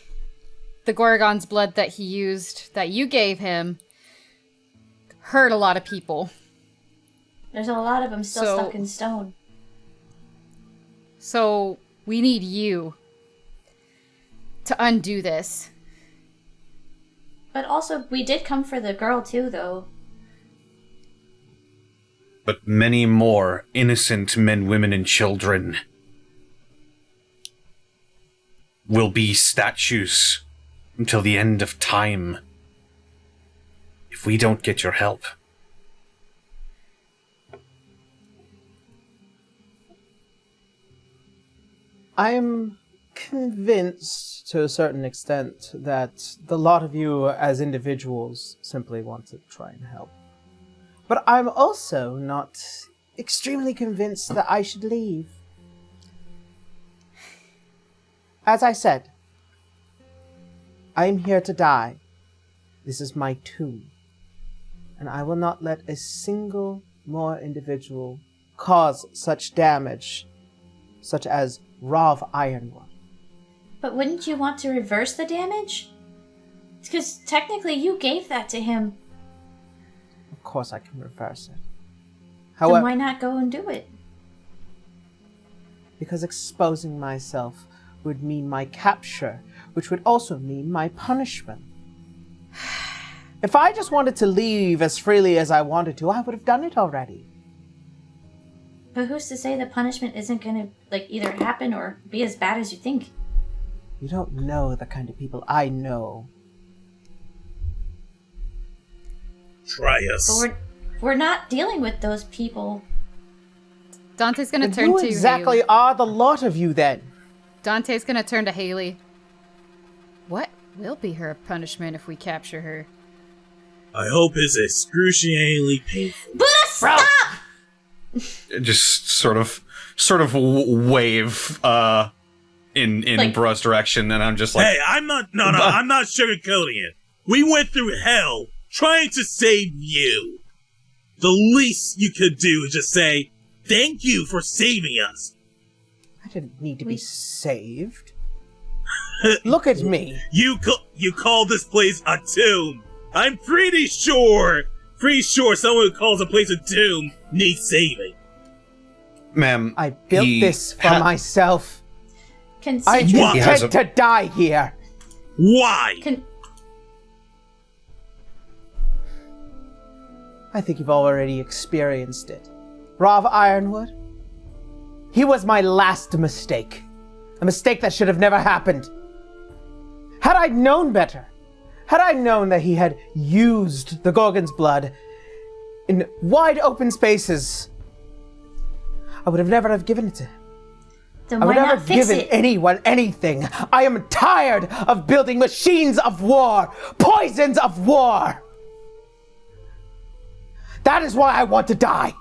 the Gorgon's blood that he used, that you gave him, hurt a lot of people. There's a lot of them still stuck in stone. So, we need you to undo this. But also, we did come for the girl too, though. But many more innocent men, women, and children will be statues until the end of time if we don't get your help. I'm convinced to a certain extent that the lot of you as individuals simply want to try and help. But I'm also not extremely convinced that I should leave. As I said, I'm here to die. This is my tomb. And I will not let a single more individual cause such damage, such as Rav Ironwood. But wouldn't you want to reverse the damage? Because technically you gave that to him. Of course I can reverse it. Then why not go and do it? Because exposing myself would mean my capture, which would also mean my punishment. If I just wanted to leave as freely as I wanted to, I would have done it already. But who's to say the punishment isn't gonna, either happen or be as bad as you think? You don't know the kind of people I know. Try us. But we're not dealing with those people. Dante's gonna And turn who to exactly Haley. are the lot of you then? Dante's gonna turn to Haley. What will be her punishment if we capture her? I hope it's excruciatingly painful. But stop! Just sort of wave in Bruh's direction, and I'm just like, Hey, I'm not sugarcoating it. We went through hell trying to save you. The least you could do is just say, thank you for saving us. I didn't need to be saved. Look at me. You call this place a tomb. I'm pretty sure someone who calls a place a tomb needs saving. ma'am, I built this for myself. I intend to die here. Why? I think you've already experienced it. Rav Ironwood? He was my last mistake. A mistake that should have never happened. Had I known better, had I known that he had used the Gorgon's blood in wide open spaces, I would have never have given it to him. Then I would why never not have fix given it? anyone anything. I am tired of building machines of war, poisons of war. That is why I want to die.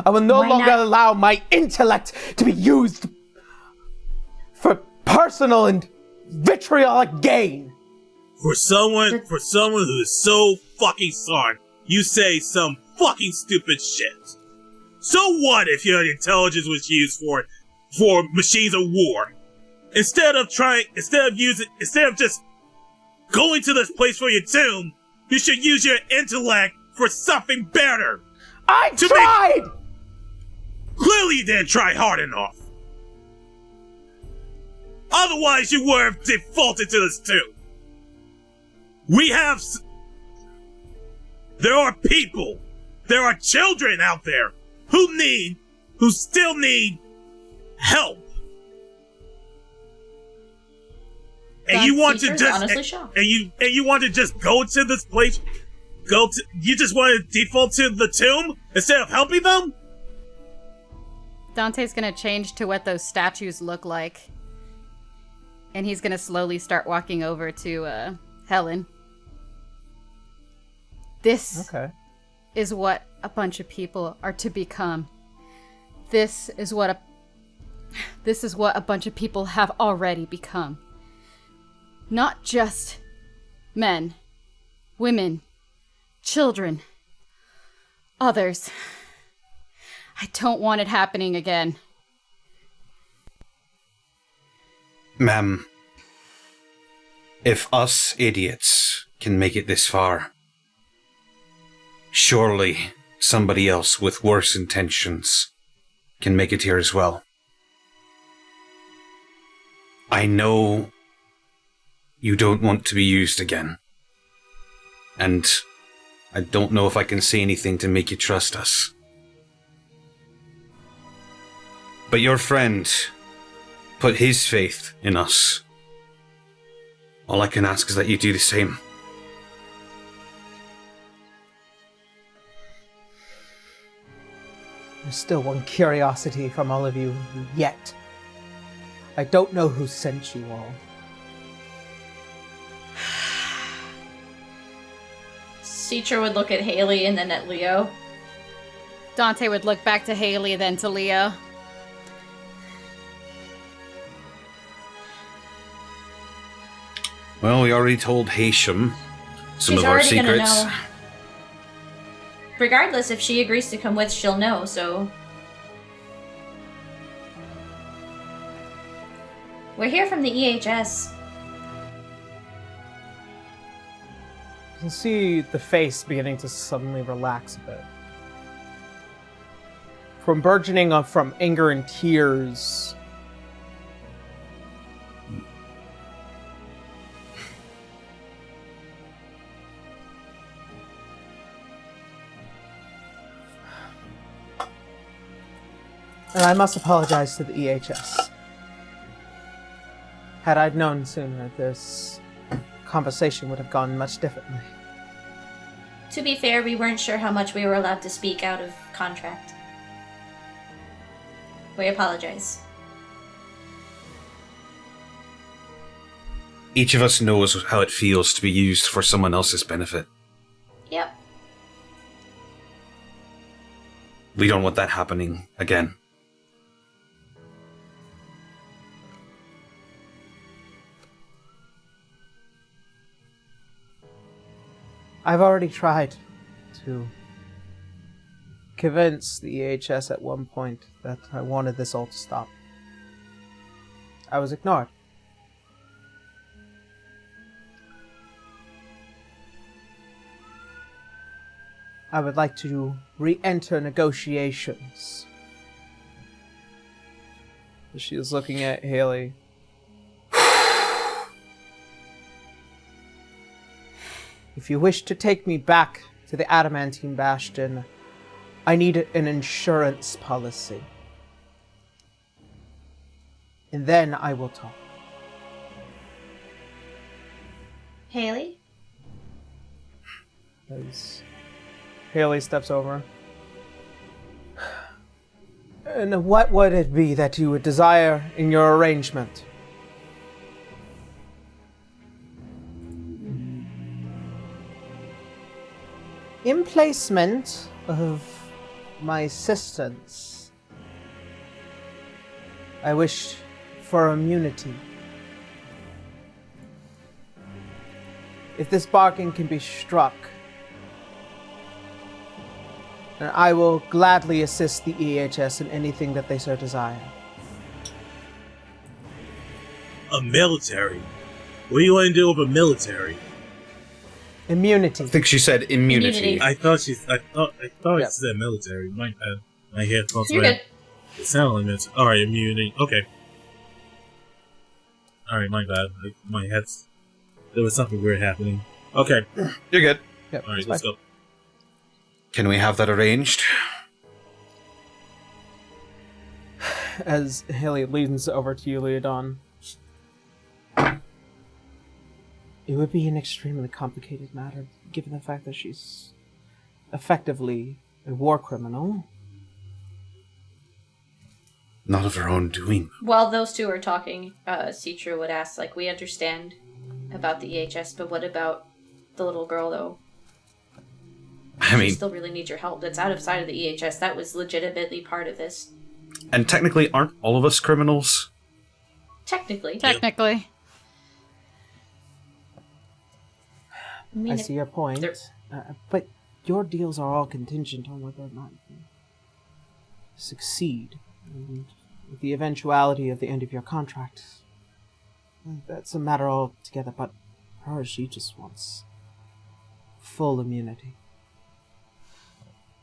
I will no longer allow my intellect to be used for personal and vitriolic gain. For someone who is so fucking smart, you say some fucking stupid shit. So what if your intelligence was used for machines of war? Instead of just going to this place for your tomb, you should use your intellect for something better. I tried! Clearly you didn't try hard enough. Otherwise you would have defaulted to this tomb. There are people, there are children out there who still need help. And you want to just go to this place? You just want to default to the tomb instead of helping them? Dante's gonna change to what those statues look like. And he's gonna slowly start walking over to Helen. This is what a bunch of people are to become. This is what a bunch of people have already become. Not just men, women, children, others. I don't want it happening again. Ma'am, if us idiots can make it this far, surely somebody else with worse intentions can make it here as well. I know you don't want to be used again, and I don't know if I can say anything to make you trust us. But your friend put his faith in us. All I can ask is that you do the same. There's still one curiosity from all of you yet. I don't know who sent you all. Citra would look at Haley and then at Leo. Dante would look back to Haley, then to Leo. Well, we already told Hashem some She's of our already gonna secrets. know. Regardless, if she agrees to come with, she'll know, so... We're here from the EHS. You can see the face beginning to suddenly relax a bit. From burgeoning from anger and tears, and I must apologize to the EHS. Had I known sooner, this conversation would have gone much differently. To be fair, we weren't sure how much we were allowed to speak out of contract. We apologize. Each of us knows how it feels to be used for someone else's benefit. Yep. We don't want that happening again. I've already tried to convince the EHS at one point that I wanted this all to stop. I was ignored. I would like to re-enter negotiations. She is looking at Haley. If you wish to take me back to the Adamantine Bastion, I need an insurance policy. And then I will talk. Haley? As Haley steps over. And what would it be that you would desire in your arrangement? In placement of my assistance, I wish for immunity. If this bargain can be struck, then I will gladly assist the EHS in anything that they so desire. A military? What do you want to do with a military? Immunity. I think she said immunity. Immunity. I thought she said Yep. military. My head close. You're good. It sounded like military. Alright, immunity. Okay. Alright, my bad. My head's... There was something weird happening. Okay. You're good. Yep, Alright, it's let's fine. go. Can we have that arranged? As Haley leans over to you, Leodon. It would be an extremely complicated matter, given the fact that she's effectively a war criminal. Not of her own doing. While those two are talking, Citra would ask, like, we understand about the EHS, but what about the little girl, though? I She mean, still really needs your help. That's outside of the EHS. That was legitimately part of this. and technically, aren't all of us criminals? Technically. Technically. I mean, I if see your point, there- but your deals are all contingent on whether or not you succeed. And with the eventuality of the end of your contract, that's a matter altogether, but her, she just wants full immunity.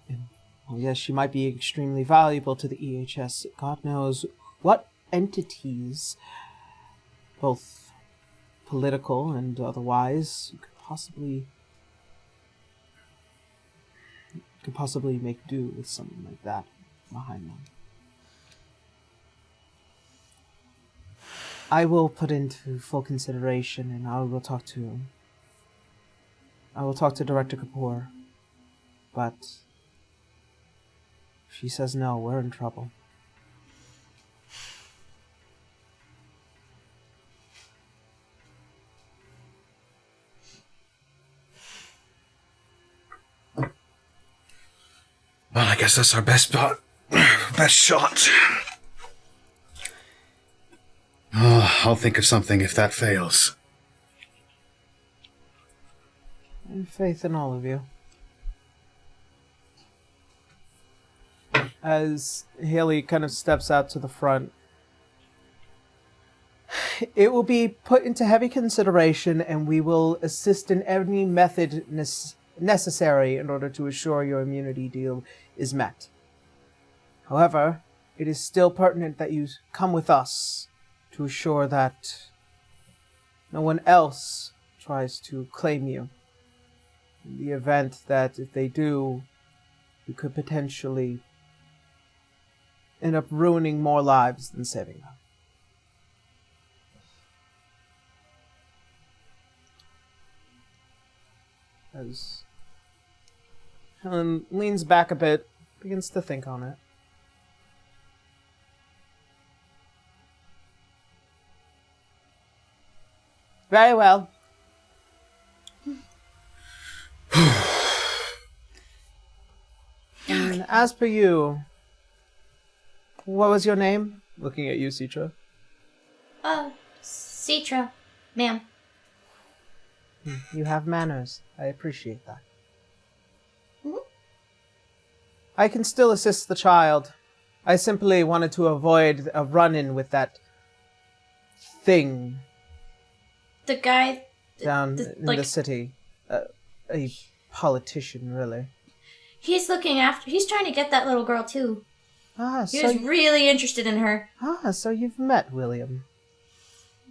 And, well, yes, she might be extremely valuable to the EHS. God knows what entities, both political and otherwise, could possibly make do with someone like that behind them. I will put into full consideration, and I will talk to Director Kapoor, but if she says no, we're in trouble. Well, I guess that's our best shot. Oh, I'll think of something if that fails. I have faith in all of you. As Haley kind of steps out to the front, it will be put into heavy consideration, and we will assist in any method necessary in order to assure your immunity deal is met. However, it is still pertinent that you come with us to assure that no one else tries to claim you. In the event that if they do, you could potentially end up ruining more lives than saving them. As Helen leans back a bit, begins to think on it. Very well. And as per you, what was your name? Looking at you, Citra. Citra, ma'am. You have manners. I appreciate that. Mm-hmm. I can still assist the child. I simply wanted to avoid a run-in with that thing The guy... down in the city. A politician, really. He's trying to get that little girl, too. He was So really interested in her. so you've met William.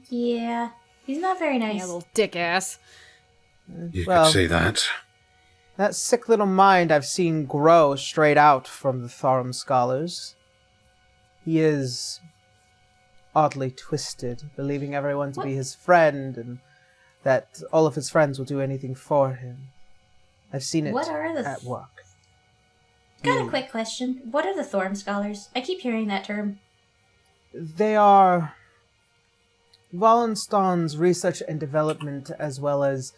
Yeah. He's not very nice. Yeah, little dick ass. You Well, could say that. That sick little mind I've seen grow straight out from the Thorium scholars. He is oddly twisted, believing everyone to be his friend and that all of his friends will do anything for him. I've seen it at work. Got a quick question. What are the Thorium scholars? I keep hearing that term. They are Wallenstein's research and development, as well as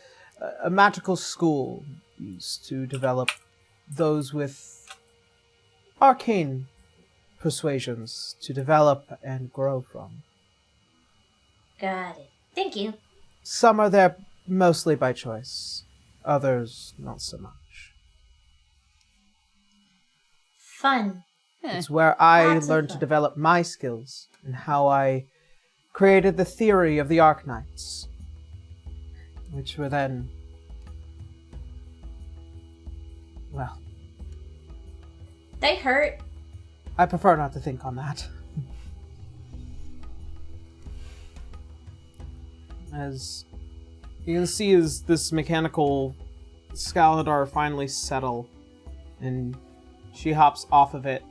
a magical school used to develop those with arcane persuasions to develop and grow from. Got it. Thank you. Some are there mostly by choice, others not so much. Fun. It's where I Lots of learned to fun. develop my skills and how I created the theory of the Arknights, which were then, well, They hurt. I prefer not to think on that. As you can see, as this mechanical Scaladar finally settle, and she hops off of it.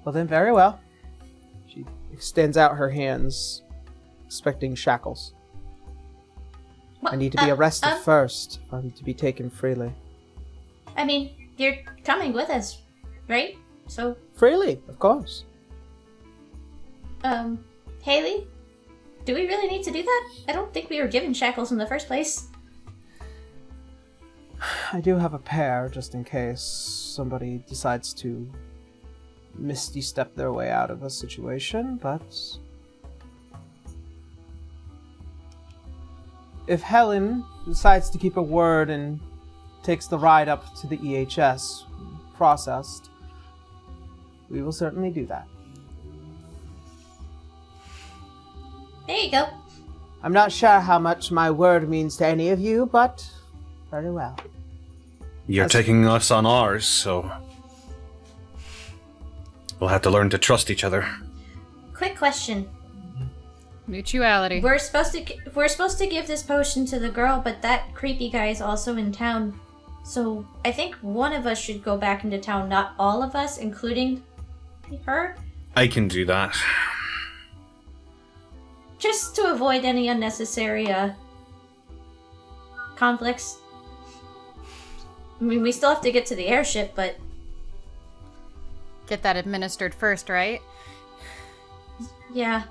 Well then, very well. She extends out her hands, expecting shackles. I need to be arrested first for me to be taken freely. I mean, you're coming with us, right? So, Freely, of course. Haley? Do we really need to do that? I don't think we were given shackles in the first place. I do have a pair, just in case somebody decides to misty step their way out of a situation, but if Helen decides to keep her word and takes the ride up to the EHS processed, we will certainly do that. There you go. I'm not sure how much my word means to any of you, but very well. You're taking us on ours, so we'll have to learn to trust each other. Quick question. Mutuality. We're supposed to give this potion to the girl, but that creepy guy is also in town. So I think one of us should go back into town, not all of us, including her. I can do that. Just to avoid any unnecessary conflicts. I mean, we still have to get to the airship, but... Get that administered first, right? Yeah.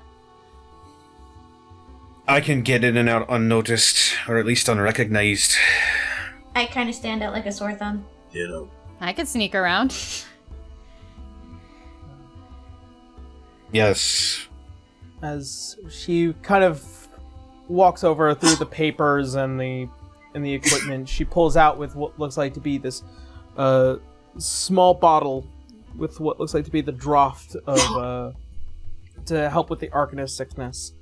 I can get in and out unnoticed, or at least unrecognized. I kind of stand out like a sore thumb. Ditto. I could sneak around. Yes. As she kind of walks over through the papers and the equipment, she pulls out with what looks like to be this small bottle with what looks like to be the draught of to help with the Arcanist sickness.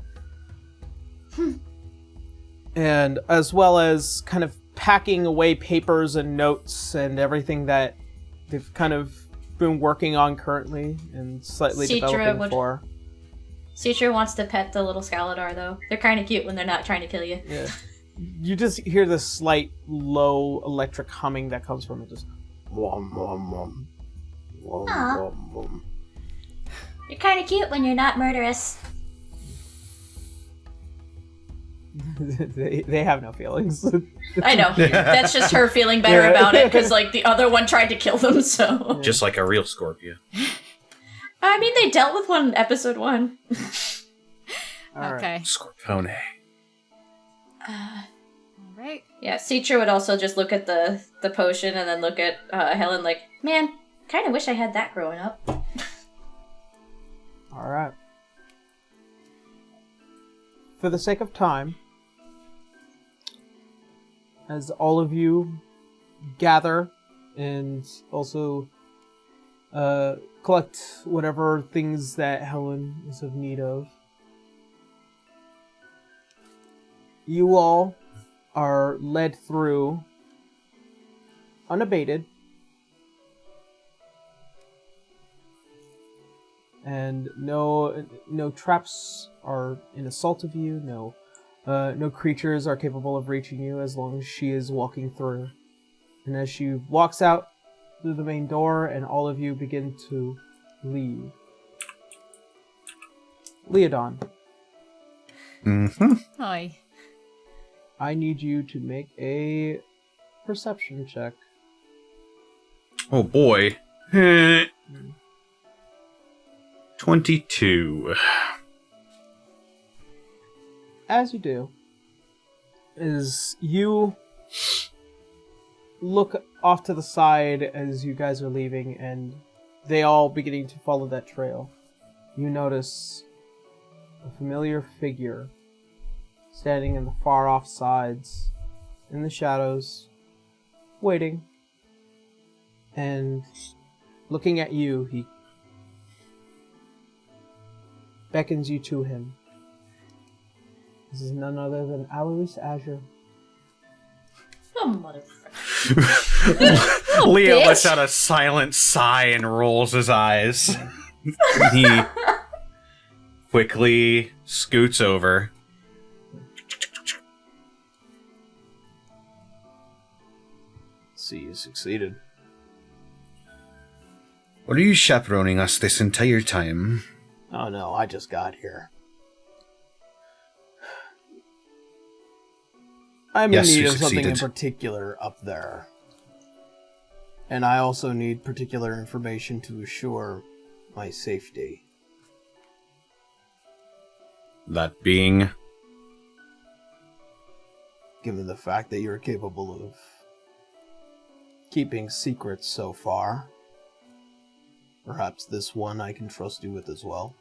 And as well as kind of packing away papers and notes and everything that they've kind of been working on currently and slightly developing for. Suture wants to pet the little Scaladar, though. They're kind of cute when they're not trying to kill you. Yeah. You just hear this slight, low electric humming that comes from it. Just... Wom, wom, wom. Wom, wom, wom. You're kind of cute when you're not murderous. they have no feelings. I know. That's just her feeling better about it, because, like, the other one tried to kill them, so... Just like a real Scorpio. I mean, they dealt with one in episode 1. Okay. Scorpione. Right. Yeah, Citra would also just look at the potion and then look at Helen like, Man, kind of wish I had that growing up. Alright. For the sake of time, as all of you gather and also collect whatever things that Helen is of need of, you all are led through unabated and no traps are in assault of you, no creatures are capable of reaching you as long as she is walking through. And as she walks out through the main door and all of you begin to leave. Leodon. Mm-hmm. Hi. I need you to make a perception check. Oh boy. 22. As you do, is you look off to the side as you guys are leaving and they all beginning to follow that trail. You notice a familiar figure standing in the far off sides, in the shadows, waiting. And looking at you, he beckons you to him. This is none other than Alois Azure. oh, motherfucker. Leo bitch. lets out a silent sigh and rolls his eyes. He quickly scoots over. See, you succeeded. What are you chaperoning us this entire time? Oh no, I just got here. I'm Yes, in need you of something in succeeded. particular up there. And I also need particular information to assure my safety. That being... Given the fact that you're capable of keeping secrets so far, perhaps this one I can trust you with as well.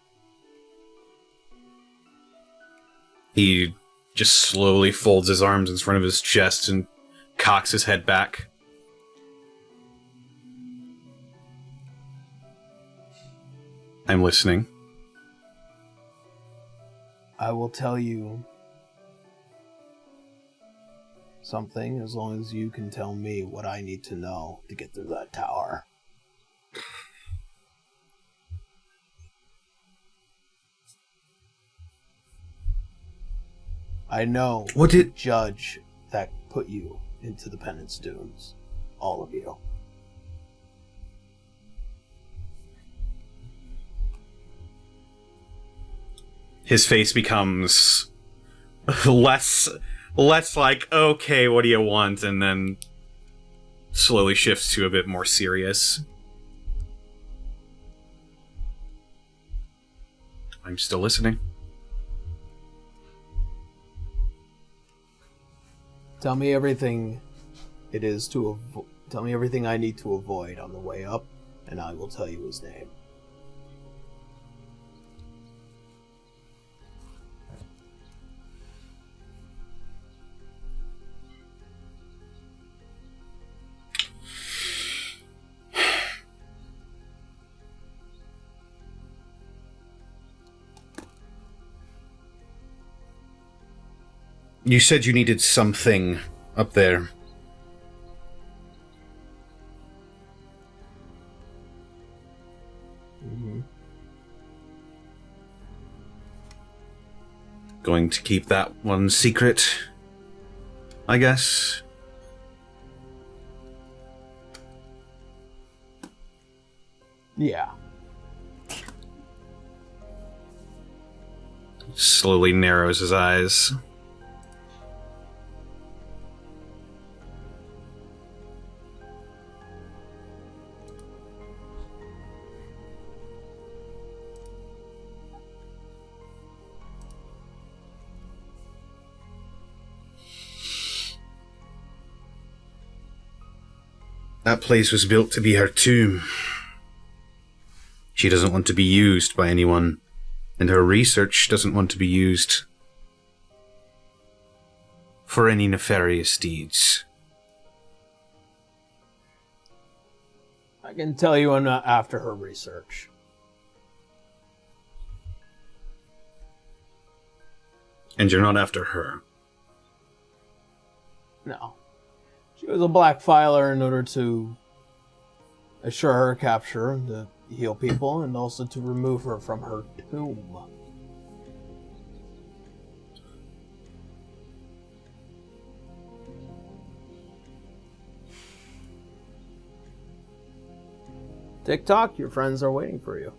He just slowly folds his arms in front of his chest and cocks his head back. I'm listening. I will tell you something as long as you can tell me what I need to know to get through that tower. I know What the did- judge that put you into the Penance Dunes. All of you. His face becomes less like, okay, what do you want? And then slowly shifts to a bit more serious. I'm still listening. Tell me everything it is to tell me everything I need to avoid on the way up, and I will tell you his name. You said you needed something up there. Going to keep that one secret, I guess. Yeah. Slowly narrows his eyes. That place was built to be her tomb. She doesn't want to be used by anyone, and her research doesn't want to be used for any nefarious deeds. I can tell you I'm not after her research. And you're not after her. No. She was a black filer in order to assure her capture, to heal people, and also to remove her from her tomb. TikTok, your friends are waiting for you.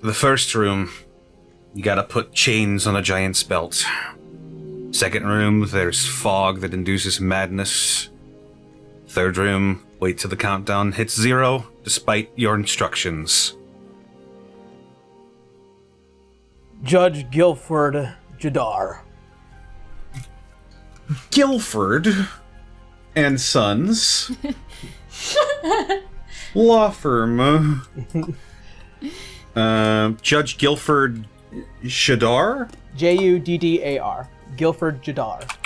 The first room, you gotta put chains on a giant's belt. Second room, there's fog that induces madness. Third room, wait till the countdown hits 0, despite your instructions. Judge Guilford Jadar. Guilford and Sons. Law firm. Judge Guilford Shadar? Juddar. Guilford Jadar.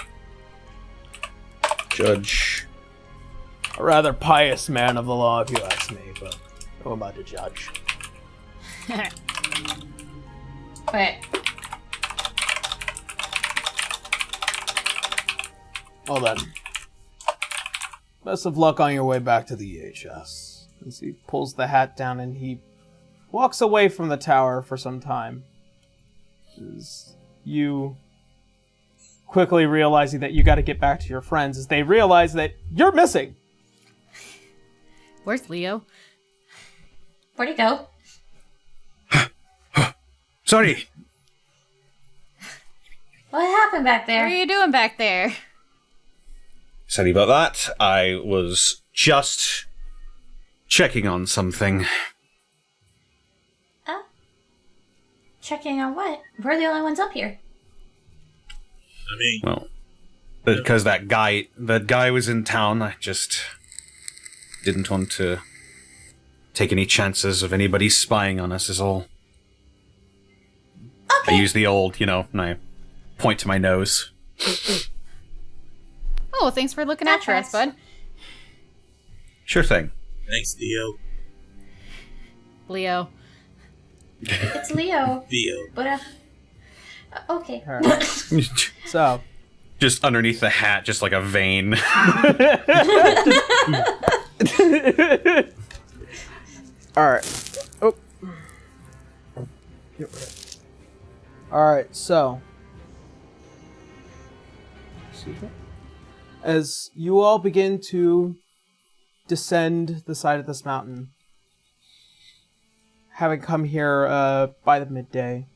Judge. A rather pious man of the law, if you ask me, but who am I to judge? Wait. Well then. Best of luck on your way back to the EHS. As he pulls the hat down and he walks away from the tower for some time. As you quickly realizing that you got to get back to your friends, as they realize that you're missing. Where's Leo? Where'd he go? Sorry. What happened back What are there? you doing back there? Sorry about that. I was just checking on something. Oh. Checking on what? We're the only ones up here. I mean, Well, because that guy was in town, I just didn't want to take any chances of anybody spying on us is all. Okay. I use the old, and I point to my nose. Oh, well, thanks for looking That after us, tracks. bud. Sure thing. Thanks, Theo. Leo. It's Leo. Theo. But, okay. All right. So, Just underneath the hat, just like a vein. all right. Oh. Get rid. All right. So, as you all begin to descend the side of this mountain, having come here by the midday,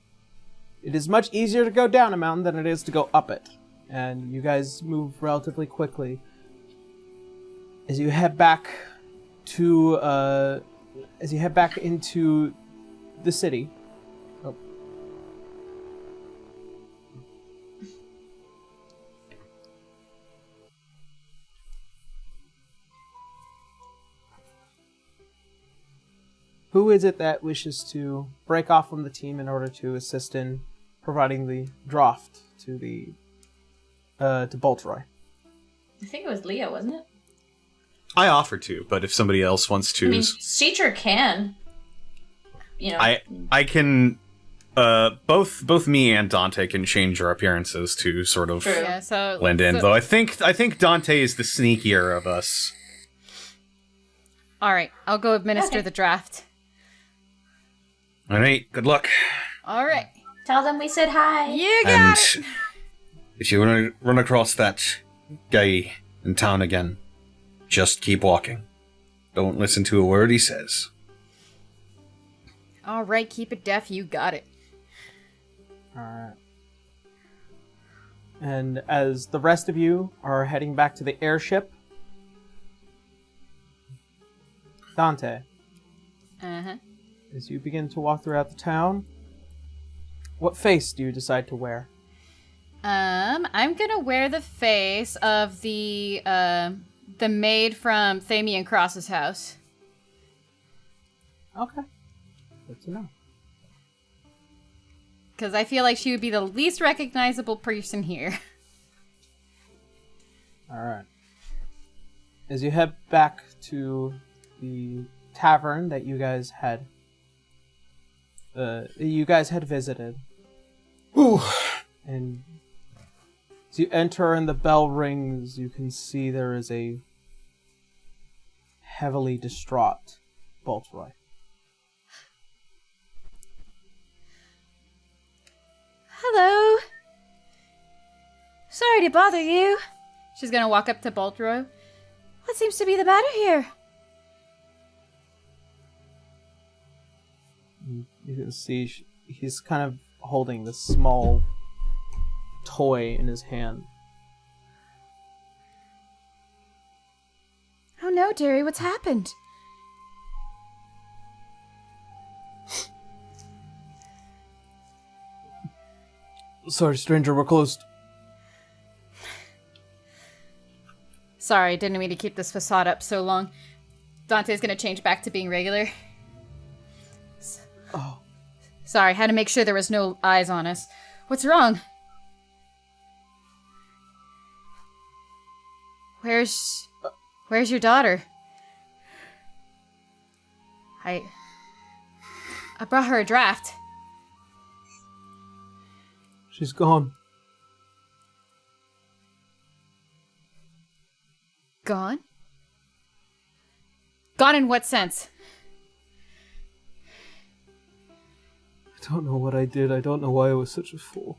it is much easier to go down a mountain than it is to go up it. And you guys move relatively quickly. As you head back into the city. Oh. Who is it that wishes to break off from the team in order to assist in providing the draft to the to Boltroy? I think it was Leo, wasn't it? I offer to, but if somebody else wants to, I mean, Cetra can. I can. Both me and Dante can change our appearances to sort of True. Yeah, so blend in. Though I think Dante is the sneakier of us. All right, I'll go administer Okay. the draft. All right. Good luck. All right. Tell them we said hi. You got And it. if you run across that guy in town again, just keep walking. Don't listen to a word he says. All right, keep it deaf. You got it. Alright. And as the rest of you are heading back to the airship, Dante, Uh-huh. as you begin to walk throughout the town, what face do you decide to wear? I'm gonna wear the face of the maid from Thamian Cross's house. Okay. Good to know. Because I feel like she would be the least recognizable person here. Alright. As you head back to the tavern that you guys had visited. Ooh. And as you enter and the bell rings, you can see there is a heavily distraught Boltroy. Hello. Sorry to bother you. She's gonna walk up to Boltroy. What seems to be the matter here? You can see he's kind of holding this small toy in his hand. Oh no, dearie, what's happened? Sorry, stranger, we're closed. Sorry, didn't mean to keep this facade up so long. Dante's gonna change back to being regular. Oh, Sorry, had to make sure there was no eyes on us. What's wrong? Where's your daughter? I brought her a draft. she's gone. Gone? Gone in what sense? I don't know what I did. I don't know why I was such a fool.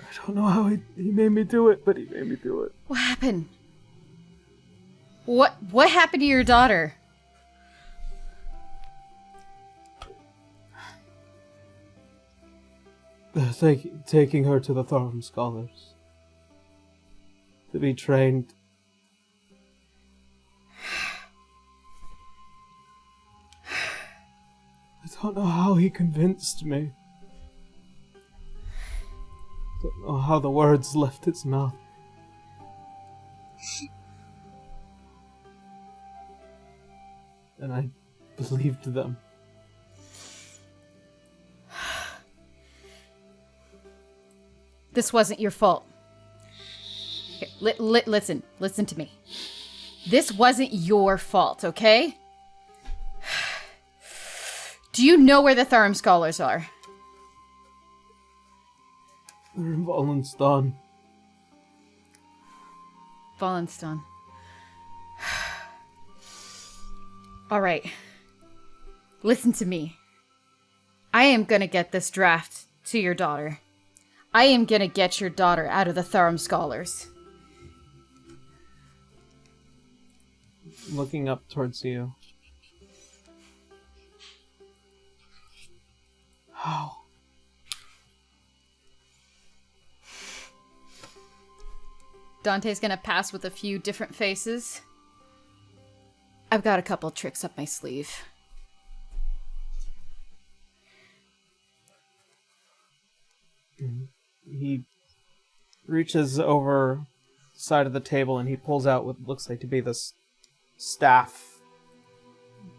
I don't know how he made me do it, but he made me do it. What happened? What happened to your daughter? Taking her to the Thorium Scholars. To be trained. I don't know how he convinced me. Don't know how the words left its mouth. and I believed them. This wasn't your fault. Here, listen to me. This wasn't your fault, okay? Do you know where the Thorium Scholars are? They're in Wallenstein. Wallenstein. All right. Listen to me. I am gonna get this draft to your daughter. I am gonna get your daughter out of the Thorium Scholars. Looking up towards you. How? Dante's gonna pass with a few different faces. I've got a couple tricks up my sleeve. He reaches over the side of the table and he pulls out what looks like to be this staff.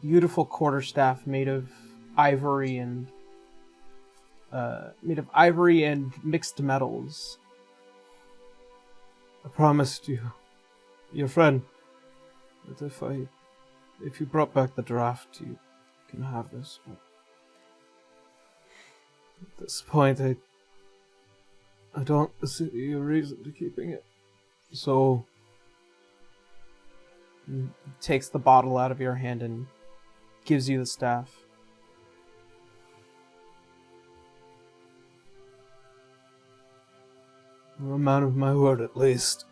Beautiful quarterstaff made of ivory and mixed metals. I promised you, your friend, that if you brought back the draft, you can have this. But at this point, I don't see a reason to keeping it. So, he takes the bottle out of your hand and gives you the staff. You're a man of my word, at least.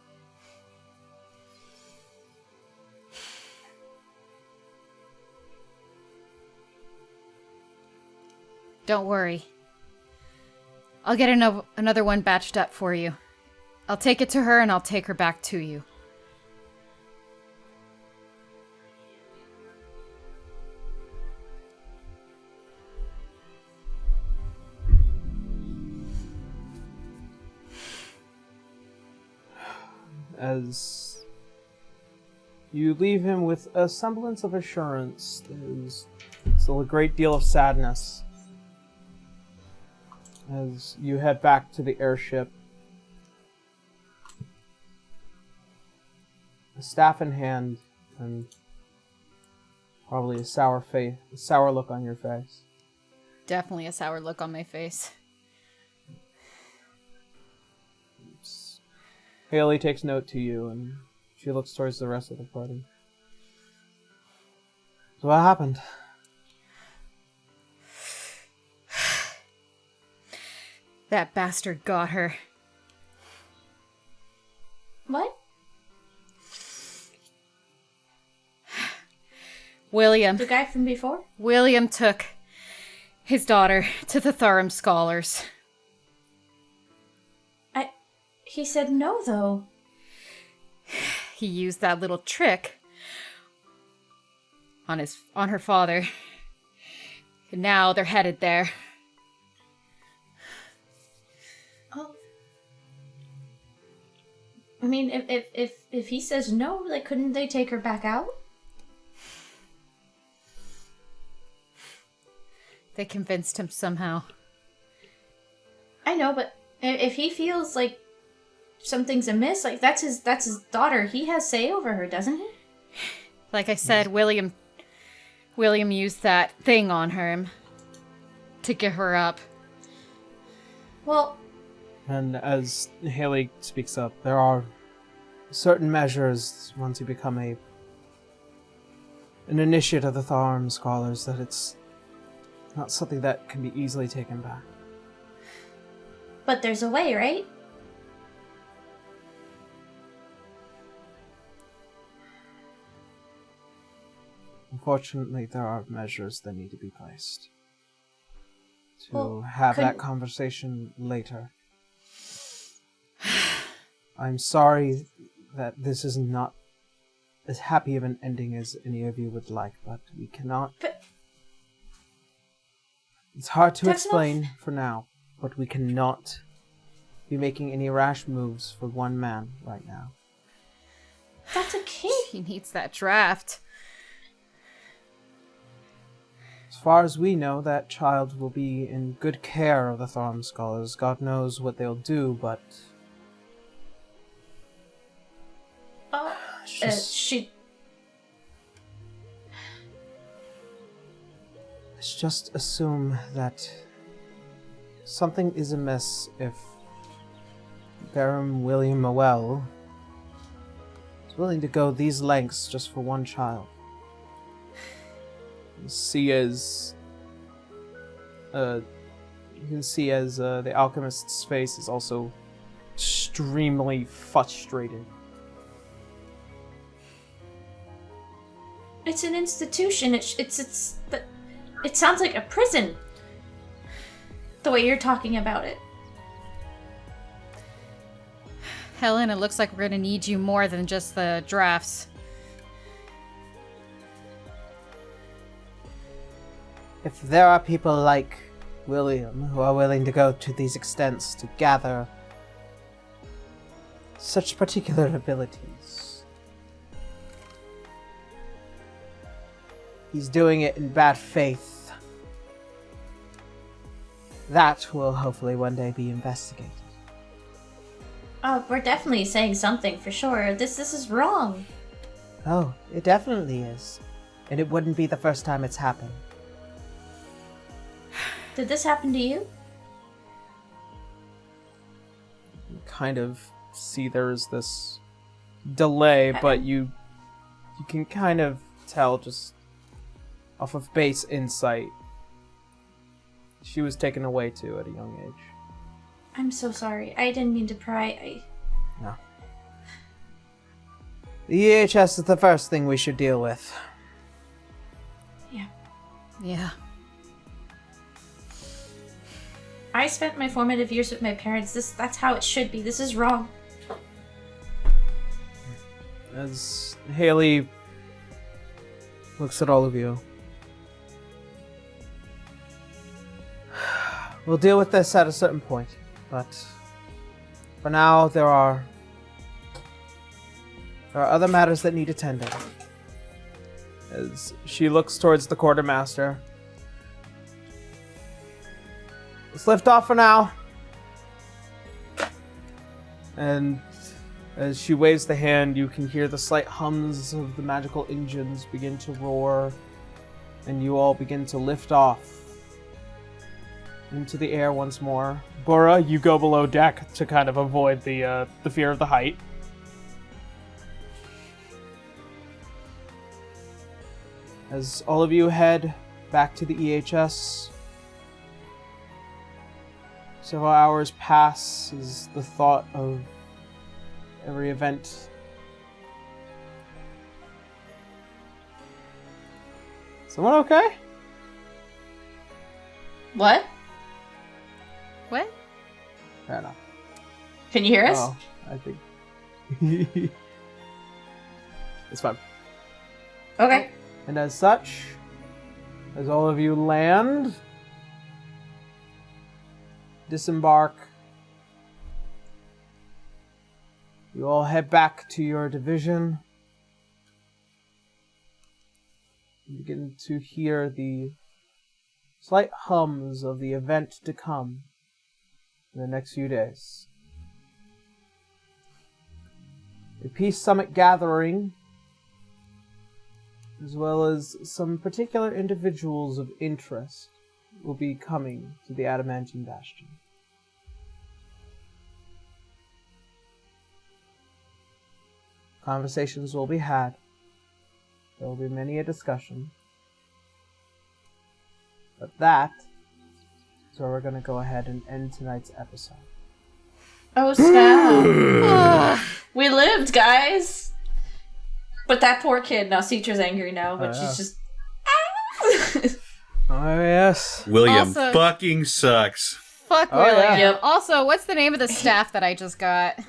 Don't worry. I'll get another one batched up for you. I'll take it to her and I'll take her back to you. As you leave him with a semblance of assurance, there's still a great deal of sadness. As you head back to the airship, a staff in hand, and probably a sour look on your face. Definitely a sour look on my face. Haley takes note to you, and she looks towards the rest of the party. So what happened? That bastard got her. What? William. The guy from before? William took his daughter to the Thorium Scholars. He said no, though. He used that little trick on her father. And now they're headed there. Oh. I mean, if he says no, like, couldn't they take her back out? They convinced him somehow. I know, but if he feels like something's amiss, like that's his daughter. He has say over her, doesn't he? Like I said, William used that thing on her to get her up. Well, and as Haley speaks up, there are certain measures once you become an initiate of the Thorium Scholars that it's not something that can be easily taken back. but there's a way, right? Unfortunately, there are measures that need to be placed to Well, have that conversation later. I'm sorry that this is not as happy of an ending as any of you would like, but we cannot... But it's hard to that's explain for now, but we cannot be making any rash moves for one man right now. that's a kid. He needs that draft. far as we know, that child will be in good care of the Thorium Scholars. God knows what they'll do, but... She... Let's just assume that something is amiss if Baron William Mowell is willing to go these lengths just for one child. You can see as the alchemist's face is also extremely frustrated. It's an institution. It sounds like a prison. The way you're talking about it. Helen, it looks like we're gonna need you more than just the drafts. If there are people like William who are willing to go to these extents to gather such particular abilities, he's doing it in bad faith. That will hopefully one day be investigated. Oh, we're definitely saying something for sure. This is wrong. Oh, it definitely is. And it wouldn't be the first time it's happened. Did this happen to you? You kind of see there's this delay, but you can kind of tell just off of base insight. She was taken away too at a young age. I'm so sorry. I didn't mean to pry. No. The EHS is the first thing we should deal with. Yeah. I spent my formative years with my parents. That's how it should be. This is wrong. As Haley looks at all of you. We'll deal with this at a certain point, but for now there are other matters that need attending. As she looks towards the quartermaster. Let's lift off for now. And as she waves the hand, you can hear the slight hums of the magical engines begin to roar, and you all begin to lift off into the air once more. Bora, you go below deck to kind of avoid the fear of the height. As all of you head back to the EHS, several hours pass as the thought of every event. Someone okay? What? What? Fair enough. Can you hear us? Oh, I think. It's fine. Okay. And as such, as all of you land, disembark, you all head back to your division. You begin to hear the slight hums of the event to come in the next few days. A Peace Summit gathering, as well as some particular individuals of interest, will be coming to the Adamantine Bastion. Conversations will be had. There will be many a discussion. But that is where we're going to go ahead and end tonight's episode. Oh, snap. We lived, guys. But that poor kid, now Citra's angry now, but she's just... Oh, yes. William Also- fucking sucks. Fuck Oh, William. yeah. Yep. Also, what's the name of the staff that I just got?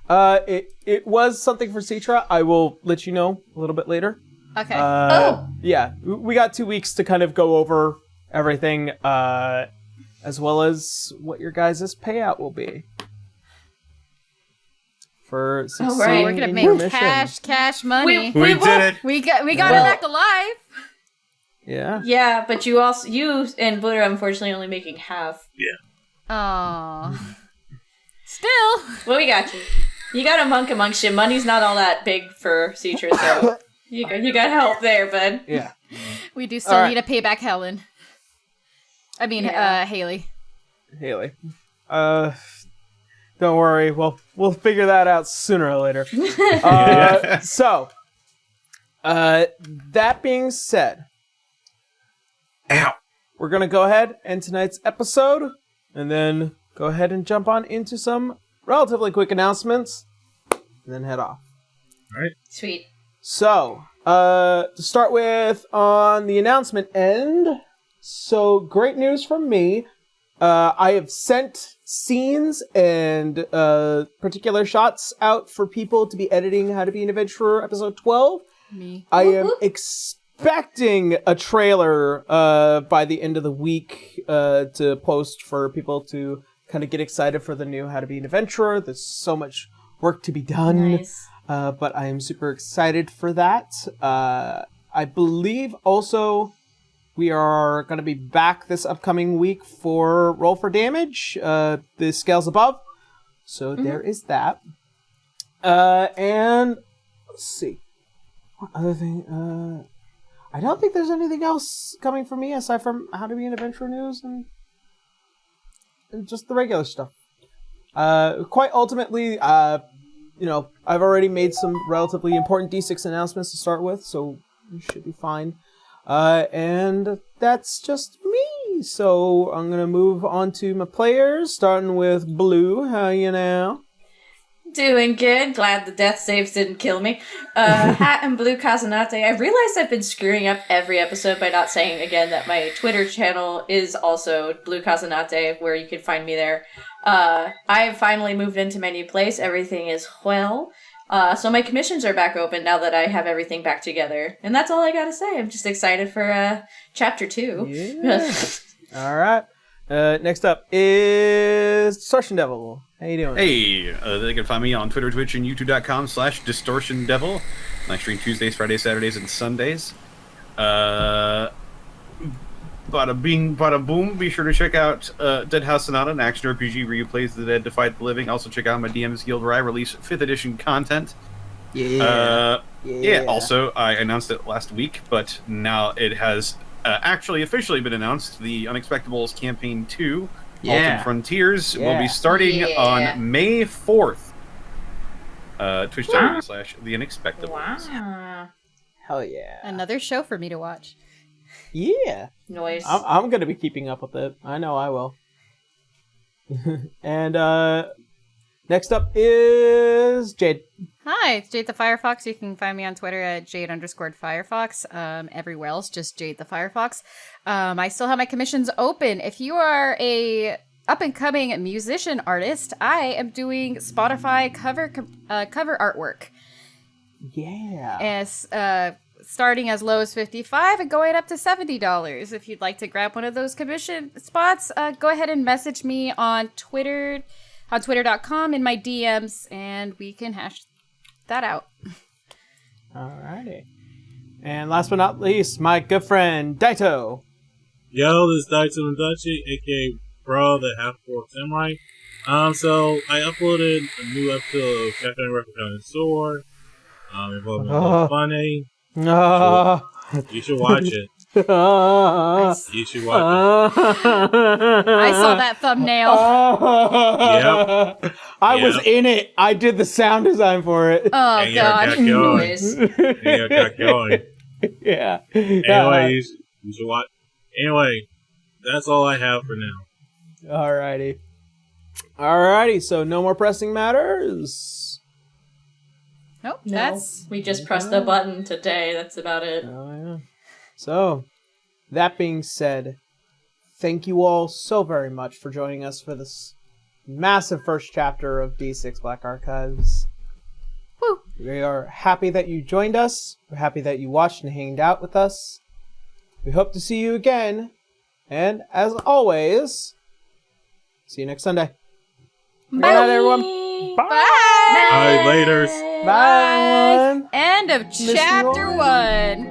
It was something for Citra. I will let you know a little bit later. Okay. Yeah, we got 2 weeks to kind of go over everything, as well as what your guys' payout will be. For succeeding right. We're gonna in make your mission. cash money. We did it. We got her Well- back alive. Yeah. Yeah, but you and Blue are unfortunately only making half. Yeah. Aww. Still. Well, we got you. You got a monk amongst you. Money's not all that big for Citra, so you got help there, bud. Yeah. We do still need to pay back Helen. I mean, Yeah. Haley. Haley. Don't worry. We'll figure that out sooner or later. So, that being said, Ow. we're going to go ahead and tonight's episode, and then go ahead and jump on into some relatively quick announcements, and then head off. All right. Sweet. So, to start with, on the announcement end, so great news from me. I have sent scenes and particular shots out for people to be editing How to Be an Adventurer episode 12. Me. I am expecting a trailer by the end of the week to post for people to kind of get excited for the new How to Be an Adventurer. There's so much work to be done, Nice. but I am super excited for that. I believe also we are going to be back this upcoming week for Roll for Damage, the scales above. So there is that. And let's see. What other thing? I don't think there's anything else coming from me aside from How to Be an Adventurer news and just the regular stuff. Quite ultimately, I've already made some relatively important D6 announcements to start with, so we should be fine. And that's just me. So I'm gonna move on to my players, starting with Blue. How you now? Doing good. Glad the death saves didn't kill me. Hat and Blue Kazanate. I realized I've been screwing up every episode by not saying again that my Twitter channel is also Blue Kazanate, where you can find me there. I've finally moved into my new place. Everything is well. So my commissions are back open now that I have everything back together. And that's all I gotta say. I'm just excited for chapter 2. Yeah. All right. Next up is Distortion Devil. How you doing? Hey, they can find me on Twitter, Twitch, and YouTube.com/DistortionDevil. I stream Tuesdays, Fridays, Saturdays, and Sundays. Bada bing, bada boom. Be sure to check out Dead House Sonata, an action RPG where you play the dead to fight the living. Also check out my DM's Guild where I release 5th edition content. Yeah. Yeah, also, I announced it last week, but now it has actually officially been announced. The Unexpectables Campaign 2, Alton Frontiers, will be starting on May 4th. Twitch.tv/The Unexpectables. Wow. Hell yeah. Another show for me to watch. Yeah. Noise. I'm going to be keeping up with it. I know I will. And next up is Jade. Hi, it's Jade the Firefox. You can find me on Twitter at Jade_Firefox. Everywhere else, just Jade the Firefox. I still have my commissions open. If you are a up-and-coming musician artist, I am doing Spotify cover artwork. Yeah. As starting as low as $55 and going up to $70. If you'd like to grab one of those commission spots, go ahead and message me on Twitter, on twitter.com in my DMs, and we can hash that out. Alrighty. And last but not least, my good friend Daito. Yo, this is Daito Ndachi, aka Bro, the Half-Orc Samurai. So I uploaded a new episode of Captain Replicant Sword. Involving funny. You should watch it. You should watch it. I saw that thumbnail. Yep. I was in it. I did the sound design for it. Oh, And God. Noise. Yeah, got going. Yeah. Anyway, you should watch. Anyway, that's all I have for now. Alrighty, so no more pressing matters. Nope, No, that's... we just pressed the button today. That's about it. Oh, yeah. So, that being said, thank you all so very much for joining us for this massive first chapter of D6 Black Archives. Woo. We are happy that you joined us. We're happy that you watched and hanged out with us. We hope to see you again. And as always, see you next Sunday. Good night, everyone. Bye. Bye. Alright, laters. Bye, everyone. End of you chapter all. 1.